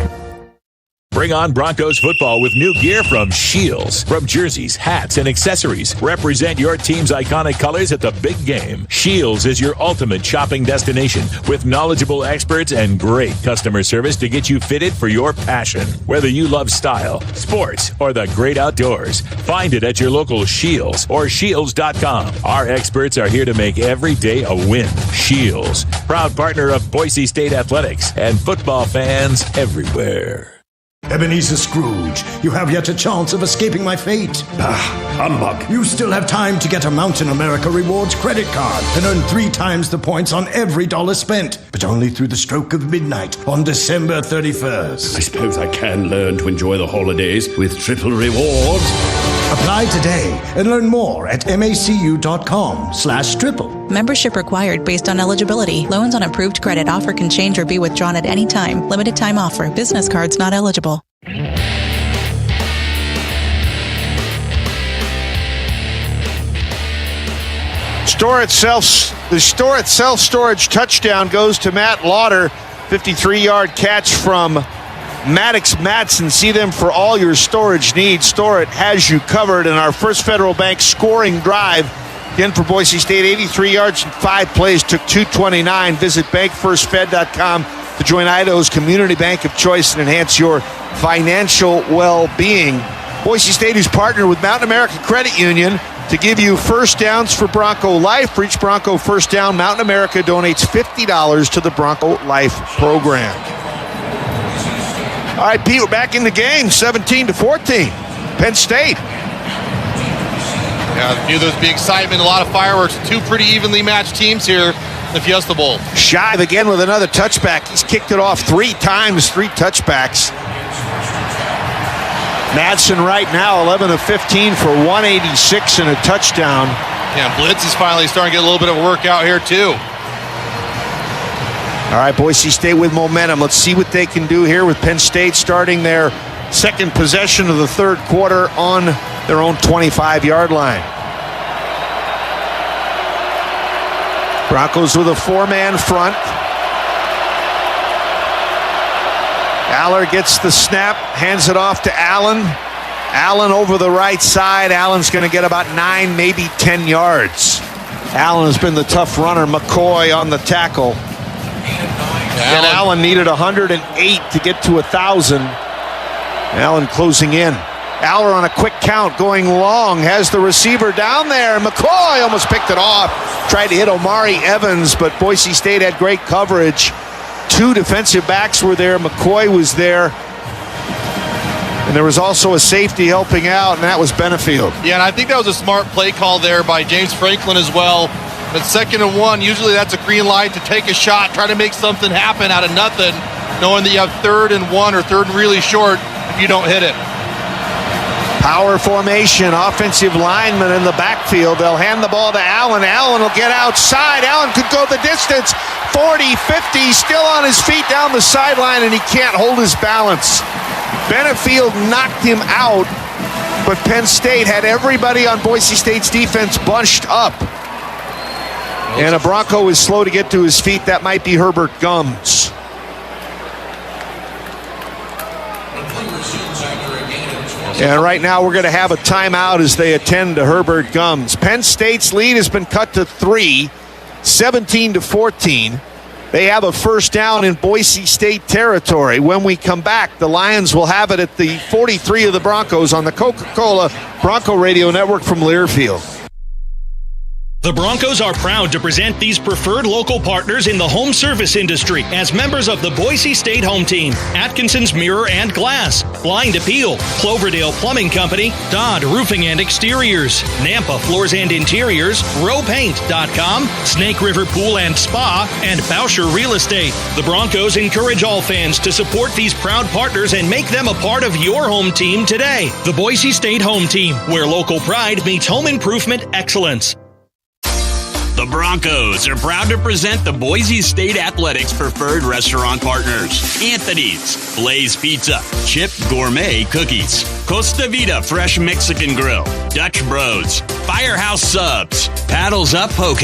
Bring on Broncos football with new gear from Shields. From jerseys, hats, and accessories, represent your team's iconic colors at the big game. Shields is your ultimate shopping destination with knowledgeable experts and great customer service to get you fitted for your passion. Whether you love style, sports, or the great outdoors, find it at your local Shields or Shields.com. Our experts are here to make every day a win. Shields, proud partner of Boise State Athletics and football fans everywhere. Ebenezer Scrooge, you have yet a chance of escaping my fate. Humbug. You still have time to get a Mountain America Rewards credit card and earn 3 times the points on every dollar spent, but only through the stroke of midnight on December 31st. I suppose I can learn to enjoy the holidays with triple rewards. Apply today and learn more at macu.com/triple. Membership required based on eligibility. Loans on approved credit offer can change or be withdrawn at any time. Limited time offer. Business cards not eligible. The store itself storage touchdown goes to Matt Lauder. 53-yard catch from Maddox Madsen. See them for all your storage needs. Store It has you covered. And our First Federal Bank scoring drive, again for Boise State, 83 yards in 5 plays, took 2:29. Visit bankfirstfed.com to join Idaho's community bank of choice and enhance your financial well-being. Boise State is partnered with Mountain America Credit Union to give you first downs for Bronco Life. For each Bronco first down, Mountain America donates $50 to the Bronco Life program. All right, Pete, we're back in the game, 17-14. Penn State. Yeah, I knew there would be excitement, a lot of fireworks. 2 pretty evenly matched teams here in the Fiesta Bowl. Shive again with another touchback. He's kicked it off 3 times, 3 touchbacks. Madsen right now, 11 of 15 for 186 and a touchdown. Yeah, blitz is finally starting to get a little bit of a workout here, too. All right, Boise State with momentum. Let's see what they can do here with Penn State starting their second possession of the third quarter on their own 25-yard line. Broncos with a 4-man front. Aller gets the snap, hands it off to Allen. Allen over the right side. Allen's going to get about 9, maybe 10 yards. Allen has been the tough runner. McCoy on the tackle. And Allen needed 108 to get to 1,000. Allen closing in. Aller on a quick count going long. Has the receiver down there. McCoy almost picked it off. Tried to hit Omari Evans, but Boise State had great coverage. 2 defensive backs were there. McCoy was there. And there was also a safety helping out, and that was Benefield. Yeah, and I think that was a smart play call there by James Franklin as well. But 2nd and 1, usually that's a green light to take a shot, try to make something happen out of nothing. knowing that you have 3rd and 1 or 3rd and really short if you don't hit it. Power formation, offensive lineman in the backfield. They'll hand the ball to Allen. Allen will get outside. Allen could go the distance. 40, 50, still on his feet down the sideline, and he can't hold his balance. Benefield knocked him out, but Penn State had everybody on Boise State's defense bunched up. And a Bronco is slow to get to his feet. That might be Herbert Gums. And right now we're going to have a timeout as they attend to Herbert Gums. Penn State's lead has been cut to 3, 17-14. They have a first down in Boise State territory. When we come back, the Lions will have it at the 43 of the Broncos on the Coca-Cola Bronco Radio Network from Learfield. The Broncos are proud to present these preferred local partners in the home service industry as members of the Boise State Home Team, Atkinson's Mirror and Glass, Blind Appeal, Cloverdale Plumbing Company, Dodd Roofing and Exteriors, Nampa Floors and Interiors, RowPaint.com, Snake River Pool and Spa, and Bauscher Real Estate. The Broncos encourage all fans to support these proud partners and make them a part of your home team today. The Boise State Home Team, where local pride meets home improvement excellence. The Broncos are proud to present the Boise State Athletics preferred restaurant partners. Anthony's, Blaze Pizza, Chip Gourmet Cookies, Costa Vida Fresh Mexican Grill, Dutch Bros, Firehouse Subs, Paddles Up Poke,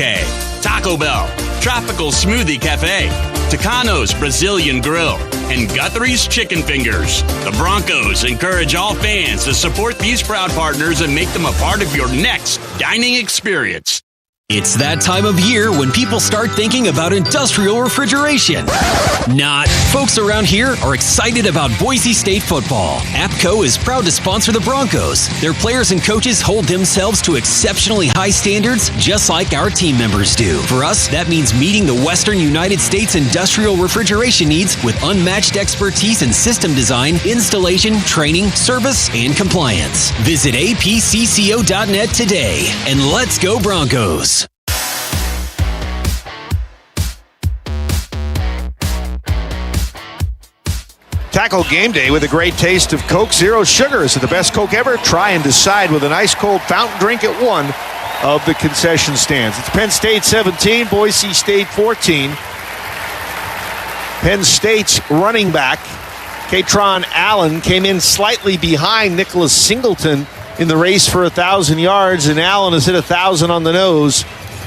Taco Bell, Tropical Smoothie Cafe, Tucano's Brazilian Grill, and Guthrie's Chicken Fingers. The Broncos encourage all fans to support these proud partners and make them a part of your next dining experience. It's that time of year when people start thinking about industrial refrigeration. Not. Folks around here are excited about Boise State football. APCO is proud to sponsor the Broncos. Their players and coaches hold themselves to exceptionally high standards, just like our team members do. For us, that means meeting the Western United States industrial refrigeration needs with unmatched expertise in system design, installation, training, service, and compliance. Visit apcco.net today, and let's go Broncos. Tackle game day with a great taste of Coke Zero Sugar. Is it the best Coke ever? Try and decide with an ice cold fountain drink at one of the concession stands. It's Penn State 17, Boise State 14. Penn State's running back, Katron Allen, came in slightly behind Nicholas Singleton in the race for 1,000 yards, and Allen has hit 1,000 on the nose.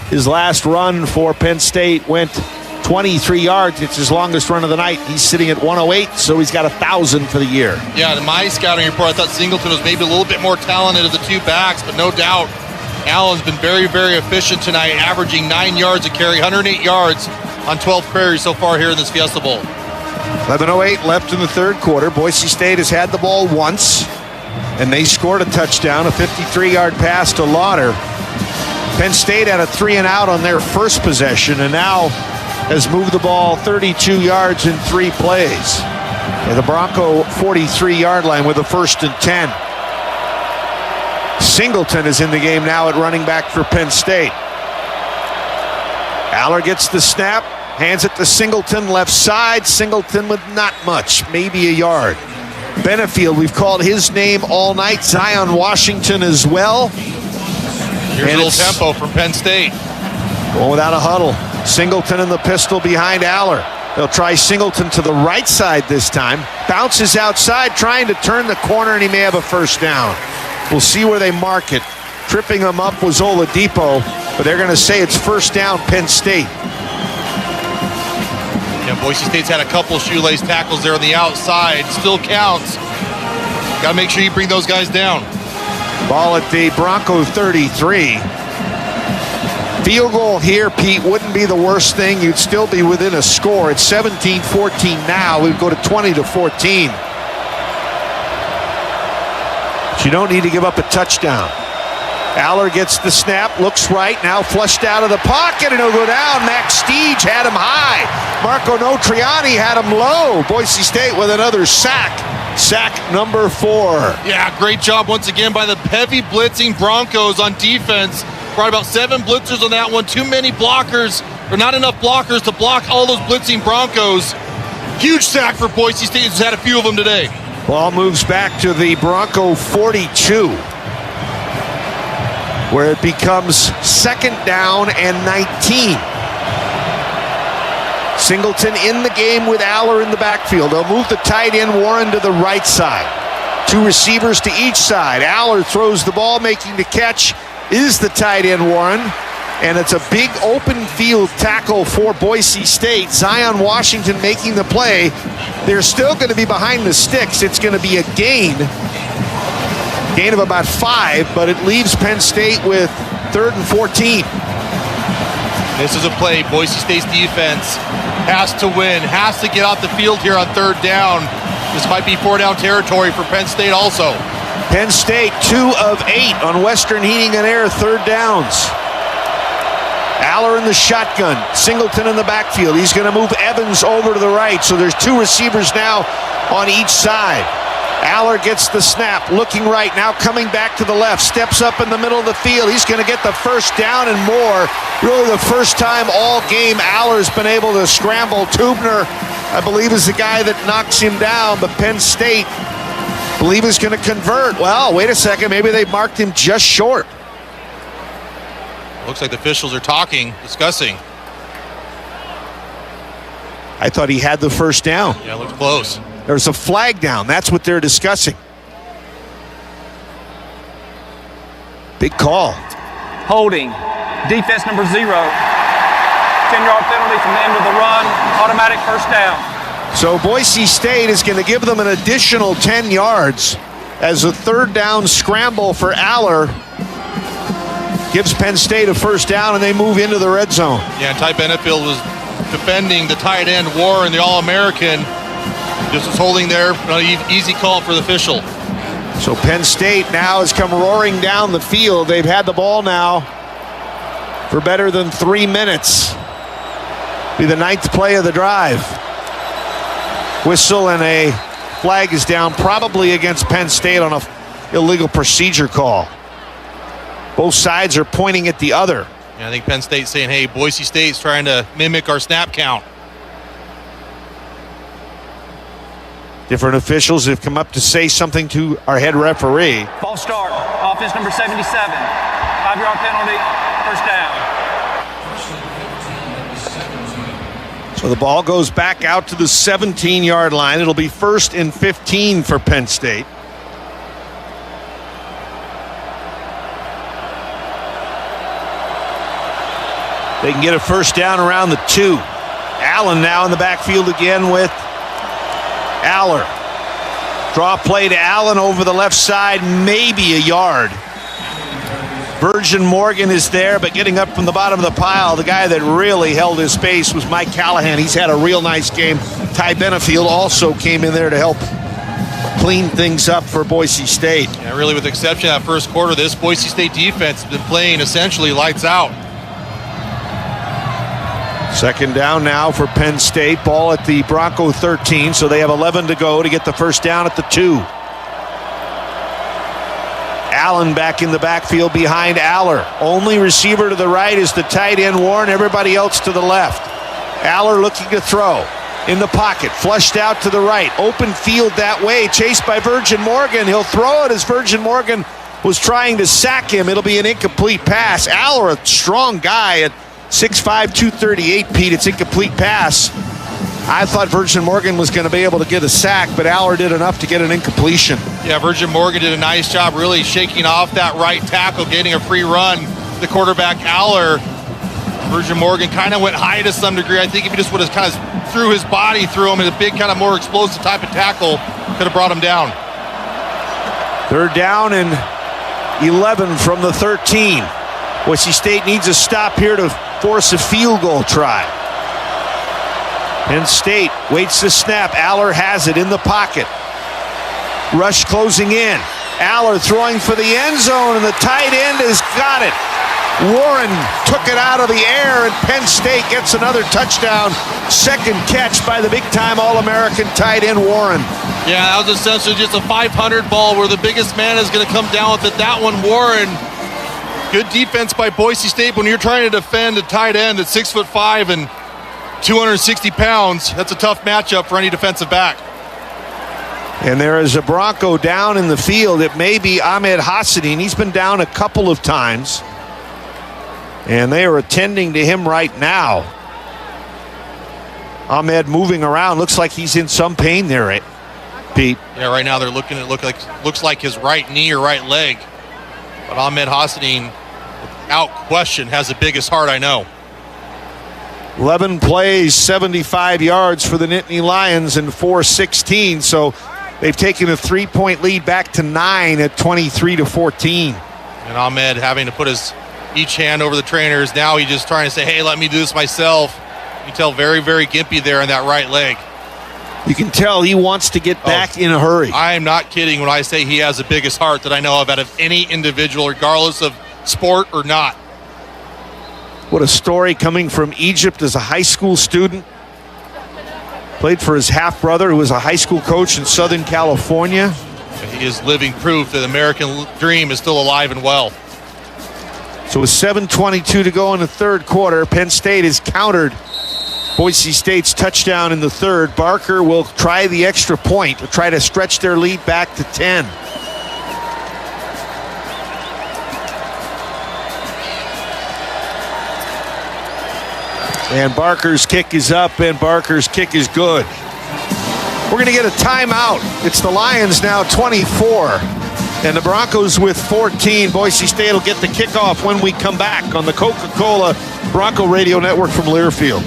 His last run for Penn State went 23 yards. It's his longest run of the night. He's sitting at 108, so he's got 1,000 for the year. Yeah, in my scouting report, I thought Singleton was maybe a little bit more talented of the two backs, but no doubt Allen's been very, very efficient tonight, averaging 9 yards a carry, 108 yards on 12 carries so far here in this Fiesta Bowl. 11:08 left in the third quarter. Boise State has had the ball once, and they scored a touchdown, a 53-yard pass to Lauder. Penn State had a 3-and-out on their first possession, and now has moved the ball 32 yards in 3 plays. At the Bronco 43-yard line with a 1st and 10. Singleton is in the game now at running back for Penn State. Aller gets the snap, hands it to Singleton, left side. Singleton with not much, maybe a yard. Benefield, we've called his name all night. Zion Washington as well. Here's a little tempo from Penn State. Going without a huddle. Singleton in the pistol behind Aller. They'll try Singleton to the right side this time. Bounces outside, trying to turn the corner, and he may have a first down. We'll see where they mark it. Tripping him up was Oladipo, but they're going to say it's first down, Penn State. Yeah, Boise State's had a couple shoelace tackles there on the outside. Still counts. Got to make sure you bring those guys down. Ball at the Bronco 33. Field goal here, Pete, wouldn't be the worst thing. You'd still be within a score. It's 17-14 now. We'd go to 20-14. But you don't need to give up a touchdown. Aller gets the snap, looks right, now flushed out of the pocket, and he'll go down. Max Steege had him high. Marco Notriani had him low. Boise State with another sack. Sack number 4. Yeah, great job once again by the heavy blitzing Broncos on defense. Brought about 7 blitzers on that one. Too many blockers, or not enough blockers to block all those blitzing Broncos. Huge sack for Boise State. Has had a few of them today. Ball moves back to the Bronco 42, where it becomes 2nd down and 19. Singleton in the game with Aller in the backfield. They'll move the tight end Warren to the right side. 2 receivers to each side. Aller throws the ball, making the catch is the tight end Warren. And it's a big open field tackle for Boise State. Zion Washington making the play. They're still going to be behind the sticks. It's going to be a gain of about 5, but it leaves Penn State with 3rd and 14. This is a play Boise State's defense has to win, has to get off the field here on 3rd down. This might be 4-down territory for Penn State also. Penn State 2 of 8 on Western Heating and Air 3rd downs. Aller in the shotgun, Singleton in the backfield. He's going to move Evans over to the right, so there's 2 receivers now on each side. Aller gets the snap, looking right, now coming back to the left, steps up in the middle of the field. He's going to get the 1st down and more. Really the first time all game Aller's been able to scramble. Tubner, I believe, is the guy that knocks him down, but Penn State, I believe, is going to convert. Well, wait a second, maybe they marked him just short. Looks like the officials are talking, discussing. I thought he had the 1st down. Yeah, it looked close. There's a flag down. That's what they're discussing. Big call. Holding. Defense number 0. 10-yard penalty from the end of the run. Automatic 1st down. So Boise State is going to give them an additional 10 yards as a 3rd down scramble for Aller. Gives Penn State a 1st down, and they move into the red zone. Yeah, Ty Benefield was defending the tight end Warren, the All-American. Just was holding there. An easy call for the official. So Penn State now has come roaring down the field. They've had the ball now for better than 3 minutes. Be the 9th play of the drive. Whistle and a flag is down, probably against Penn State on an illegal procedure call. Both sides are pointing at the other. Yeah, I think Penn State's saying, hey, Boise State's trying to mimic our snap count. Different officials have come up to say something to our head referee. False start. Offense number 77. 5-yard penalty. 1st down. So the ball goes back out to the 17-yard line. It'll be 1st and 15 for Penn State. They can get a 1st down around the 2. Allen now in the backfield again with Aller. Draw play to Allen over the left side, maybe a yard. Virgin Morgan is there, but getting up from the bottom of the pile, the guy that really held his space was Mike Callahan. He's had a real nice game. Ty Benefield also came in there to help clean things up for Boise State. Yeah, really, with the exception of that 1st quarter, this Boise State defense has been playing essentially lights out. 2nd down now for Penn State. Ball at the Bronco 13, so they have 11 to go to get the 1st down at the 2. Allen back in the backfield behind Aller. Only receiver to the right is the tight end Warren. Everybody else to the left. Aller looking to throw. In the pocket, flushed out to the right. Open field that way, chased by Virgin Morgan. He'll throw it as Virgin Morgan was trying to sack him. It'll be an incomplete pass. Aller, a strong guy at 6'5", 238, Pete. It's incomplete pass. I thought Virgin Morgan was going to be able to get a sack, but Aller did enough to get an incompletion. Yeah, Virgin Morgan did a nice job really shaking off that right tackle, getting a free run. The quarterback, Aller. Virgin Morgan kind of went high to some degree. I think if he just would have kind of threw his body through him in a big kind of more explosive type of tackle, could have brought him down. 3rd down and 11 from the 13. Boise State needs a stop here to force a field goal try. Penn State waits the snap. Aller has it in the pocket. Rush closing in. Aller throwing for the end zone, and the tight end has got it. Warren took it out of the air, and Penn State gets another touchdown. 2nd catch by the big-time All-American tight end Warren. Yeah, that was essentially just a 500 ball where the biggest man is going to come down with it. That one, Warren. Good defense by Boise State when you're trying to defend a tight end at 6'5" and 260 pounds. That's a tough matchup for any defensive back. And there is a Bronco down in the field. It may be Ahmed Hassanin. He's been down a couple of times. And they are attending to him right now. Ahmed moving around. Looks like he's in some pain there, Pete. Yeah, right now they're looking at looks like his right knee or right leg. But Ahmed Hassanin, without question, has the biggest heart I know. 11 plays, 75 yards for the Nittany Lions and 4-16. So they've taken a 3-point lead back to 9 at 23-14. And Ahmed having to put each hand over the trainers. Now he's just trying to say, hey, let me do this myself. You can tell very, very gimpy there in that right leg. You can tell he wants to get back in a hurry. I am not kidding when I say he has the biggest heart that I know of out of any individual, regardless of sport or not. What a story, coming from Egypt as a high school student. Played for his half-brother, who was a high school coach in Southern California. He is living proof that the American dream is still alive and well. So with 7:22 to go in the third quarter, Penn State has countered Boise State's touchdown in the third. Barker will try the extra point to try to stretch their lead back to 10. And Barker's kick is up, and Barker's kick is good. We're going to get a timeout. It's the Lions now 24, and the Broncos with 14. Boise State will get the kickoff when we come back on the Coca-Cola Bronco Radio Network from Learfield.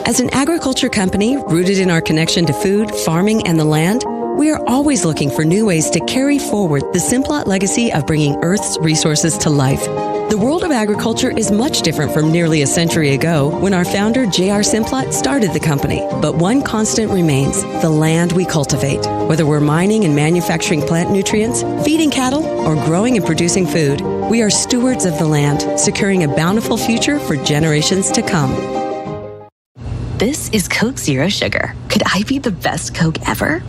As an agriculture company rooted in our connection to food, farming, and the land, we are always looking for new ways to carry forward the Simplot legacy of bringing Earth's resources to life. The world of agriculture is much different from nearly a century ago when our founder, J.R. Simplot, started the company. But one constant remains: the land we cultivate. Whether we're mining and manufacturing plant nutrients, feeding cattle, or growing and producing food, we are stewards of the land, securing a bountiful future for generations to come. This is Coke Zero Sugar. Could I be the best Coke ever?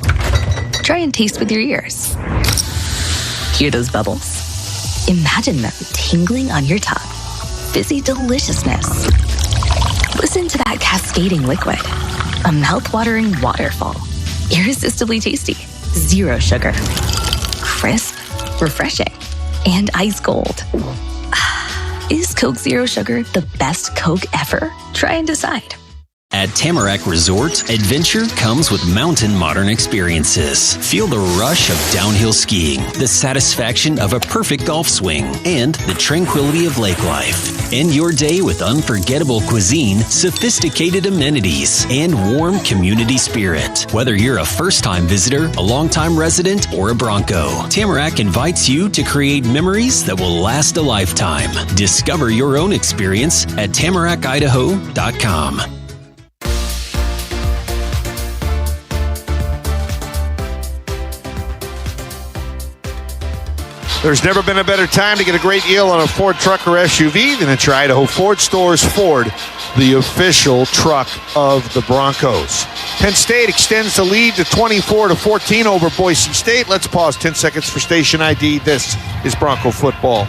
Try and taste with your ears. Hear those bubbles? Imagine them tingling on your tongue. Fizzy deliciousness. Listen to that cascading liquid. A mouth-watering waterfall. Irresistibly tasty. Zero sugar. Crisp, refreshing, and ice cold. Is Coke Zero Sugar the best Coke ever? Try and decide. At Tamarack Resort, adventure comes with mountain modern experiences. Feel the rush of downhill skiing, the satisfaction of a perfect golf swing, and the tranquility of lake life. End your day with unforgettable cuisine, sophisticated amenities, and warm community spirit. Whether you're a first-time visitor, a long-time resident, or a Bronco, Tamarack invites you to create memories that will last a lifetime. Discover your own experience at tamarackidaho.com. There's never been a better time to get a great deal on a Ford truck or SUV than at your Idaho Ford stores. Ford, the official truck of the Broncos. Penn State extends the lead to 24-14 over Boise State. Let's pause 10 seconds for station ID. This is Bronco football.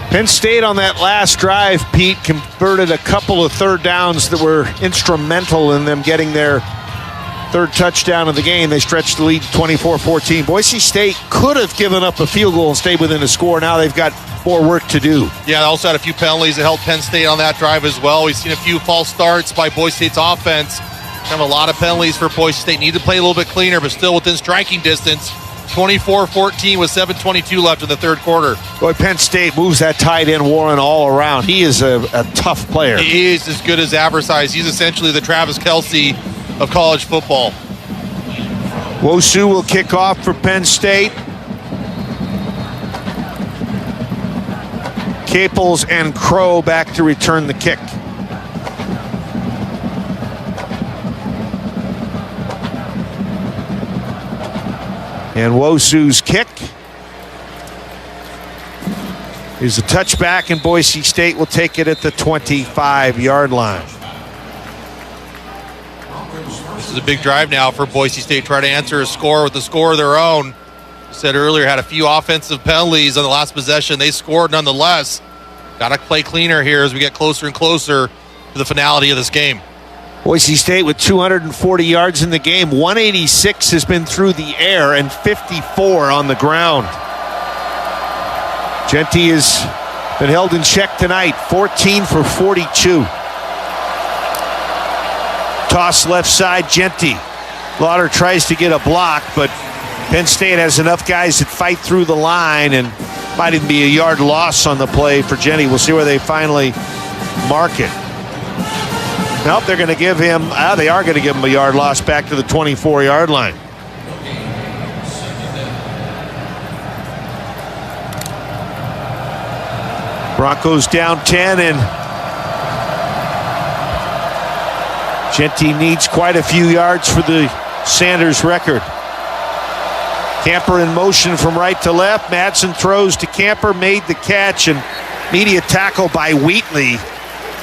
Penn State on that last drive, Pete, converted a couple of third downs that were instrumental in them getting their third touchdown of the game. They stretched the lead to 24-14. Boise State could have given up a field goal and stayed within a score. Now they've got more work to do. Yeah, they also had a few penalties that helped Penn State on that drive as well. We've seen a few false starts by Boise State's offense. Have a lot of penalties for Boise State. Need to play a little bit cleaner, but still within striking distance. 24-14 with 7:22 left in the third quarter. Boy, Penn State moves that tight end Warren all around. He is a tough player. He is as good as advertised. He's essentially the Travis Kelce of college football. Wosu will kick off for Penn State. Caples and Crow back to return the kick. And Wosu's kick is a touchback, and Boise State will take it at the 25-yard line. This is a big drive now for Boise State. Try to answer a score with a score of their own. I said earlier, had a few offensive penalties on the last possession. They scored nonetheless. Got to play cleaner here as we get closer and closer to the finality of this game. Boise State with 240 yards in the game. 186 has been through the air and 54 on the ground. Genty has been held in check tonight. 14 for 42. Toss left side, Genty. Lauder tries to get a block, but Penn State has enough guys that fight through the line, and might even be a yard loss on the play for Genty. We'll see where they finally mark it. Nope, they're going to give him, they are going to give him a yard loss back to the 24-yard line. Broncos down 10, and Genty needs quite a few yards for the Sanders record. Camper in motion from right to left. Madsen throws to Camper, made the catch, and immediate tackle by Wheatley.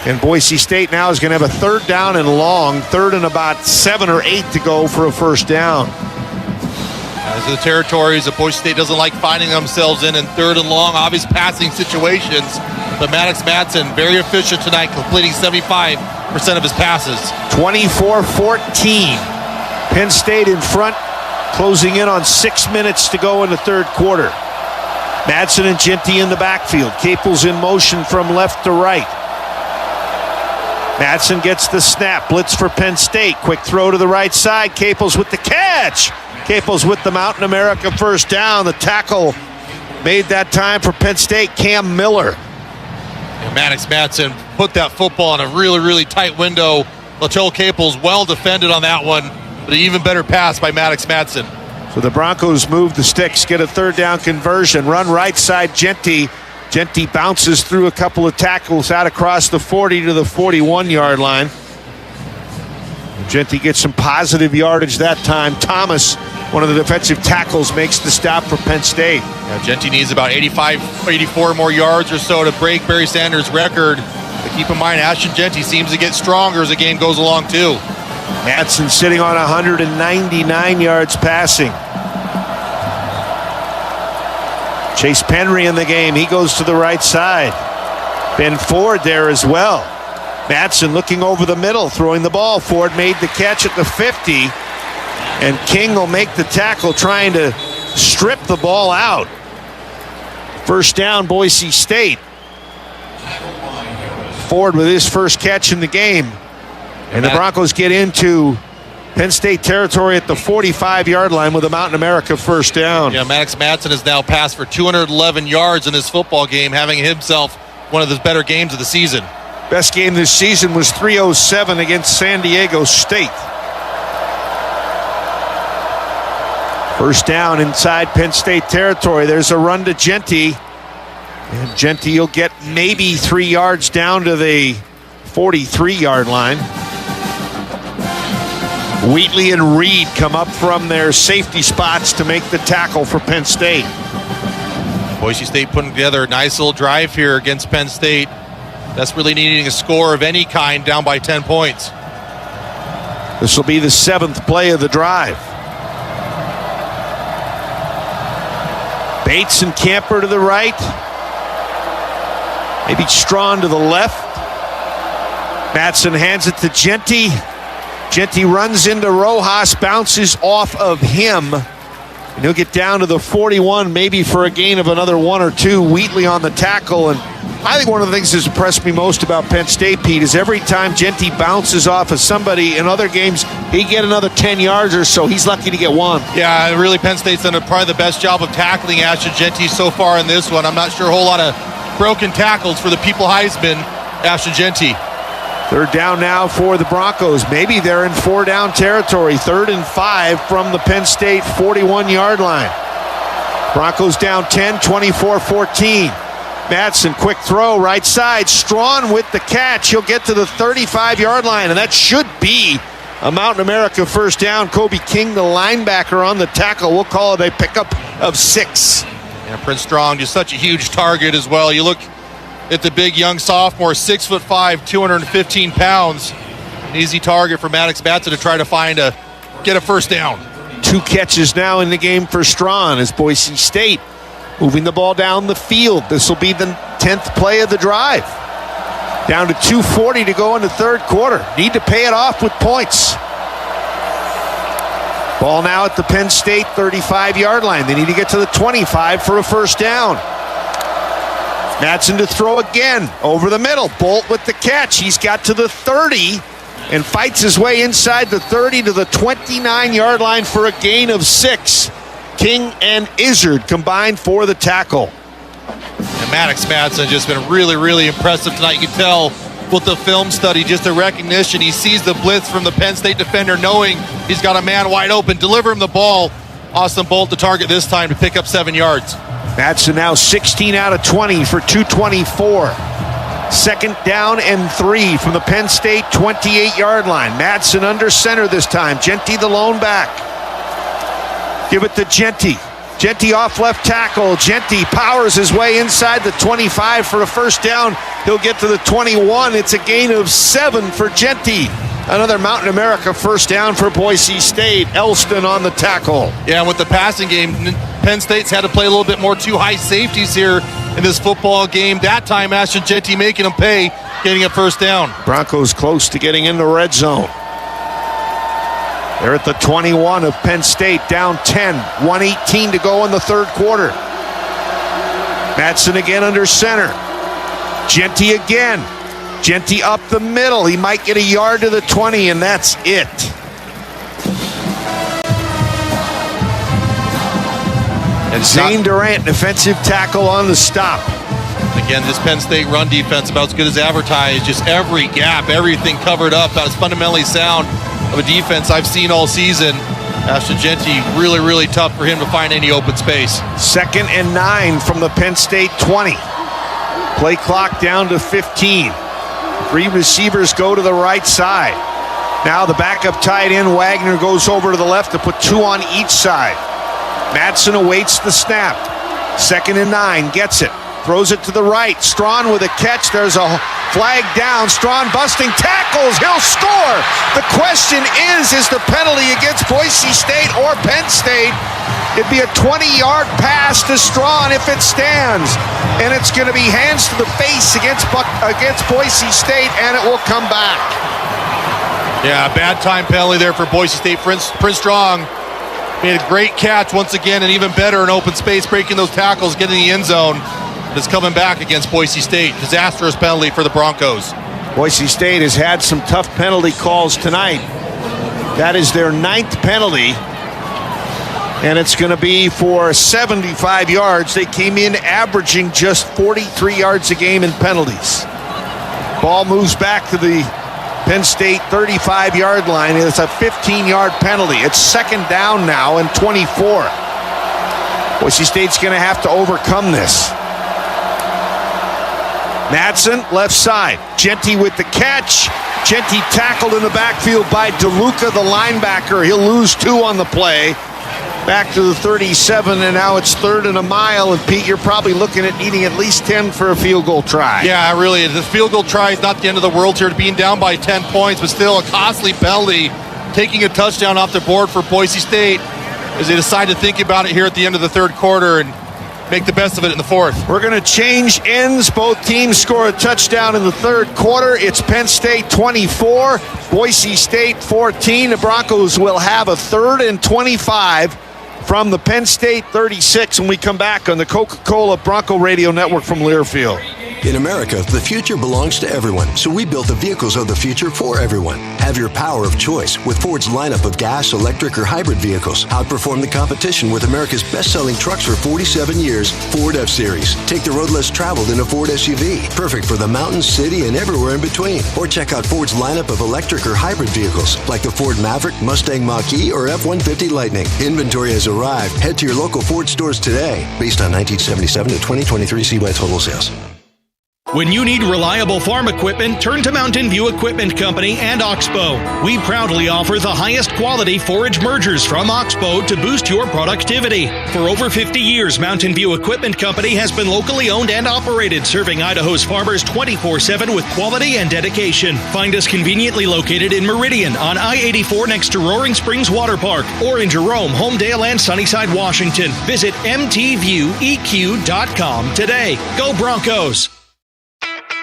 And Boise State now is going to have a third down and long, third and about 7 or 8 to go for a first down. These are the territories that Boise State doesn't like finding themselves in third and long, obvious passing situations. But Madsen, very efficient tonight, completing 75% of his passes. 24-14. Penn State in front, closing in on 6 minutes to go in the third quarter. Madsen and Genty in the backfield. Caples in motion from left to right. Madsen gets the snap. Blitz for Penn State. Quick throw to the right side. Caples with the catch. Caples with the Mountain America first down. The tackle made that time for Penn State, Cam Miller. And Madsen put that football in a really, really tight window. Latrell Caples well defended on that one, but an even better pass by Madsen. So the Broncos move the sticks, get a third down conversion. Run right side, Genty. Genty bounces through a couple of tackles out across the 40 to the 41-yard line. Genty gets some positive yardage that time. Thomas, one of the defensive tackles, makes the stop for Penn State. Yeah, Genty needs about 84 more yards or so to break Barry Sanders' record. But keep in mind, Ashton Genty seems to get stronger as the game goes along, too. Madsen sitting on 199 yards passing. Chase Penry in the game. He goes to the right side. Ben Ford there as well. Madsen looking over the middle, throwing the ball. Ford made the catch at the 50. And King will make the tackle, trying to strip the ball out. First down, Boise State. Ford with his first catch in the game. And the Broncos get into Penn State territory at the 45-yard line with a Mountain America first down. Yeah, Madsen has now passed for 211 yards in this football game, having himself one of the better games of the season. Best game this season was 307 against San Diego State. First down inside Penn State territory. There's a run to Genty. And Genty will get maybe 3 yards down to the 43-yard line. Wheatley and Reed come up from their safety spots to make the tackle for Penn State. Boise State putting together a nice little drive here against Penn State. Desperately needing a score of any kind, down by 10 points. This will be the 7th play of the drive. Bates and Camper to the right. Maybe Strawn to the left. Madsen hands it to Genty. Genty runs into Rojas, bounces off of him. And he'll get down to the 41, maybe for a gain of another 1 or 2. Wheatley on the tackle. And I think one of the things that's impressed me most about Penn State, Pete, is every time Genty bounces off of somebody in other games, he get another 10 yards or so. He's lucky to get 1. Yeah, really, Penn State's done probably the best job of tackling Ashton Genty so far in this one. I'm not sure a whole lot of broken tackles for the People Heisman, Ashton Genty. Third down now for the Broncos. Maybe they're in 4-down territory. 3rd and 5 from the Penn State 41-yard line. Broncos down 10, 24-14. Madsen, quick throw, right side. Strawn with the catch. He'll get to the 35-yard line, and that should be a Mountain America first down. Kobe King, the linebacker, on the tackle. We'll call it a pickup of 6. Yeah, Prince Strong, just such a huge target as well. You look at the big young sophomore, 6'5", 215 pounds. An easy target for Maddox Matson to try to get a first down. 2 catches now in the game for Strawn as Boise State moving the ball down the field. This will be the 10th play of the drive. Down to 2:40 to go in the third quarter. Need to pay it off with points. Ball now at the Penn State 35-yard line. They need to get to the 25 for a first down. Matson to throw again over the middle. Bolt with the catch. He's got to the 30 and fights his way inside the 30 to the 29-yard line for a gain of 6. King and Izzard combined for the tackle. And Maddox Matson just been really, really impressive tonight. You can tell with the film study, just the recognition. He sees the blitz from the Penn State defender, knowing he's got a man wide open. Deliver him the ball. Austin Bolt the target this time to pick up 7 yards. Matson now 16 out of 20 for 224. Second down and 3 from the Penn State 28-yard line. Matson under center this time. Genty the lone back. Give it to Genty. Genty off left tackle. Genty powers his way inside the 25 for a first down. He'll get to the 21. It's a gain of 7 for Genty. Another Mountain America first down for Boise State. Elston on the tackle. Yeah, with the passing game, Penn State's had to play a little bit more 2 high safeties here in this football game. That time, Ashton Genty making them pay, getting a first down. Broncos close to getting in the red zone. They're at the 21 of Penn State, down 10. 1:18 to go in the third quarter. Matson again under center. Genty again. Genty up the middle. He might get a yard to the 20, and that's it. And Zane Durant, defensive tackle on the stop. Again, this Penn State run defense about as good as advertised. Just every gap, everything covered up. That was fundamentally sound of a defense I've seen all season. Ashton Genty, really, really tough for him to find any open space. 2nd and 9 from the Penn State 20. Play clock down to 15. 3 receivers go to the right side. Now the backup tight end Wagner goes over to the left to put 2 on each side. Matson awaits the snap. 2nd and 9, gets it. Throws it to the right. Strawn with a catch. There's a flag down. Strawn busting tackles. He'll score. The question is the penalty against Boise State or Penn State? It'd be a 20-yard pass to Strawn if it stands. And it's going to be hands to the face against Boise State, and it will come back. Yeah, bad time penalty there for Boise State. Prince Strong made a great catch once again, and even better in open space, breaking those tackles, getting in the end zone. Is coming back against Boise State. Disastrous penalty for the Broncos. Boise State has had some tough penalty calls tonight. That is their 9th penalty, and it's going to be for 75 yards. They came in averaging just 43 yards a game in penalties. Ball moves back to the Penn State 35-yard line. It's a 15-yard penalty. It's 2nd down now and 24. Boise State's going to have to overcome this. Matson, left side. Genty with the catch. Genty tackled in the backfield by DeLuca, the linebacker. He'll lose 2 on the play. Back to the 37, and now it's 3rd and a mile. And Pete, you're probably looking at needing at least 10 for a field goal try. Yeah, really. The field goal try is not the end of the world here, being down by 10 points, but still a costly penalty. Taking a touchdown off the board for Boise State as they decide to think about it here at the end of the third quarter and make the best of it in the fourth. We're going to change ends. Both teams score a touchdown in the third quarter. It's Penn State 24, Boise State 14. The Broncos will have a 3rd and 25 from the Penn State 36 when we come back on the Coca-Cola Bronco Radio Network from Learfield. In America, the future belongs to everyone, so we built the vehicles of the future for everyone. Have your power of choice with Ford's lineup of gas, electric, or hybrid vehicles. Outperform the competition with America's best-selling trucks for 47 years, Ford F-Series. Take the road less traveled in a Ford SUV, perfect for the mountains, city, and everywhere in between. Or check out Ford's lineup of electric or hybrid vehicles, like the Ford Maverick, Mustang Mach-E, or F-150 Lightning. Inventory has arrived. Head to your local Ford stores today, based on 1977 to 2023 CY total sales. When you need reliable farm equipment, turn to Mountain View Equipment Company and Oxbow. We proudly offer the highest quality forage mergers from Oxbow to boost your productivity. For over 50 years, Mountain View Equipment Company has been locally owned and operated, serving Idaho's farmers 24/7 with quality and dedication. Find us conveniently located in Meridian on I-84 next to Roaring Springs Water Park, or in Jerome, Homedale, and Sunnyside, Washington. Visit mtvieweq.com today. Go Broncos!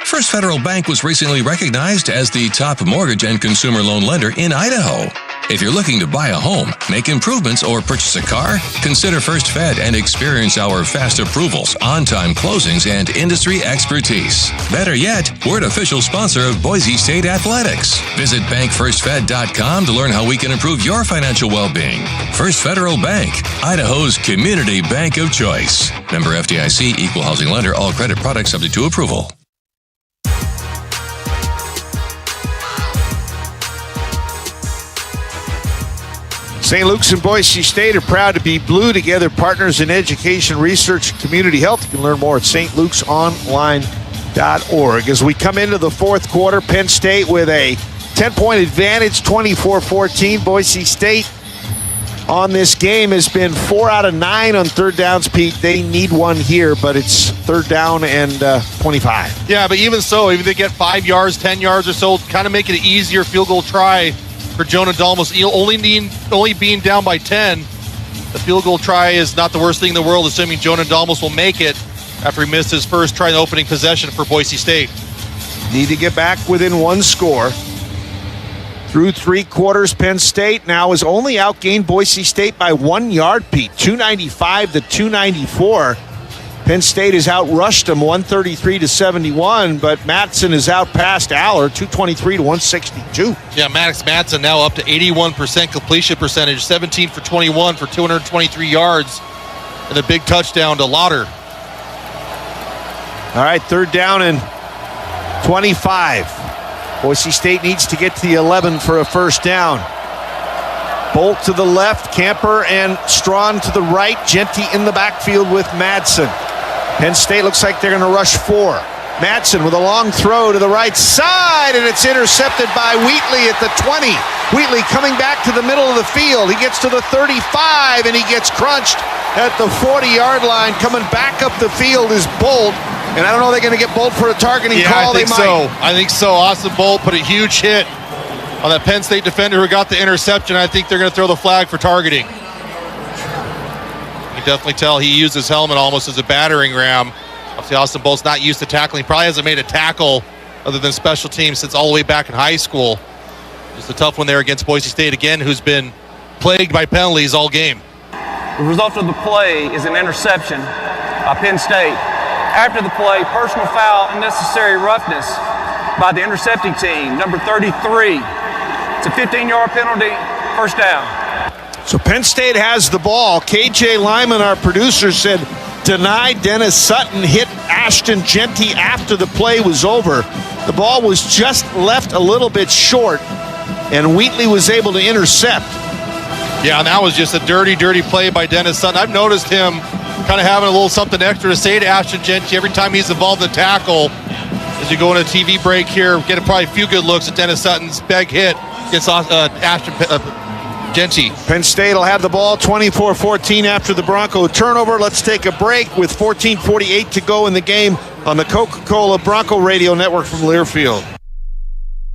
First Federal Bank was recently recognized as the top mortgage and consumer loan lender in Idaho. If you're looking to buy a home, make improvements, or purchase a car, consider First Fed and experience our fast approvals, on-time closings, and industry expertise. Better yet, we're an official sponsor of Boise State Athletics. Visit bankfirstfed.com to learn how we can improve your financial well-being. First Federal Bank, Idaho's community bank of choice. Member FDIC, equal housing lender, all credit products subject to approval. St. Luke's and Boise State are proud to be blue together, partners in education, research, and community health. You can learn more at stluke'sonline.org. As we come into the fourth quarter, Penn State with a 10-point advantage, 24-14. Boise State on this game has been 4 out of 9 on third downs, Pete. They need one here, but it's third down and 25. Yeah, but even so, even if they get 5 yards, 10 yards or so, kind of make it an easier field goal try for Jonah Dalmas. Only being down by 10. The field goal try is not the worst thing in the world, assuming Jonah Dalmas will make it after he missed his first try in the opening possession for Boise State. Need to get back within one score. Through 3 quarters, Penn State now has only outgained Boise State by 1 yard, Pete. 295 to 294. Penn State has outrushed them 133 to 71, but Matson has outpassed Aller 223 to 162. Yeah, Maddox Matson now up to 81% completion percentage, 17 for 21 for 223 yards, and a big touchdown to Lauder. All right, third down and 25. Boise State needs to get to the 11 for a first down. Bolt to the left, Camper and Strawn to the right, Genty in the backfield with Madsen. Penn State looks like they're going to rush 4. Madsen with a long throw to the right side, and it's intercepted by Wheatley at the 20. Wheatley coming back to the middle of the field. He gets to the 35, and he gets crunched at the 40-yard line. Coming back up the field is Bolt, and I don't know if they're going to get Bolt for a targeting call. I think so. Austin Bolt put a huge hit on that Penn State defender who got the interception. I think they're going to throw the flag for targeting. You can definitely tell he used his helmet almost as a battering ram. Obviously, Austin Bolt's not used to tackling. He probably hasn't made a tackle other than special teams since all the way back in high school. Just a tough one there against Boise State again, who's been plagued by penalties all game. The result of the play is an interception by Penn State. After the play, personal foul, unnecessary roughness by the intercepting team, number 33. It's a 15-yard penalty, first down. So Penn State has the ball. KJ Lyman, our producer, said denied. Dennis Sutton hit Ashton Genty after the play was over. The ball was just left a little bit short, and Wheatley was able to intercept. Yeah, and that was just a dirty, dirty play by Dennis Sutton. I've noticed him kind of having a little something extra to say to Ashton Genty every time he's involved in the tackle. As you go into a TV break here, get probably a few good looks at Dennis Sutton's big hit against Ashton Genty. Penn State will have the ball 24-14 after the Bronco turnover. Let's take a break with 14:48 to go in the game on the Coca-Cola Bronco Radio Network from Learfield.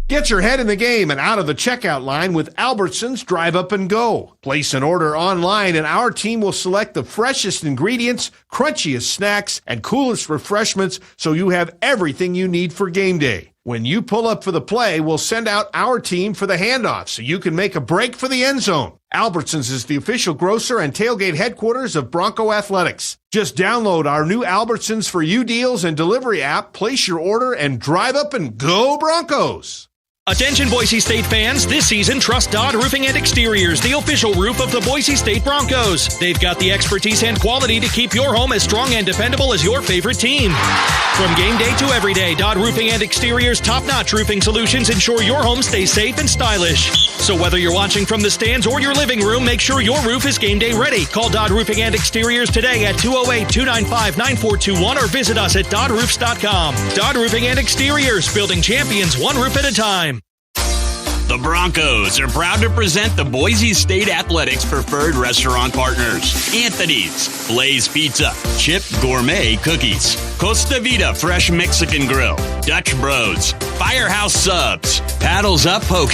Get your head in the game and out of the checkout line with Albertsons Drive Up and Go. Place an order online and our team will select the freshest ingredients, crunchiest snacks, and coolest refreshments so you have everything you need for game day. When you pull up for the play, we'll send out our team for the handoff so you can make a break for the end zone. Albertsons is the official grocer and tailgate headquarters of Bronco Athletics. Just download our new Albertsons for You deals and delivery app, place your order, and drive up and go Broncos. Attention Boise State fans, this season trust Dodd Roofing and Exteriors, the official roof of the Boise State Broncos. They've got the expertise and quality to keep your home as strong and dependable as your favorite team. From game day to every day, Dodd Roofing and Exteriors top-notch roofing solutions ensure your home stays safe and stylish. So whether you're watching from the stands or your living room, make sure your roof is game day ready. Call Dodd Roofing and Exteriors today at 208-295-9421 or visit us at doddroofs.com. Dodd Roofing and Exteriors, building champions one roof at a time. The Broncos are proud to present the Boise State Athletics preferred restaurant partners. Anthony's, Blaze Pizza, Chip Gourmet Cookies, Costa Vida Fresh Mexican Grill, Dutch Bros, Firehouse Subs, Paddles Up Poke,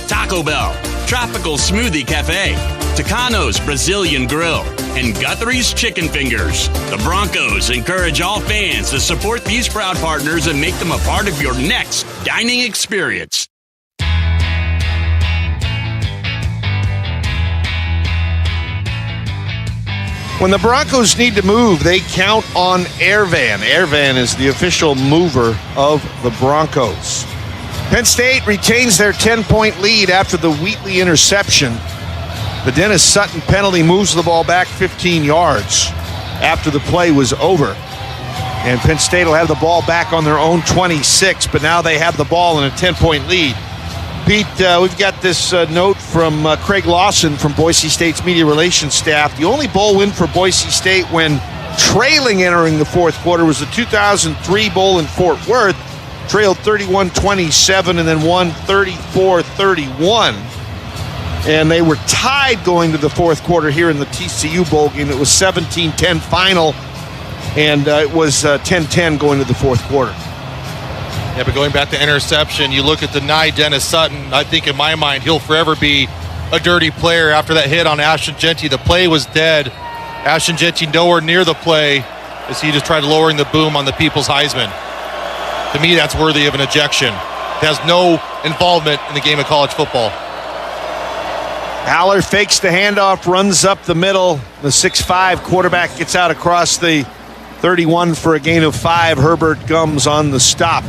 Taco Bell, Tropical Smoothie Cafe, Tucano's Brazilian Grill, and Guthrie's Chicken Fingers. The Broncos encourage all fans to support these proud partners and make them a part of your next dining experience. When the Broncos need to move, they count on Airvan. Airvan is the official mover of the Broncos. Penn State retains their 10-point lead after the Wheatley interception. The Dennis Sutton penalty moves the ball back 15 yards after the play was over. And Penn State will have the ball back on their own 26, but now they have the ball in a 10-point lead. Pete, we've got this note from Craig Lawson from Boise State's media relations staff. The only bowl win for Boise State when trailing entering the fourth quarter was the 2003 bowl in Fort Worth. Trailed 31-27 and then won 34-31. And they were tied going to the fourth quarter here in the TCU bowl game. It was 17-10 final, and it was 10-10 going to the fourth quarter. Yeah, but going back to interception, you look at deny Dennis Sutton. I think in my mind, he'll forever be a dirty player after that hit on Ashton Genty. The play was dead. Ashton Genty nowhere near the play as he just tried lowering the boom on the People's Heisman. To me, that's worthy of an ejection. It has no involvement in the game of college football. Haller fakes the handoff, runs up the middle. The 6'5 quarterback gets out across the 31 for a gain of 5. Herbert Gums on the stop.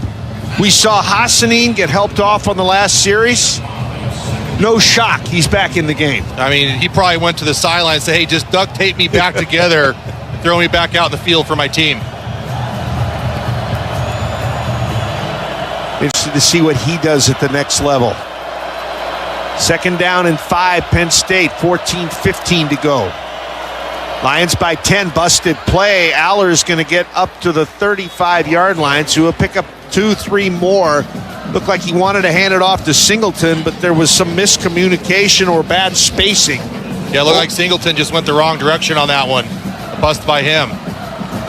We saw Hassanin get helped off on the last series. No shock, he's back in the game. I mean, he probably went to the sideline and said, hey, just duct tape me back together, throw me back out in the field for my team. Interested to see what he does at the next level. 2nd down and 5, Penn State, 14-15 to go. Lions by 10, busted play. Aller's going to get up to the 35-yard line, so he'll pick up 2-3 more. Looked like he wanted to hand it off to Singleton, but there was some miscommunication or bad spacing. Yeah, it looked like Singleton just went the wrong direction on that one. A bust by him.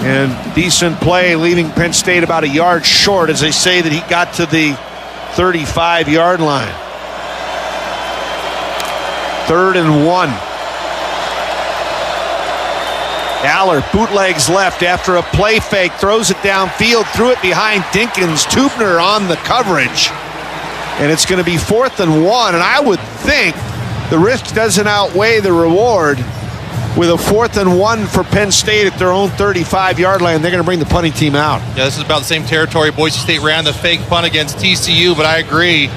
And decent play, leaving Penn State about a yard short as they say that he got to the 35-yard line. 3rd and 1. Aller bootlegs left after a play fake, throws it downfield, threw it behind Dinkins. Tubner on the coverage. And it's going to be 4th and 1. And I would think the risk doesn't outweigh the reward with a 4th and 1 for Penn State at their own 35-yard line. They're going to bring the punting team out. Yeah, this is about the same territory. Boise State ran the fake punt against TCU, but I agree.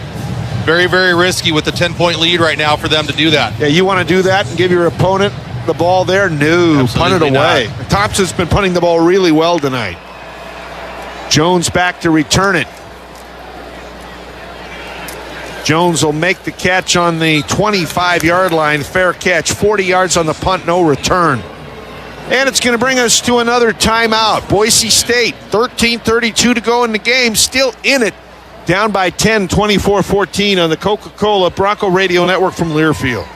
Very, very risky with the 10-point lead right now for them to do that. Yeah, you want to do that and give your opponent the ball there? No, absolutely punt it away. not. Thompson's been punting the ball really well tonight. Jones back to return it. Jones will make the catch on the 25-yard line. Fair catch. 40 yards on the punt, no return. And it's going to bring us to another timeout. Boise State, 13:32 to go in the game, still in it. Down by 10, 24-14 on the Coca-Cola Bronco Radio Network from Learfield.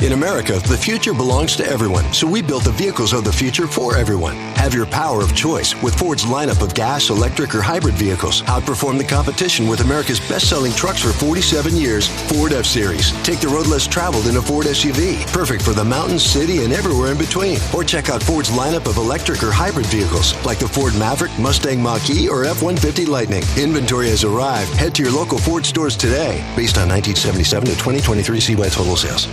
In America, the future belongs to everyone, so we built the vehicles of the future for everyone. Have your power of choice with Ford's lineup of gas, electric, or hybrid vehicles. Outperform the competition with America's best-selling trucks for 47 years, Ford F-Series. Take the road less traveled in a Ford SUV, perfect for the mountains, city, and everywhere in between. Or check out Ford's lineup of electric or hybrid vehicles, like the Ford Maverick, Mustang Mach-E, or F-150 Lightning. Inventory has arrived. Head to your local Ford stores today. Based on 1977 to 2023, see by total sales.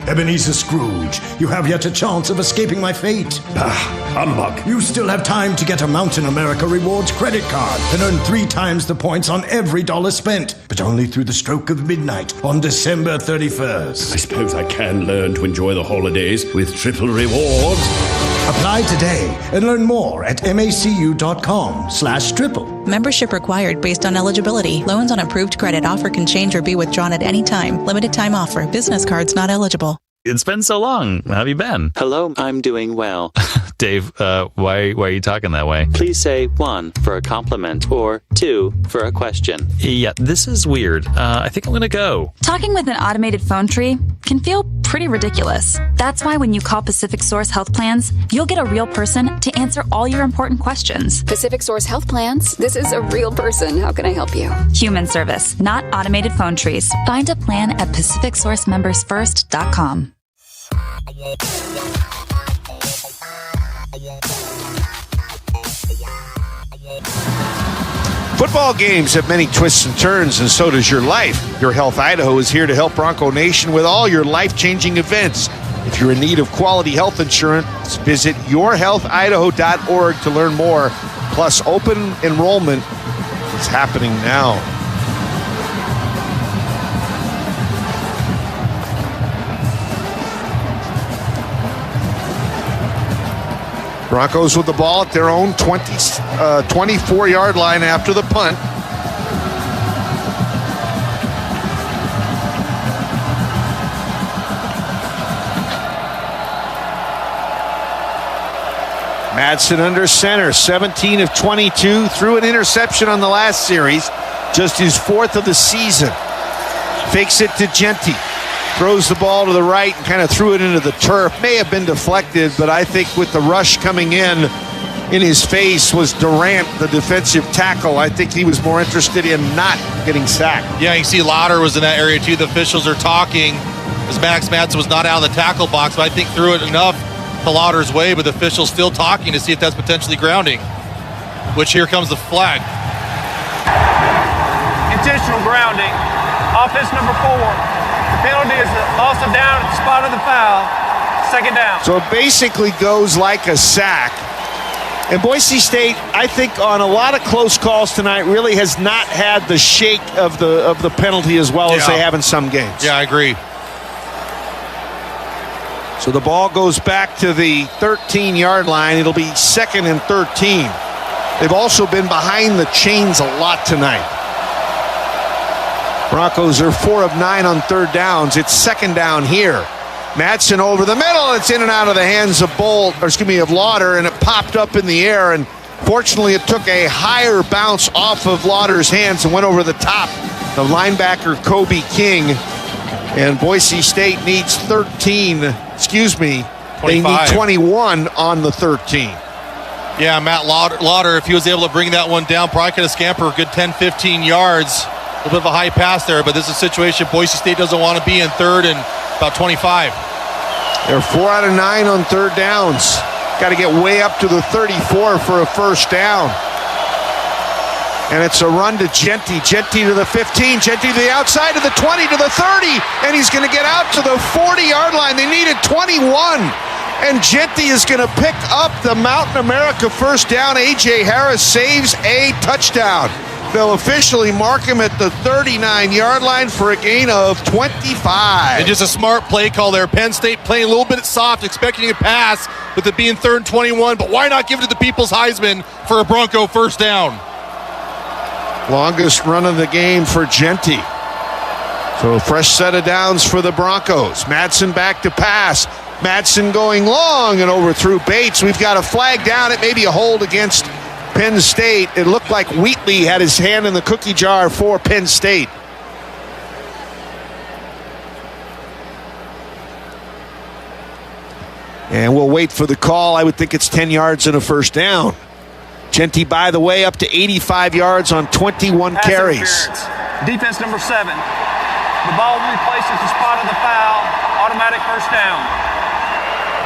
Ebenezer Scrooge, you have yet a chance of escaping my fate. Bah, humbug. You still have time to get a Mountain America Rewards credit card and earn 3 times the points on every dollar spent, but only through the stroke of midnight on December 31st. I suppose I can learn to enjoy the holidays with triple rewards. Apply today and learn more at macu.com/triple. Membership required based on eligibility. Loans on approved credit offer can change or be withdrawn at any time. Limited time offer. Business cards not eligible. It's been so long. How have you been? Hello, I'm doing well. Dave, why are you talking that way? Please say 1 for a compliment or 2 for a question. Yeah, this is weird. I think I'm going to go. Talking with an automated phone tree can feel pretty ridiculous. That's why when you call Pacific Source Health Plans, you'll get a real person to answer all your important questions. Pacific Source Health Plans? This is a real person. How can I help you? Human service, not automated phone trees. Find a plan at PacificSourceMembersFirst.com. Football games have many twists and turns, and so does your life. Your Health Idaho is here to help Bronco Nation with all your life-changing events. If you're in need of quality health insurance, visit yourhealthidaho.org to learn more. Plus, open enrollment is happening now. Broncos with the ball at their own 24-yard line after the punt. Madsen under center, 17 of 22, threw an interception on the last series, just his 4th of the season. Fakes it to Genty. Throws the ball to the right and kind of threw it into the turf. May have been deflected, but I think with the rush coming in his face was Durant, the defensive tackle. I think he was more interested in not getting sacked. Yeah, you see Lauder was in that area too. The officials are talking as Max Madsen was not out of the tackle box, but I think threw it enough to Lauder's way, but the officials still talking to see if that's potentially grounding, which here comes the flag. Intentional grounding. Offense number 4. The penalty is the loss of down at the spot of the foul. 2nd down. So it basically goes like a sack. And Boise State, I think, on a lot of close calls tonight, really has not had the shake of the penalty as well as they have in some games. Yeah, I agree. So the ball goes back to the 13-yard line. It'll be 2nd and 13. They've also been behind the chains a lot tonight. Broncos are 4 of 9 on 3rd downs. It's 2nd down here. Madsen over the middle. It's in and out of the hands of Lauder, and it popped up in the air. And fortunately, it took a higher bounce off of Lauder's hands and went over the top. The linebacker, Kobe King. And Boise State needs 25. They need 21 on the 13. Yeah, Matt Lauder, if he was able to bring that one down, probably could have scampered a good 10, 15 yards. A little bit of a high pass there, but this is a situation Boise State doesn't want to be in 3rd and about 25. They're 4 out of 9 on 3rd downs. Got to get way up to the 34 for a 1st down. And it's a run to Genty. Genty to the 15. Genty to the outside to the 20 to the 30. And he's going to get out to the 40-yard line. They needed 21. And Genty is going to pick up the Mountain America 1st down. A.J. Harris saves a touchdown. They'll officially mark him at the 39-yard line for a gain of 25. And just a smart play call there. Penn State playing a little bit soft, expecting a pass with it being 3rd and 21. But why not give it to the People's Heisman for a Bronco 1st down? Longest run of the game for Genty. So a fresh set of downs for the Broncos. Madsen back to pass. Madsen going long and overthrew Bates. We've got a flag down. It may be a hold against Penn State. It looked like Wheatley had his hand in the cookie jar for Penn State. And we'll wait for the call. I would think it's 10 yards and a 1st down. Genty, by the way, up to 85 yards on 21 carries. Defense number 7. The ball replaces the spot of the foul. Automatic 1st down.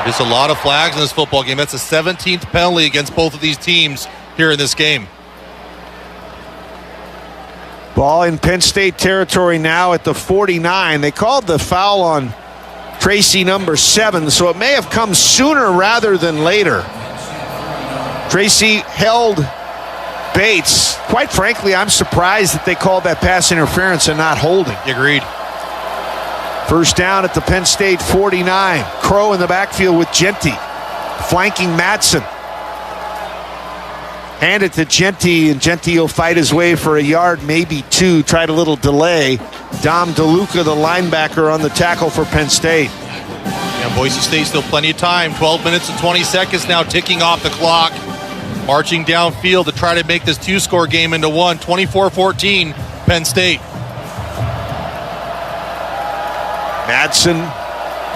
Just a lot of flags in this football game. That's the 17th penalty against both of these teams here in this game. Ball in Penn State territory now at the 49. They called the foul on Tracy, number 7, so it may have come sooner rather than later. Tracy held Bates. Quite frankly, I'm surprised that they called that pass interference and not holding. Agreed. First down at the Penn State 49. Crow in the backfield with Genty, flanking Madsen. Hand it to Genty, and Genty will fight his way for a yard, maybe 2. Tried a little delay. Dom DeLuca, the linebacker, on the tackle for Penn State. And Boise State still plenty of time. 12 minutes and 20 seconds now ticking off the clock. Marching downfield to try to make this 2-score game into 1. 24-14, Penn State. Madsen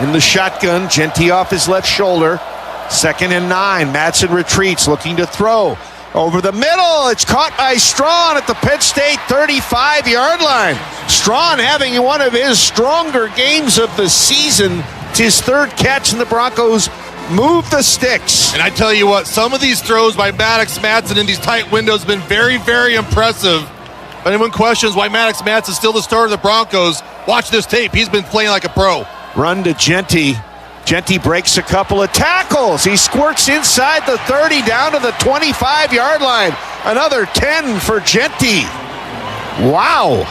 in the shotgun. Genty off his left shoulder. 2nd and 9. Madsen retreats, looking to throw. Over the middle, it's caught by Strawn at the Penn State 35-yard line. Strawn having one of his stronger games of the season. It's his 3rd catch, and the Broncos move the sticks. And I tell you what, some of these throws by Maddox Madsen in these tight windows have been very, very impressive. If anyone questions why Maddox Madsen is still the starter of the Broncos, watch this tape. He's been playing like a pro. Run to Genty. Genty breaks a couple of tackles. He squirts inside the 30 down to the 25-yard line. Another 10 for Genty. Wow.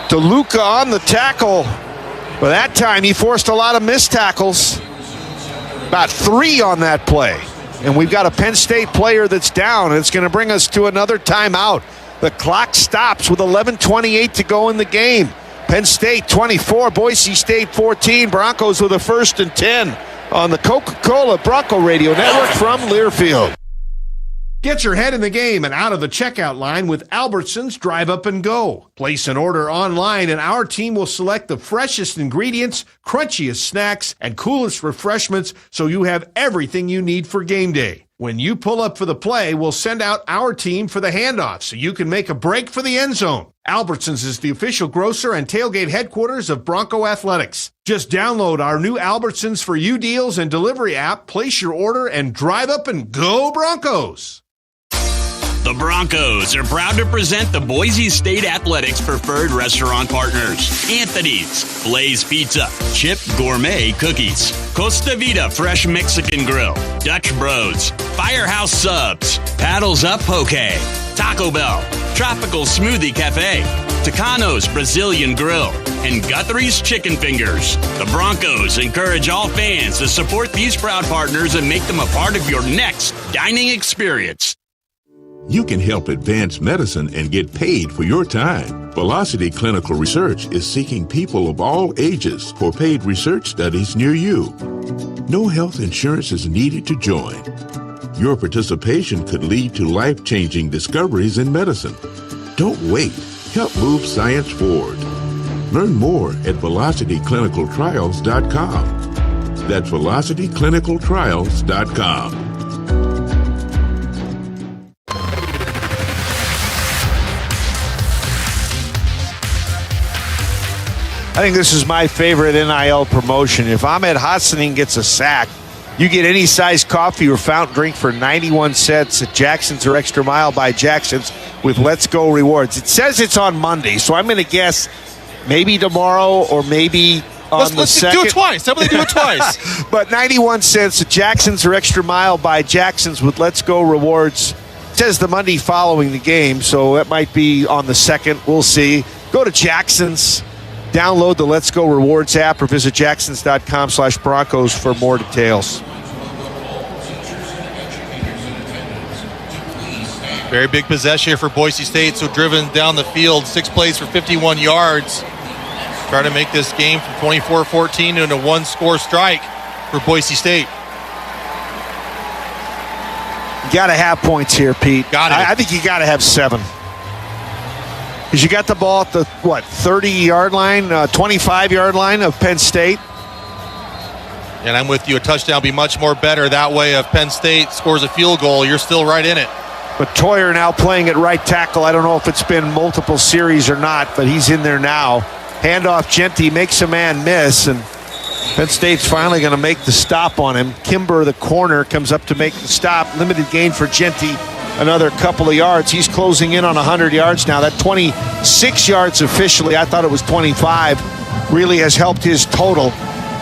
DeLuca on the tackle. But that time he forced a lot of missed tackles. About 3 on that play. And we've got a Penn State player that's down, and it's going to bring us to another timeout. The clock stops with 11:28 to go in the game. Penn State 24, Boise State 14. Broncos with a 1st and 10 on the Coca-Cola Bronco Radio Network from Learfield. Get your head in the game and out of the checkout line with Albertsons Drive Up and Go. Place an order online and our team will select the freshest ingredients, crunchiest snacks, and coolest refreshments so you have everything you need for game day. When you pull up for the play, we'll send out our team for the handoff so you can make a break for the end zone. Albertsons is the official grocer and tailgate headquarters of Bronco Athletics. Just download our new Albertsons for You deals and delivery app, place your order, and drive up and go Broncos. The Broncos are proud to present the Boise State Athletics preferred restaurant partners: Anthony's, Blaze Pizza, Chip Gourmet Cookies, Costa Vida Fresh Mexican Grill, Dutch Bros, Firehouse Subs, Paddles Up Poke, Taco Bell, Tropical Smoothie Cafe, Tucano's Brazilian Grill, and Guthrie's Chicken Fingers. The Broncos encourage all fans to support these proud partners and make them a part of your next dining experience. You can help advance medicine and get paid for your time. Velocity Clinical Research is seeking people of all ages for paid research studies near you. No health insurance is needed to join. Your participation could lead to life-changing discoveries in medicine. Don't wait. Help move science forward. Learn more at velocityclinicaltrials.com. That's velocityclinicaltrials.com. I think this is my favorite NIL promotion. If Ahmed Hassanin gets a sack, you get any size coffee or fountain drink for 91 cents at Jackson's or Extra Mile by Jackson's with Let's Go Rewards. It says it's on Monday, so I'm going to guess maybe tomorrow or maybe on the second. Do it twice. How about they do it twice? But 91 cents at Jackson's or Extra Mile by Jackson's with Let's Go Rewards. It says the Monday following the game, so it might be on the second. We'll see. Go to Jackson's. Download the Let's Go Rewards app or visit jacksons.com/Broncos for more details. Very big possession here for Boise State. So driven down the field, 6 plays for 51 yards. Trying to make this game from 24-14 into a 1-score strike for Boise State. You got to have points here, Pete. I think you got to have 7. Because you got the ball at the, 30-yard line, 25-yard line of Penn State. And I'm with you. A touchdown would be much more better that way. If Penn State scores a field goal, you're still right in it. But Toyer now playing at right tackle. I don't know if it's been multiple series or not, but he's in there now. Handoff Genty, makes a man miss, and Penn State's finally going to make the stop on him. Kimber, the corner, comes up to make the stop. Limited gain for Genty. Another couple of yards. He's closing in on 100 yards now. That 26 yards officially. I thought it was 25. really has helped his total.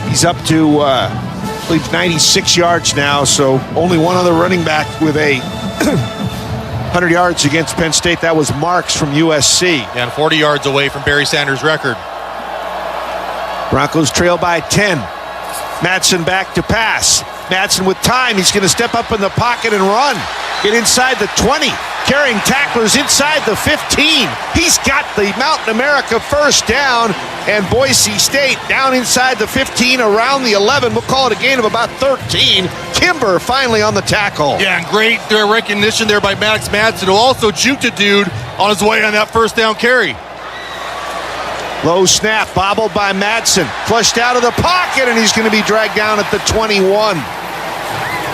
He's up to, I believe, 96 yards now, so only one other running back with a 100 yards against Penn State. That was Marks from USC. And 40 yards away from Barry Sanders' record. Broncos trail by 10. Madsen back to pass. Madsen with time. He's going to step up in the pocket and run. Get inside the 20. Carrying tacklers inside the 15. He's got the Mountain America first down. And Boise State down inside the 15, around the 11. We'll call it a gain of about 13. Kimber finally on the tackle. Yeah, and great recognition there by Max Madsen, who also juked a dude on his way on that first down carry. Low snap, bobbled by Madsen. Flushed out of the pocket, and he's going to be dragged down at the 21.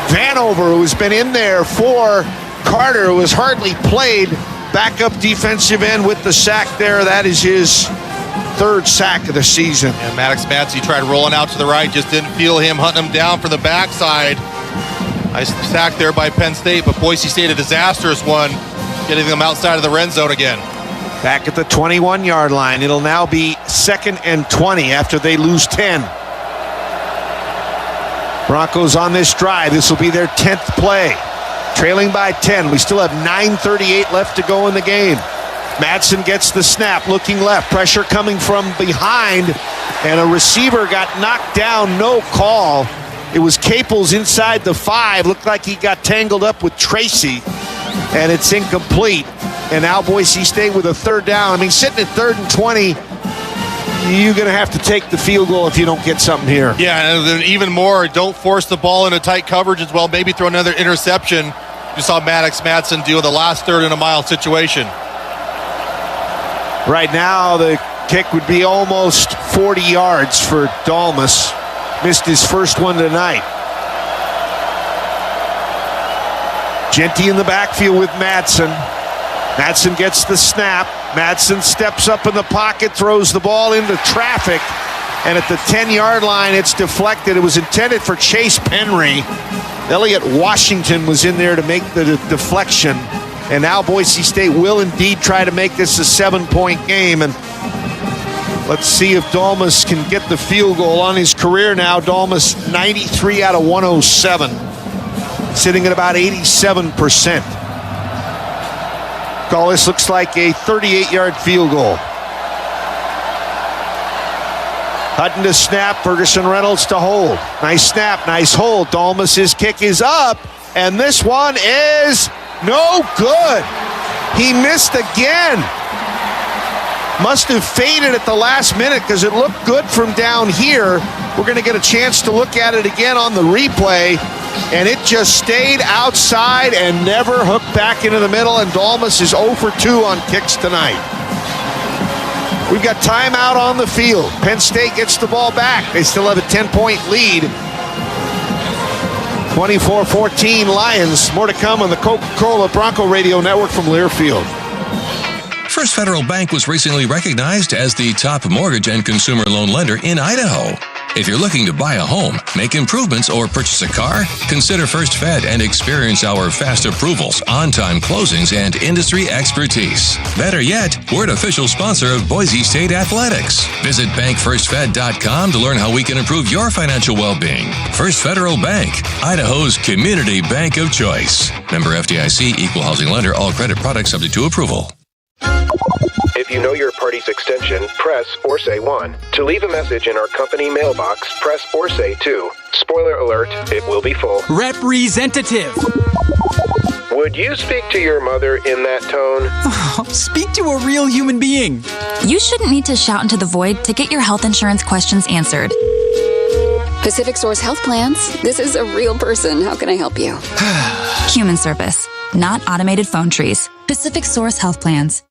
Vanover, who's been in there for Carter, who has hardly played, backup defensive end with the sack there. That is his third sack of the season. And Maddox Matsey tried rolling out to the right, just didn't feel him hunting him down from the backside. Nice sack there by Penn State, but Boise State a disastrous one, getting them outside of the red zone again. Back at the 21-yard line. It'll now be 2nd and 20 after they lose 10. Broncos on this drive. This will be their 10th play. Trailing by 10. We still have 9:38 left to go in the game. Madsen gets the snap, looking left. Pressure coming from behind, and a receiver got knocked down. No call. It was Caples inside the 5. Looked like he got tangled up with Tracy, and it's incomplete. And now Boise State with a third down. I mean, sitting at 3rd and 20, you're going to have to take the field goal if you don't get something here. Yeah, and then even more, don't force the ball into tight coverage as well. Maybe throw another interception. You saw Maddox Madsen do the last 3rd and a mile situation. Right now, the kick would be almost 40 yards for Dalmas. Missed his first one tonight. Genty in the backfield with Madsen. Madsen gets the snap. Madsen steps up in the pocket, throws the ball into traffic, and at the 10-yard line, it's deflected. It was intended for Chase Penry. Elliott Washington was in there to make the deflection, and now Boise State will indeed try to make this a 7-point game, and let's see if Dalmas can get the field goal on his career now. Dalmas 93 out of 107, sitting at about 87%. Call this looks like a 38-yard field goal. Hutton to snap, Ferguson Reynolds to hold. Nice snap, nice hold. Dalmas's kick is up, and this one is no good. He missed again. Must have faded at the last minute because it looked good from down here. We're going to get a chance to look at it again on the replay, and it just stayed outside and never hooked back into the middle, and Dalmas is 0 for 2 on kicks tonight. We've got timeout on the field. Penn State gets the ball back. They still have a 10-point lead. 24-14 Lions. More to come on the Coca-Cola Bronco Radio Network from Learfield. First Federal Bank was recently recognized as the top mortgage and consumer loan lender in Idaho. If you're looking to buy a home, make improvements, or purchase a car, consider First Fed and experience our fast approvals, on-time closings, and industry expertise. Better yet, we're an official sponsor of Boise State Athletics. Visit bankfirstfed.com to learn how we can improve your financial well-being. First Federal Bank, Idaho's community bank of choice. Member FDIC, equal housing lender, all credit products subject to approval. If you know your party's extension, press or say 1. To leave a message in our company mailbox, press or say 2. Spoiler alert, it will be full. Representative. Would you speak to your mother in that tone? Speak to a real human being. You shouldn't need to shout into the void to get your health insurance questions answered. Pacific Source Health Plans. This is a real person. How can I help you? Human service, not automated phone trees. Pacific Source Health Plans.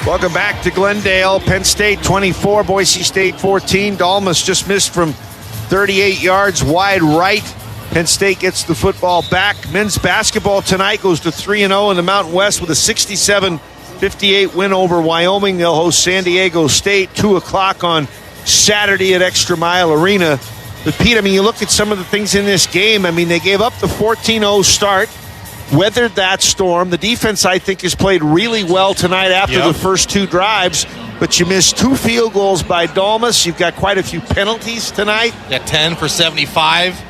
Welcome back to Glendale. Penn State 24, Boise State 14. Dalmas just missed from 38 yards wide right. Penn State gets the football back. Men's basketball tonight goes to 3-0 in the Mountain West with a 67-58 win over Wyoming. They'll host San Diego State 2 o'clock on Saturday at Extra Mile Arena. But Pete, I mean, you look at some of the things in this game. I mean, they gave up the 14-0 start. weathered that storm. The defense, I think, has played really well tonight after the first 2 drives, but you missed 2 field goals by Domo. You've got quite a few penalties tonight. Got 10 for 75.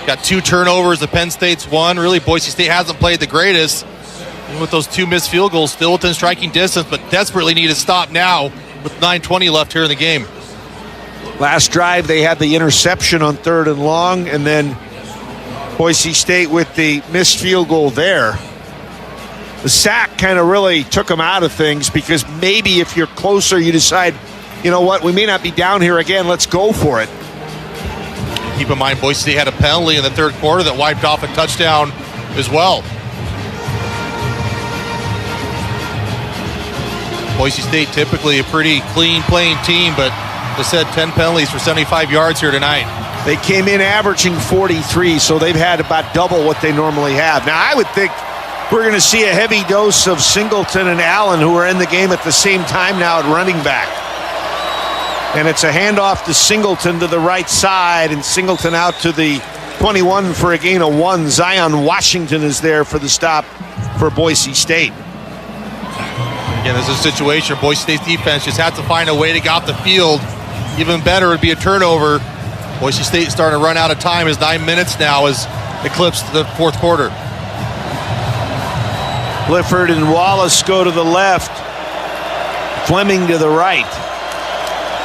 Got 2 turnovers. The Penn State's 1. Really, Boise State hasn't played the greatest. And with those 2 missed field goals, still within striking distance, but desperately need to stop now with 9:20 left here in the game. Last drive, they had the interception on 3rd and long, and then Boise State with the missed field goal there. The sack kind of really took them out of things, because maybe if you're closer, you decide, you know what, we may not be down here again, let's go for it. Keep in mind, Boise State had a penalty in the 3rd quarter that wiped off a touchdown as well. Boise State typically a pretty clean playing team, but they said 10 penalties for 75 yards here tonight. They came in averaging 43, so they've had about double what they normally have. Now, I would think we're going to see a heavy dose of Singleton and Allen, who are in the game at the same time now at running back. And it's a handoff to Singleton to the right side, and Singleton out to the 21 for a gain of 1. Zion Washington is there for the stop for Boise State. Again, this is a situation where Boise State's defense just had to find a way to get off the field. Even better would be a turnover. Boise State starting to run out of time as 9 minutes now has eclipsed the 4th quarter. Clifford and Wallace go to the left. Fleming to the right.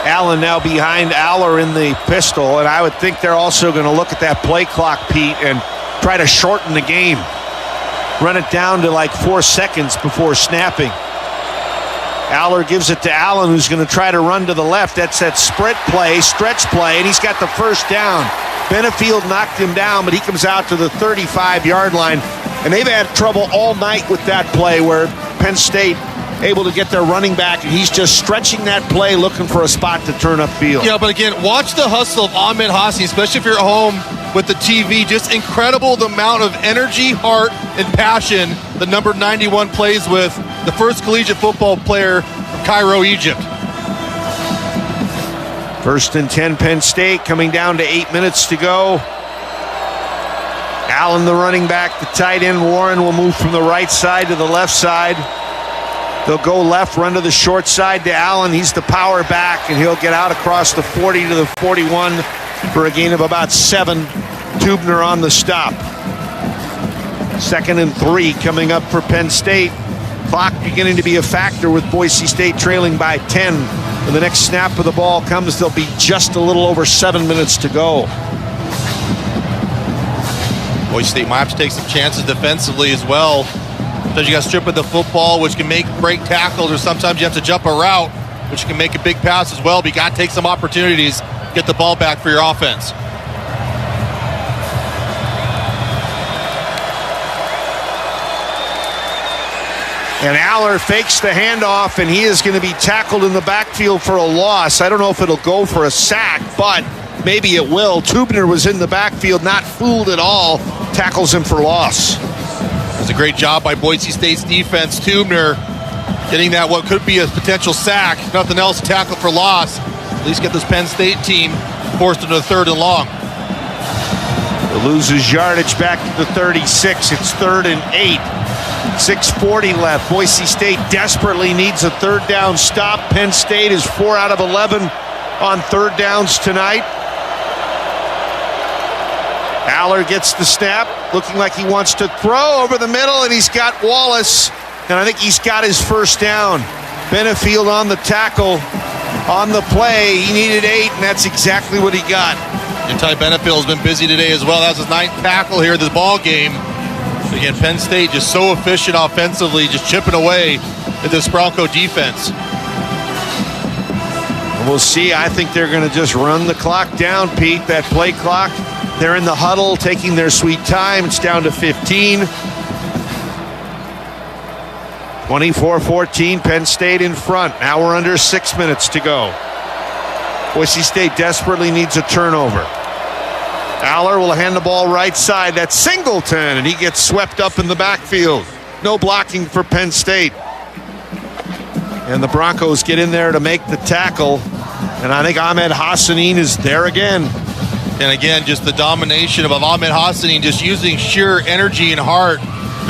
Allen now behind Aller in the pistol, and I would think they're also going to look at that play clock, Pete, and try to shorten the game. Run it down to like 4 seconds before snapping. Aller gives it to Allen, who's going to try to run to the left. That's that sprint play, stretch play, and he's got the first down. Benefield knocked him down, but he comes out to the 35-yard line. And they've had trouble all night with that play, where Penn State able to get their running back, and he's just stretching that play, looking for a spot to turn upfield. Yeah, but again, watch the hustle of Ahmed Hassan, especially if you're at home with the TV. Just incredible the amount of energy, heart, and passion the number 91 plays with, the first collegiate football player from Cairo, Egypt. 1st and 10, Penn State, coming down to 8 minutes to go. Allen, the running back, the tight end. Warren will move from the right side to the left side. They'll go left, run to the short side to Allen. He's the power back, and he'll get out across the 40 to the 41 for a gain of about 7. Tubner on the stop. 2nd and 3 coming up for Penn State. Clock beginning to be a factor with Boise State trailing by 10. When the next snap of the ball comes, there'll be just a little over 7 minutes to go. Boise State might have to take some chances defensively as well. Sometimes you got to strip at the football, which can break tackles, or sometimes you have to jump a route, which can make a big pass as well. But you got to take some opportunities, get the ball back for your offense. And Aller fakes the handoff, and he is going to be tackled in the backfield for a loss. I don't know if it'll go for a sack, but maybe it will. Tubner was in the backfield, not fooled at all. Tackles him for loss. It's a great job by Boise State's defense. Tubner getting that what could be a potential sack. Nothing else, tackle for loss. At least get this Penn State team forced into the 3rd and long. It loses yardage back to the 36. It's 3rd and 8. 6:40 left. Boise State desperately needs a 3rd down stop. Penn State is 4 out of 11 on 3rd downs tonight. Aller gets the snap, looking like he wants to throw over the middle, and he's got Wallace, and I think he's got his 1st down. Benefield on the tackle, on the play. He needed 8, and that's exactly what he got. And Ty Benefield has been busy today as well. That's his 9th tackle here in this ball game. Again, Penn State just so efficient offensively, just chipping away at this Bronco defense. We'll see. I think they're going to just run the clock down, Pete, that play clock. They're in the huddle, taking their sweet time. It's down to 15. 24-14, Penn State in front. Now we're under 6 minutes to go. Boise State desperately needs a turnover. Aller will hand the ball right side. That's Singleton, and he gets swept up in the backfield. No blocking for Penn State. And the Broncos get in there to make the tackle. And I think Ahmed Hassan is there again. And again, just the domination of Ahmed Hassan, just using sheer energy and heart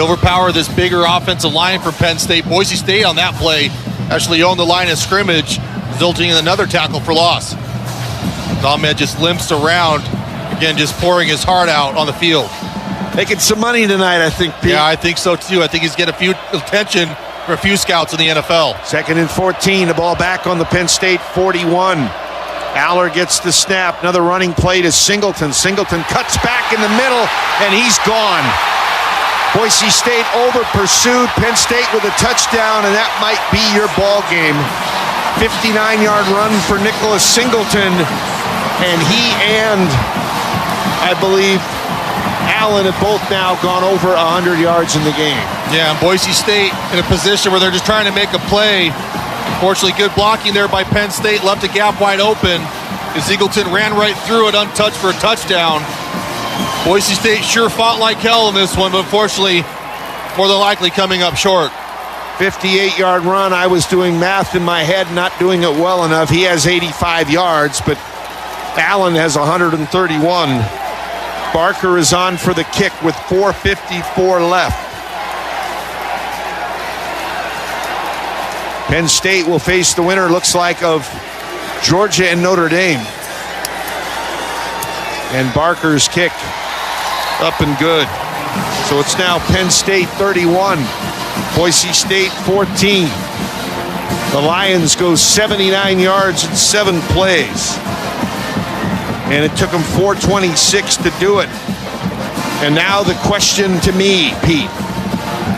to overpower this bigger offensive line for Penn State. Boise State on that play actually owned the line of scrimmage, resulting in another tackle for loss. Ahmed just limps around, again, just pouring his heart out on the field. Making some money tonight, I think, Pete. Yeah, I think so too. I think he's getting a few attention for a few scouts in the NFL. 2nd and 14, the ball back on the Penn State 41. Aller gets the snap. Another running play to Singleton. Singleton cuts back in the middle, and he's gone. Boise State over pursued. Penn State with a touchdown, and that might be your ball game. 59-yard run for Nicholas Singleton, and he and, I believe, Allen have both now gone over 100 yards in the game. Yeah, and Boise State in a position where they're just trying to make a play. Unfortunately, good blocking there by Penn State. Left a gap wide open. Singleton ran right through it untouched for a touchdown. Boise State sure fought like hell in this one, but unfortunately, more than likely coming up short. 58-yard run. I was doing math in my head, not doing it well enough. He has 85 yards, but Allen has 131. Barker is on for the kick with 4:54 left. Penn State will face the winner, looks like, of Georgia and Notre Dame. And Barker's kick up and good. So it's now Penn State 31, Boise State 14. The Lions go 79 yards in 7 plays. And it took them 4:26 to do it. And now the question to me, Pete,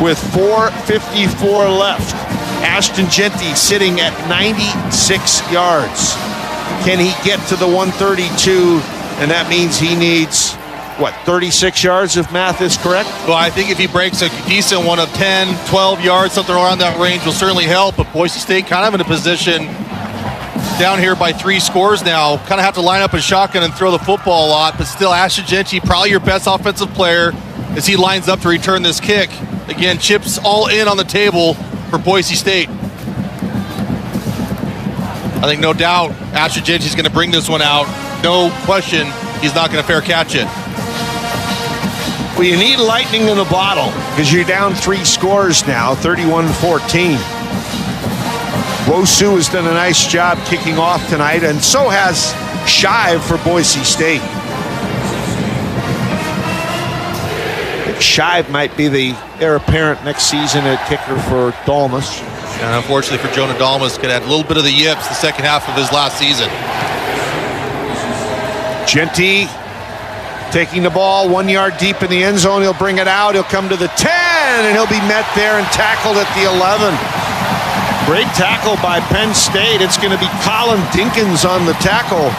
with 4:54 left, Ashton Jeanty sitting at 96 yards. Can he get to the 132? And that means he needs, 36 yards if math is correct? Well, I think if he breaks a decent one of 10, 12 yards, something around that range will certainly help. But Boise State kind of in a position down here by 3 scores now. Kind of have to line up a shotgun and throw the football a lot. But still, Ashton Jeanty, probably your best offensive player as he lines up to return this kick. Again, chips all in on the table for Boise State. I think no doubt Ashton Jeanty's going to bring this one out. No question he's not going to fair catch it. Well, you need lightning in a bottle because you're down 3 scores now, 31-14. Wosu has done a nice job kicking off tonight, and so has Shive for Boise State. I think Shive might be the heir apparent next season at kicker for Dalmas. And unfortunately for Jonah Dalmas, could add a little bit of the yips the second half of his last season. Jeanty taking the ball 1 yard deep in the end zone. He'll bring it out. He'll come to the 10, and he'll be met there and tackled at the 11. Great tackle by Penn State. It's going to be Colin Dinkins on the tackle.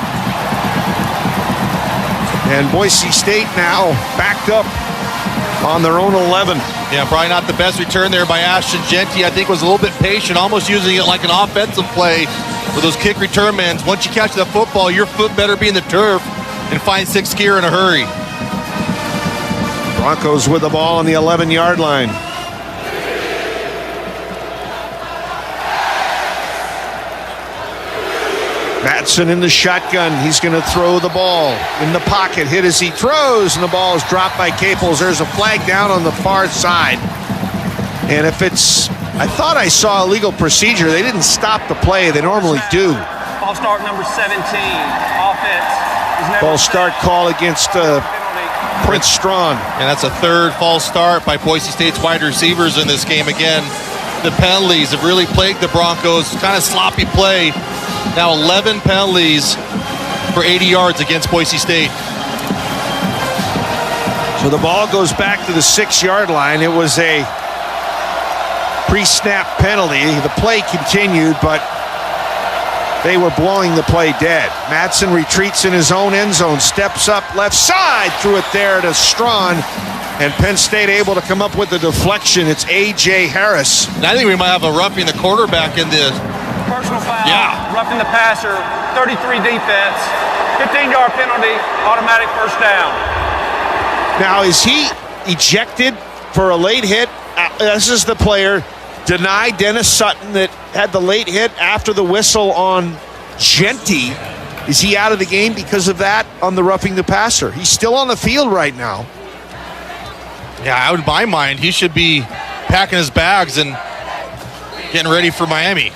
And Boise State now backed up on their own 11. Yeah, probably not the best return there by Ashton Jeanty. I think was a little bit patient, almost using it like an offensive play with those kick return men. Once you catch the football, your foot better be in the turf and find 6th gear in a hurry. Broncos with the ball on the 11-yard line. Matson in the shotgun. He's going to throw the ball in the pocket. Hit as he throws, and the ball is dropped by Caples. There's a flag down on the far side. And if it's, I thought I saw illegal procedure. They didn't stop the play. They normally do. Ball start number 17. Offense. Ball start call against Prince Strawn. And that's a 3rd false start by Boise State's wide receivers in this game. Again, the penalties have really plagued the Broncos. Kind of sloppy play. Now 11 penalties for 80 yards against Boise State. So the ball goes back to the 6-yard line. It was a pre-snap penalty. The play continued, but they were blowing the play dead. Matson retreats in his own end zone, steps up left side, threw it there to Strawn, and Penn State able to come up with the deflection. It's A.J. Harris. And I think we might have a roughing the quarterback in the personal foul. Yeah. Roughing the passer, 33 defense, 15-yard penalty, automatic first down. Now, is he ejected for a late hit? This is the player. Deny Dennis Sutton that had the late hit after the whistle on Jeanty. Is he out of the game because of that on the roughing the passer? He's still on the field right now. Yeah, out of my mind, he should be packing his bags and getting ready for Miami.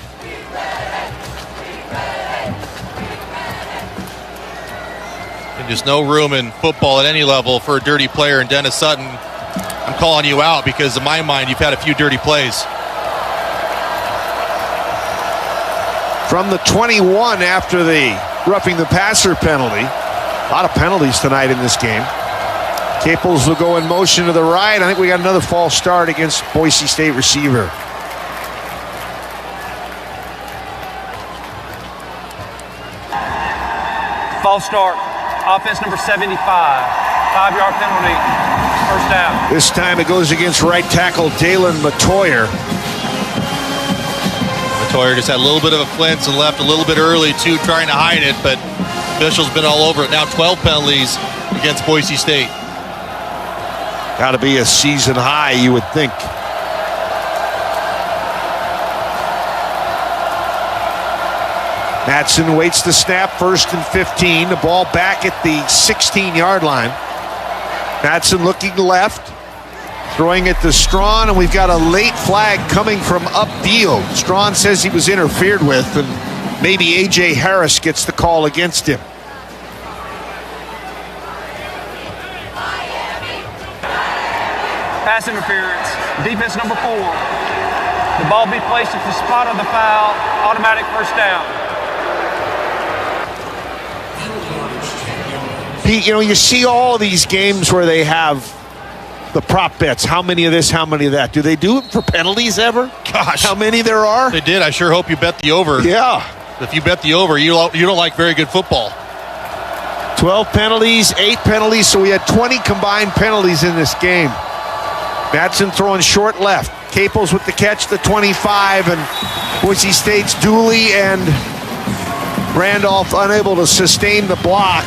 And just no room in football at any level for a dirty player. And Dennis Sutton, I'm calling you out because in my mind, you've had a few dirty plays. From the 21 after the roughing the passer penalty. A lot of penalties tonight in this game. Caples will go in motion to the right. I think we got another false start against Boise State receiver. False start. Offense number 75. 5-yard penalty. First down. This time it goes against right tackle Dalen Matoyer. Matoyer just had a little bit of a flinch and left a little bit early too, trying to hide it, but officials been all over it. Now 12 penalties against Boise State. Got to be a season high, you would think. Madsen waits the snap, 1st and 15. The ball back at the 16-yard line. Madsen looking left, throwing it to Strawn, and we've got a late flag coming from upfield. Strawn says he was interfered with, and maybe A.J. Harris gets the call against him. Pass interference. Defense number 4. The ball be placed at the spot of the foul. Automatic first down. Pete, you see all these games where they have the prop bets. How many of this, how many of that? Do they do it for penalties ever? Gosh. How many there are? They did. I sure hope you bet the over. Yeah. If you bet the over, you don't like very good football. 12 penalties, 8 penalties, so we had 20 combined penalties in this game. Madsen throwing short left. Caples with the catch, the 25, and Boise State's Dooley and Randolph unable to sustain the block.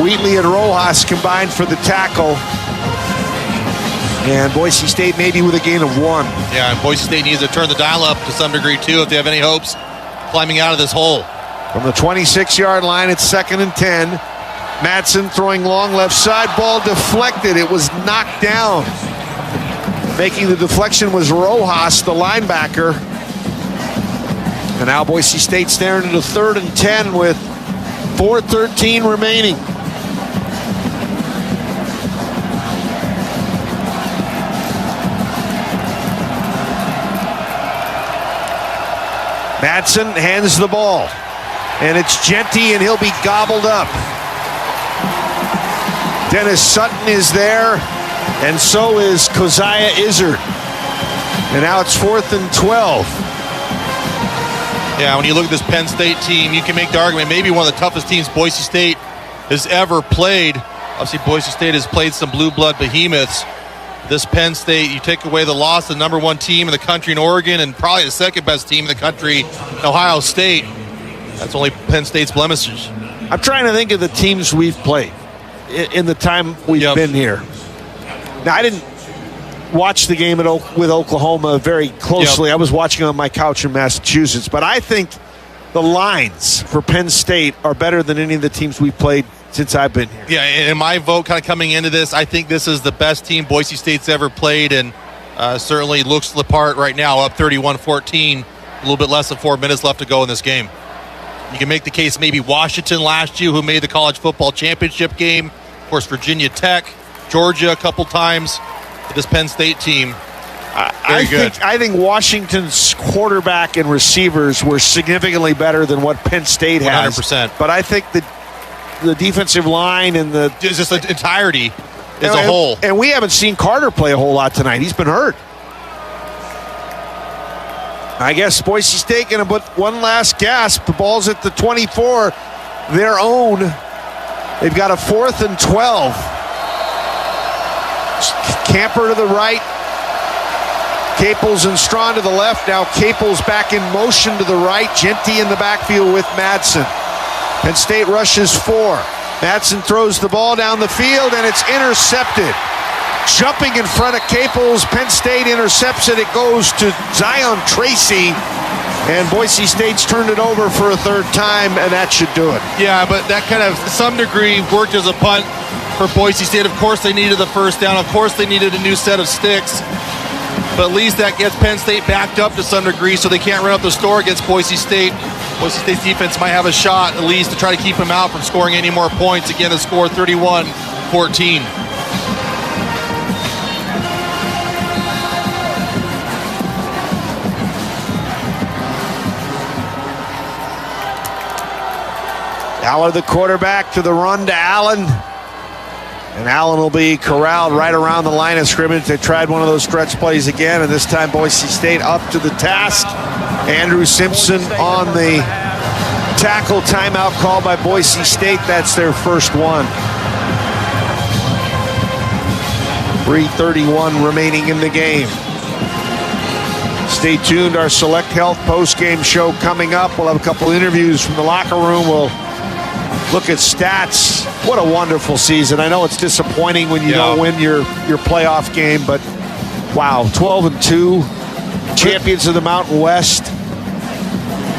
Wheatley and Rojas combined for the tackle. And Boise State maybe with a gain of 1. Yeah, and Boise State needs to turn the dial up to some degree too if they have any hopes climbing out of this hole. From the 26-yard line, it's 2nd and 10. Madsen throwing long left side, ball deflected. It was knocked down. Making the deflection was Rojas, the linebacker. And now Boise State staring into 3rd and 10 with 4:13 remaining. Madsen hands the ball, and it's Genty, and he'll be gobbled up. Dennis Sutton is there, and so is Keziah Izzard. And now it's 4th and 12. Yeah, when you look at this Penn State team, you can make the argument maybe one of the toughest teams Boise State has ever played. Obviously, Boise State has played some blue blood behemoths. This Penn State, you take away the loss, the number 1 team in the country in Oregon, and probably the 2nd best team in the country, Ohio State. That's only Penn State's blemishes. I'm trying to think of the teams we've played in the time we've been here. Now, I didn't watch the game with Oklahoma very closely. I was watching on my couch in Massachusetts. But I think the lines for Penn State are better than any of the teams we've played since I've been here. Yeah, and my vote kind of coming into this, I think this is the best team Boise State's ever played, and certainly looks the part right now, up 31-14, a little bit less than 4 minutes left to go in this game. You can make the case maybe Washington last year, who made the college football championship game. Of course, Virginia Tech, Georgia a couple times. This Penn State team, very good. I think Washington's quarterback and receivers were significantly better than what Penn State has. 100%. But I think the defensive line and just the entirety as a whole. And we haven't seen Carter play a whole lot tonight. He's been hurt. I guess Boise State going to put one last gasp. The ball's at the 24, their own. They've got a 4th and 12. Camper to the right. Caples and Strawn to the left. Now Caples back in motion to the right. Genty in the backfield with Madsen. Penn State rushes 4. Madsen throws the ball down the field, and it's intercepted. Jumping in front of Caples, Penn State intercepts it. It goes to Zion Tracy, and Boise State's turned it over for a 3rd time, and that should do it. Yeah, but that kind of, to some degree, worked as a punt for Boise State. Of course they needed the first down. Of course they needed a new set of sticks. But at least that gets Penn State backed up to some degree so they can't run up the score against Boise State. Boise State's defense might have a shot at least to try to keep them out from scoring any more points. Again, the score 31-14. Aller, the quarterback, to the run to Allen. And Allen will be corralled right around the line of scrimmage. They tried one of those stretch plays again, and this time Boise State up to the task. Andrew Simpson on the tackle. Timeout called by Boise State. That's their first one. 3:31 remaining in the game. Stay tuned. Our Select Health post-game show coming up. We'll have a couple interviews from the locker room. We'll look at stats. What a wonderful season. I know it's disappointing when you don't win your playoff game, but wow, 12-2, champions of the Mountain West.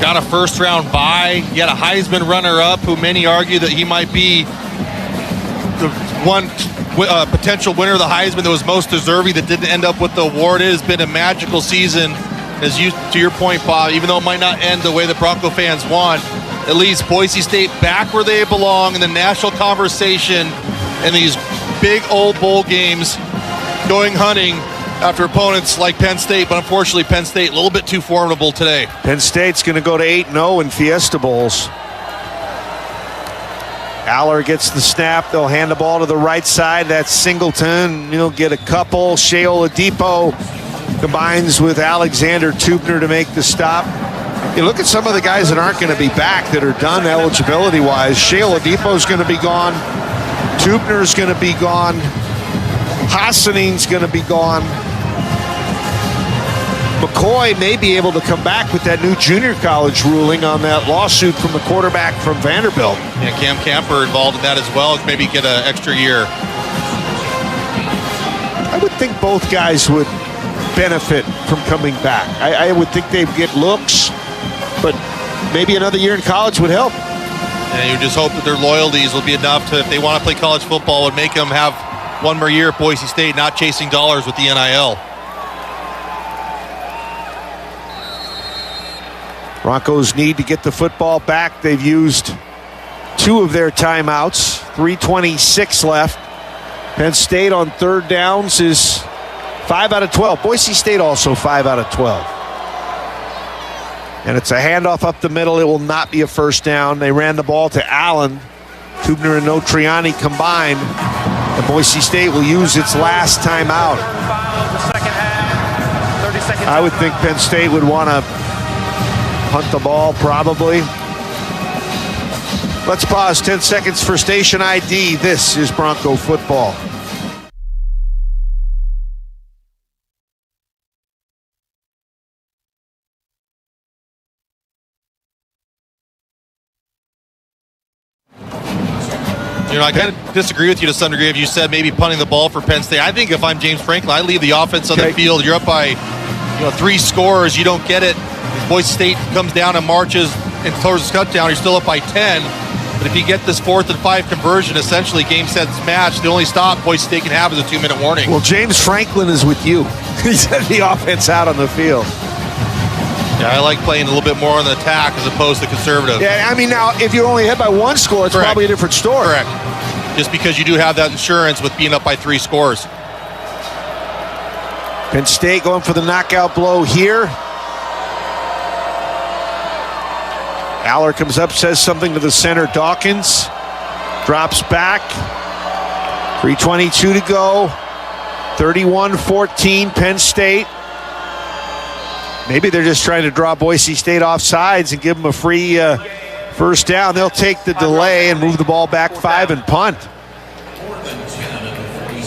Got a first-round bye. You had a Heisman runner-up who many argue that he might be the one potential winner of the Heisman that was most deserving that didn't end up with the award. It has been a magical season. As you, to your point, Bob, even though it might not end the way the Bronco fans want, at least Boise State back where they belong in the national conversation in these big old bowl games, going hunting after opponents like Penn State, but unfortunately Penn State a little bit too formidable today. Penn State's going to go to 8-0 in Fiesta Bowls. Aller gets the snap. They'll hand the ball to the right side. That's Singleton. He'll get a couple. Shea Oladipo combines with Alexander Tubner to make the stop. You look at some of the guys that aren't going to be back that are done eligibility-wise. Shea Oladipo's going to be gone. Tubner's going to be gone. Hassaning's going to be gone. McCoy may be able to come back with that new junior college ruling on that lawsuit from the quarterback from Vanderbilt. Yeah, Cam Camper involved in that as well. Maybe get an extra year. I would think both guys would benefit from coming back. I would think they'd get looks, but maybe another year in college would help. And you just hope that their loyalties will be enough to, if they want to play college football, would make them have one more year at Boise State, not chasing dollars with the NIL. Broncos need to get the football back. They've used 2 of their timeouts. 3:26 left. Penn State on third downs is 5 out of 12. Boise State also 5 out of 12. And it's a handoff up the middle. It will not be a first down. They ran the ball to Allen. Tubner and Notriani combined. And Boise State will use its last timeout. I would think Penn State would want to punt the ball, probably. Let's pause 10 seconds for station ID. This is Bronco football. You know, I kind of disagree with you to some degree. If you said maybe punting the ball for Penn State, I think if I'm James Franklin, I leave the offense on the field. You're up by 3 scores. You don't get it. Boise State comes down and marches and throws his touchdown. You're still up by 10. But if you get this 4th and 5 conversion, essentially game sets match. The only stop Boise State can have is a 2-minute warning. Well, James Franklin is with you. He said the offense out on the field. Yeah, I like playing a little bit more on the attack as opposed to conservative. Yeah, I mean, now, if you're only ahead by 1 score, it's Correct. probably a different story. Correct. Just because you do have that insurance with being up by 3 scores. Penn State going for the knockout blow here. Aller comes up, says something to the center, Dawkins. Drops back. 3:22 to go. 31-14, Penn State. Maybe they're just trying to draw Boise State off sides and give them a free first down. They'll take the delay and move the ball back 5 and punt.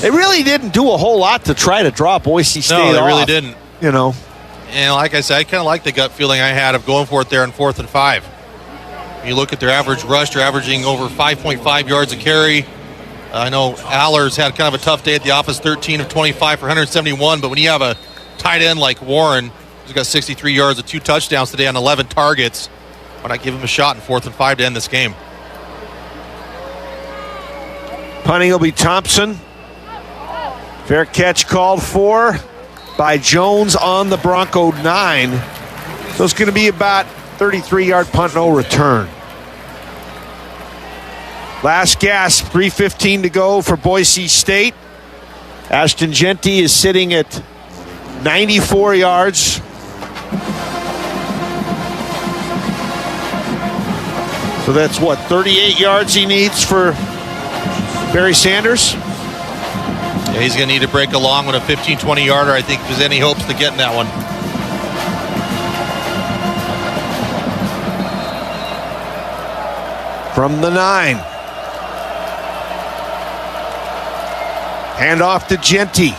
They really didn't do a whole lot to try to draw Boise State off. No, they really didn't. You know. And like I said, I kind of like the gut feeling I had of going for it there on 4th and 5. You look at their average rush, they're averaging over 5.5 yards a carry. I know Aller's had kind of a tough day at the office, 13 of 25 for 171, but when you have a tight end like Warren, who's got 63 yards and 2 touchdowns today on 11 targets, why not give him a shot in 4th and 5 to end this game? Punting will be Thompson. Fair catch called for by Jones on the Bronco 9. So it's going to be about 33-yard punt, no return. Last gasp, 3:15 to go for Boise State. Ashton Jeanty is sitting at 94 yards. So that's what, 38 yards he needs for Barry Sanders? Yeah, he's going to need to break along with a 15-20 yarder, I think, if there's any hopes to get in that one. From the 9. Hand off to Jeanty.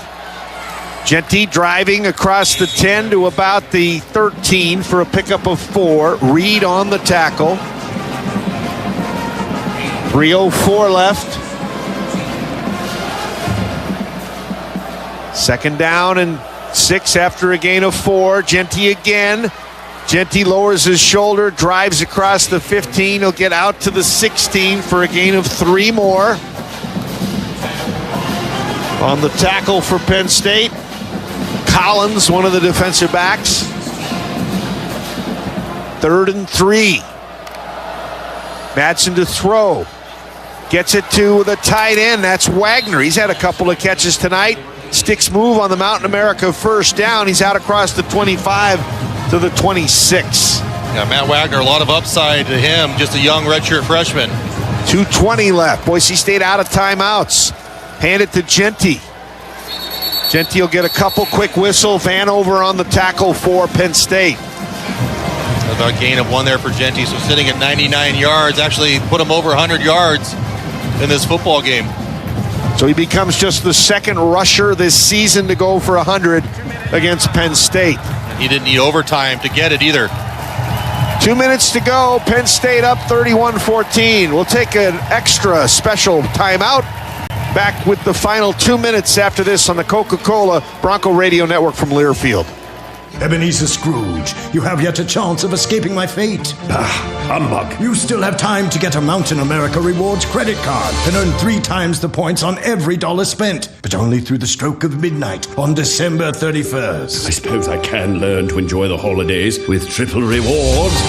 Jeanty driving across the 10 to about the 13 for a pickup of 4. Reed on the tackle. 3:04 left. Second down and 6 after a gain of 4. Jeanty again. Jeanty lowers his shoulder, drives across the 15. He'll get out to the 16 for a gain of 3 more. On the tackle for Penn State, Collins, one of the defensive backs. 3rd and 3. Madsen to throw. Gets it to the tight end. That's Wagner. He's had a couple of catches tonight. Sticks move on the Mountain America first down. He's out across the 25 to the 26. Yeah, Matt Wagner, a lot of upside to him. Just a young redshirt freshman. 2:20 left. Boise State out of timeouts. Hand it to Jeanty. Jeanty will get a couple quick whistle. Vanover on the tackle for Penn State. About a gain of 1 there for Jeanty. So sitting at 99 yards. Actually put him over 100 yards in this football game. So he becomes just the second rusher this season to go for 100 against Penn State. He didn't need overtime to get it either. 2 minutes to go. Penn State up 31-14. We'll take an extra special timeout. Back with the final 2 minutes after this on the Coca-Cola Bronco Radio Network from Learfield. Ebenezer Scrooge, you have yet a chance of escaping my fate. Humbug. You still have time to get a Mountain America Rewards credit card and earn 3 times the points on every dollar spent, but only through the stroke of midnight on December 31st. I suppose I can learn to enjoy the holidays with triple rewards.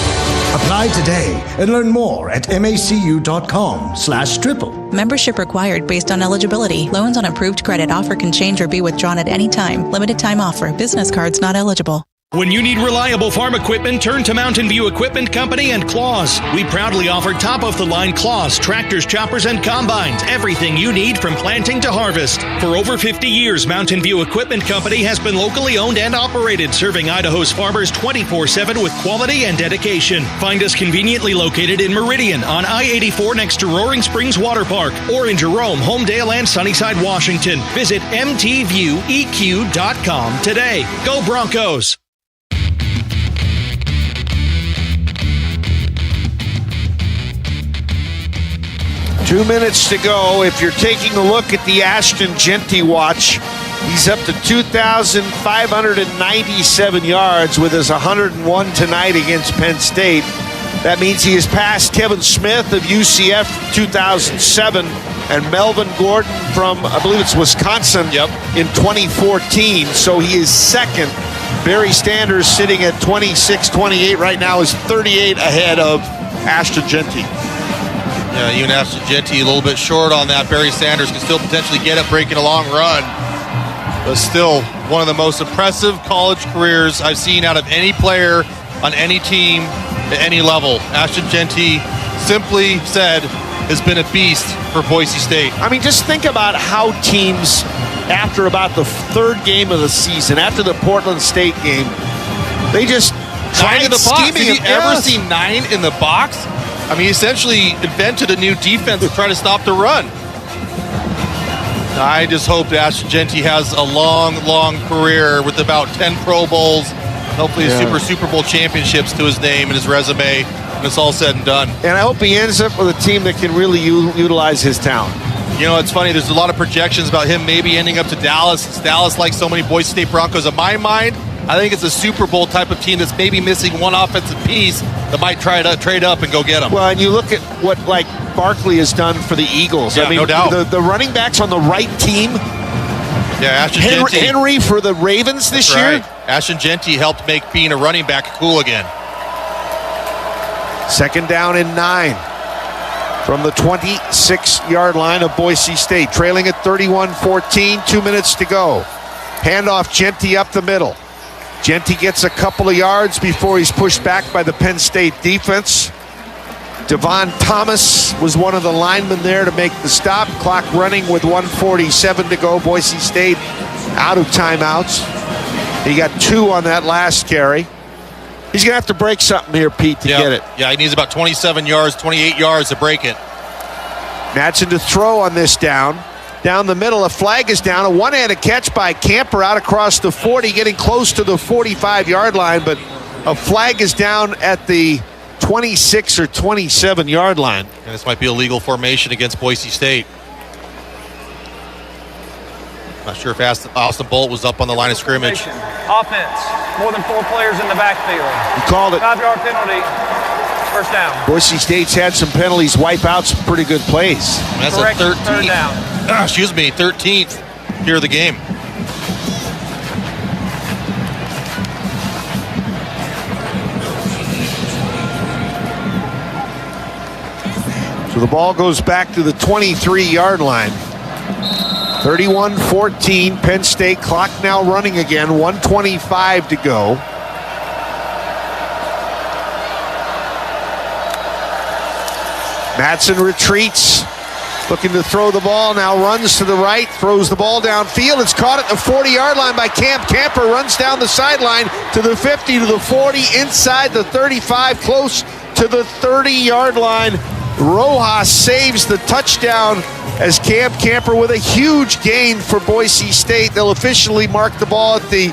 Apply today and learn more at macu.com/triple. Membership required based on eligibility. Loans on approved credit. Offer can change or be withdrawn at any time. Limited time offer. Business cards not eligible. When you need reliable farm equipment, turn to Mountain View Equipment Company and Claws. We proudly offer top-of-the-line claws, tractors, choppers, and combines. Everything you need from planting to harvest. For over 50 years, Mountain View Equipment Company has been locally owned and operated, serving Idaho's farmers 24/7 with quality and dedication. Find us conveniently located in Meridian on I-84 next to Roaring Springs Water Park, or in Jerome, Homedale, and Sunnyside, Washington. Visit mtvieweq.com today. Go Broncos! 2 minutes to go. If you're taking a look at the Ashton Jeanty watch, he's up to 2,597 yards with his 101 tonight against Penn State. That means he has passed Kevin Smith of UCF 2007 and Melvin Gordon from, I believe it's Wisconsin, in 2014. So he is second. Barry Sanders sitting at 26-28 right now is 38 ahead of Ashton Jeanty. Yeah, even Ashton Jeanty a little bit short on that. Barry Sanders can still potentially get it, breaking a long run. But still, one of the most impressive college careers I've seen out of any player on any team at any level. Ashton Jeanty, simply said, has been a beast for Boise State. I mean, just think about how teams, after about the 3rd game of the season, after the Portland State game, they just tried in the box. scheming. Did you ever see 9 in the box? I mean, he essentially invented a new defense to try to stop the run. I just hope that Ashton Jeanty has a long, long career with about 10 Pro Bowls, hopefully Super Bowl championships to his name and his resume, and it's all said and done. And I hope he ends up with a team that can really utilize his talent. You know, it's funny, there's a lot of projections about him maybe ending up to Dallas. It's Dallas, like so many Boise State Broncos. In my mind, I think it's a Super Bowl type of team that's maybe missing one offensive piece, that might try to trade up and go get him. Well, and you look at what like Barkley has done for the Eagles. Yeah, I mean, no doubt. The running backs on the right team. Yeah, Ashton Genty. Henry for the Ravens this year. Right. Ashton Genty helped make being a running back cool again. 2nd down and 9 from the 26-yard line of Boise State. Trailing at 31-14, 2 minutes to go. Handoff, Genty up the middle. Genty gets a couple of yards before he's pushed back by the Penn State defense. Devon Thomas was one of the linemen there to make the stop. Clock running with 1:47 to go. Boise State out of timeouts. He got 2 on that last carry. He's going to have to break something here, Pete, to get it. Yeah, he needs about 27 yards, 28 yards to break it. Madsen to throw on this down. Down the middle, a flag is down. A one-handed catch by Camper out across the 40, getting close to the 45-yard line, but a flag is down at the 26 or 27-yard line. And this might be a legal formation against Boise State. Not sure if Austin Bolt was up on the line of scrimmage. Offense, more than 4 players in the backfield. He called it. 5-yard penalty, first down. Boise State's had some penalties, wipe out some pretty good plays. That's Correct, a 3rd down. 13th here of the game. So the ball goes back to the 23-yard line. 31-14, Penn State. Clock now running again, 1:25 to go. Madsen retreats, looking to throw the ball, now runs to the right, throws the ball downfield. It's caught at the 40-yard line by Camper runs down the sideline to the 50, to the 40, inside the 35, close to the 30-yard line. Rojas saves the touchdown as Camper with a huge gain for Boise State. They'll officially mark the ball at the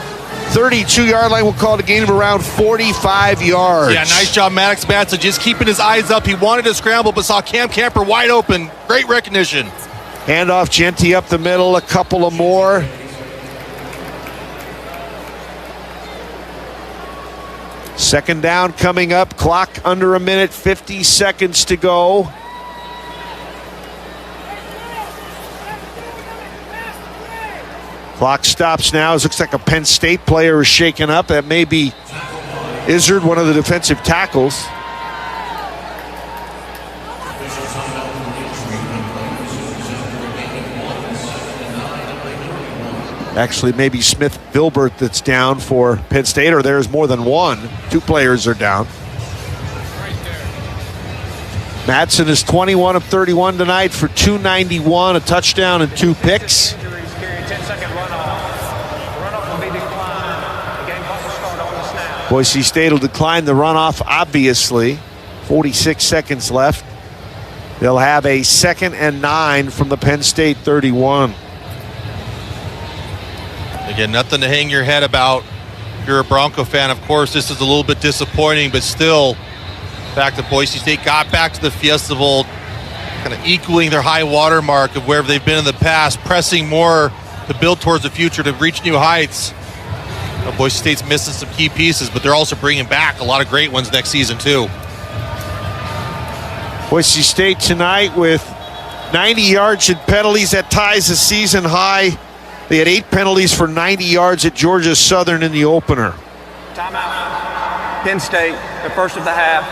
32-yard line. We'll call it a gain of around 45 yards. Yeah, nice job, Maddox Madsen, just keeping his eyes up. He wanted to scramble, but saw Camper wide open. Great recognition. Handoff, Genty up the middle, a couple of more. Second down coming up, clock under a minute, 50 seconds to go. Clock stops now. It looks like a Penn State player is shaken up. That may be Izzard, one of the defensive tackles. Actually, maybe Smith Filbert that's down for Penn State, or there's more than one. 2 players are down. Madsen is 21 of 31 tonight for 291, a touchdown and 2 picks. Boise State will decline the runoff, obviously. 46 seconds left. They'll have a 2nd and 9 from the Penn State 31. Again, nothing to hang your head about. If you're a Bronco fan, of course, this is a little bit disappointing, but still, the fact that Boise State got back to the Fiesta Bowl, kind of equaling their high water mark of wherever they've been in the past, pressing more to build towards the future, to reach new heights. Boise State's missing some key pieces, but they're also bringing back a lot of great ones next season, too. Boise State tonight with 90 yards in penalties. That ties the season high. They had 8 penalties for 90 yards at Georgia Southern in the opener. Timeout. Penn State, the first of the half.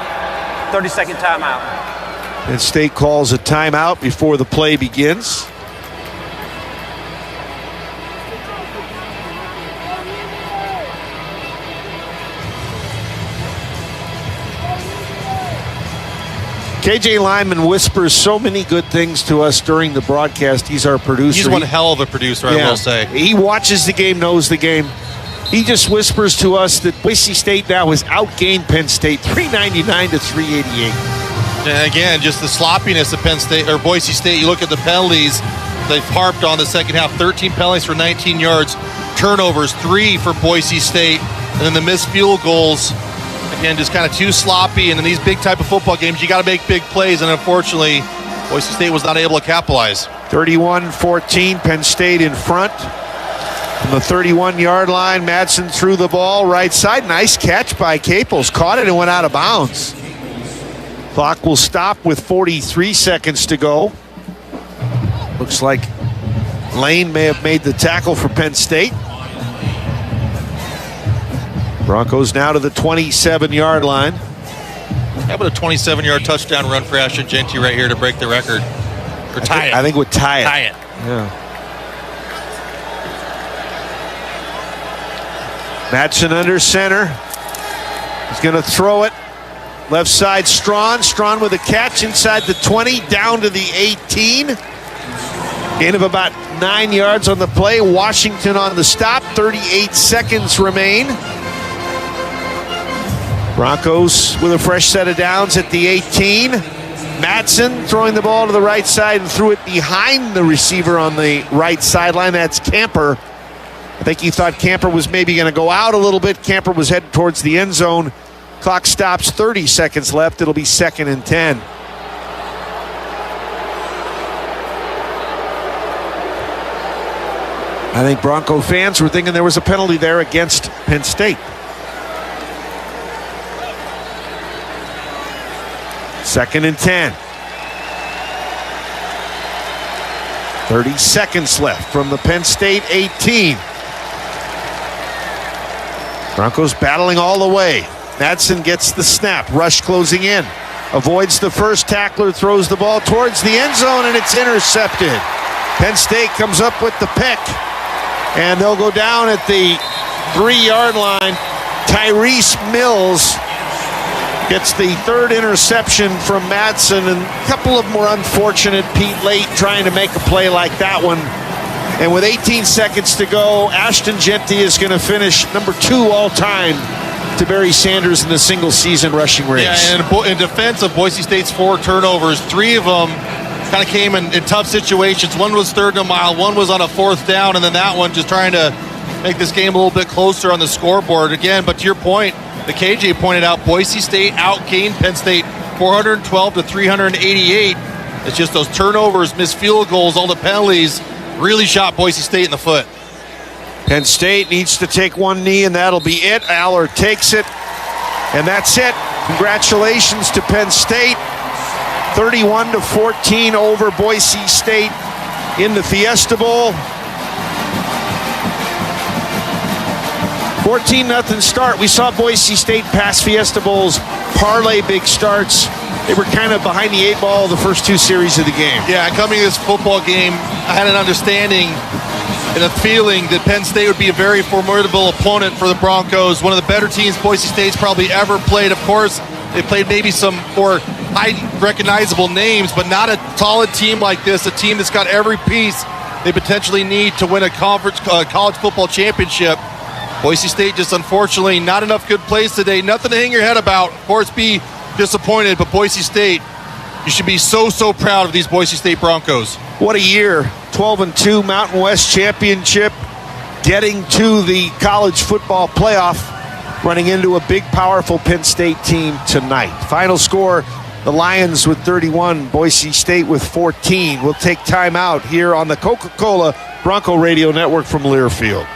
30-second timeout. Penn State calls a timeout before the play begins. KJ Lyman whispers so many good things to us during the broadcast. He's our producer. He's one hell of a producer, I will say. He watches the game, knows the game. He just whispers to us that Boise State now has outgained Penn State 399 to 388. And again, just the sloppiness of Penn State or Boise State. You look at the penalties they've harped on the second half. 13 penalties for 19 yards. Turnovers, 3 for Boise State. And then the missed field goals. Again, just kind of too sloppy. And in these big type of football games, you got to make big plays. And unfortunately, Boise State was not able to capitalize. 31-14, Penn State in front. From the 31-yard line, Madsen threw the ball right side. Nice catch by Caples. Caught it and went out of bounds. Clock will stop with 43 seconds to go. Looks like Lane may have made the tackle for Penn State. Broncos now to the 27-yard line. How about a 27-yard touchdown run for Ashton Jeanty right here to break the record? Or tie it. I think it would tie it. Tie it. Yeah. Madsen under center. He's going to throw it. Left side, Strawn. Strawn with a catch inside the 20, down to the 18. Gain of about 9 yards on the play. Washington on the stop. 38 seconds remain. Broncos with a fresh set of downs at the 18. Madsen throwing the ball to the right side and threw it behind the receiver on the right sideline. That's Camper. I think he thought Camper was maybe going to go out a little bit. Camper was headed towards the end zone. Clock stops, 30 seconds left. It'll be 2nd and 10. I think Bronco fans were thinking there was a penalty there against Penn State. 2nd and 10. 30 seconds left from the Penn State 18. Broncos battling all the way. Madsen gets the snap. Rush closing in. Avoids the first tackler, throws the ball towards the end zone, and it's intercepted. Penn State comes up with the pick, and they'll go down at the 3-yard line. Tyrese Mills gets the 3rd interception from Madsen, and a couple of them were unfortunate. Pete Late trying to make a play like that one. And with 18 seconds to go, Ashton Jeanty is going to finish number 2 all-time to Barry Sanders in the single-season rushing race. Yeah, and in defense of Boise State's 4 turnovers, 3 of them kind of came in tough situations. One was 3rd and a mile, one was on a 4th down, and then that one just trying to make this game a little bit closer on the scoreboard again. But to your point, the KJ pointed out, Boise State outgained Penn State 412 to 388. It's just those turnovers, missed field goals, all the penalties really shot Boise State in the foot. Penn State needs to take one knee, and that'll be it. Aller takes it, and that's it. Congratulations to Penn State. 31-14 over Boise State in the Fiesta Bowl. 14-0 start. We saw Boise State pass Fiesta Bowls, parlay big starts. They were kind of behind the 8 ball the first 2 series of the game. Yeah, coming to this football game, I had an understanding and a feeling that Penn State would be a very formidable opponent for the Broncos. One of the better teams Boise State's probably ever played. Of course, they played maybe some more high recognizable names, but not a solid team like this, a team that's got every piece they potentially need to win a college football championship. Boise State just unfortunately not enough good plays today. Nothing to hang your head about. Of course, be disappointed, but Boise State, you should be so proud of these Boise State Broncos. What a year. 12-2 Mountain West Championship, getting to the College Football Playoff, running into a big, powerful Penn State team tonight. Final score, the Lions with 31, Boise State with 14. We'll take time out here on the Coca-Cola Bronco Radio Network from Learfield.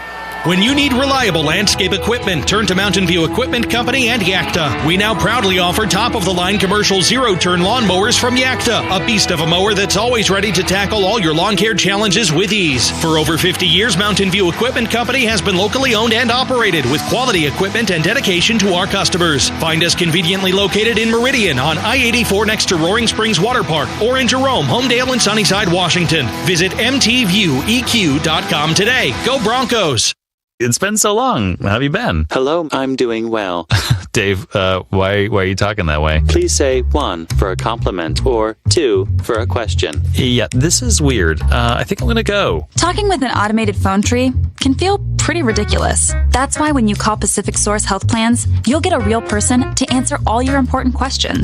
When you need reliable landscape equipment, turn to Mountain View Equipment Company and Yakta. We now proudly offer top-of-the-line commercial zero-turn lawnmowers from Yakta, a beast of a mower that's always ready to tackle all your lawn care challenges with ease. For over 50 years, Mountain View Equipment Company has been locally owned and operated with quality equipment and dedication to our customers. Find us conveniently located in Meridian on I-84 next to Roaring Springs Water Park, or in Jerome, Homedale, and Sunnyside, Washington. Visit mtvieweq.com today. Go Broncos! It's been so long. How have you been? Hello, I'm doing well. Dave, why are you talking that way? Please say 1 for a compliment or 2 for a question. Yeah, this is weird. I think I'm going to go. Talking with an automated phone tree can feel pretty ridiculous. That's why when you call Pacific Source Health Plans, you'll get a real person to answer all your important questions.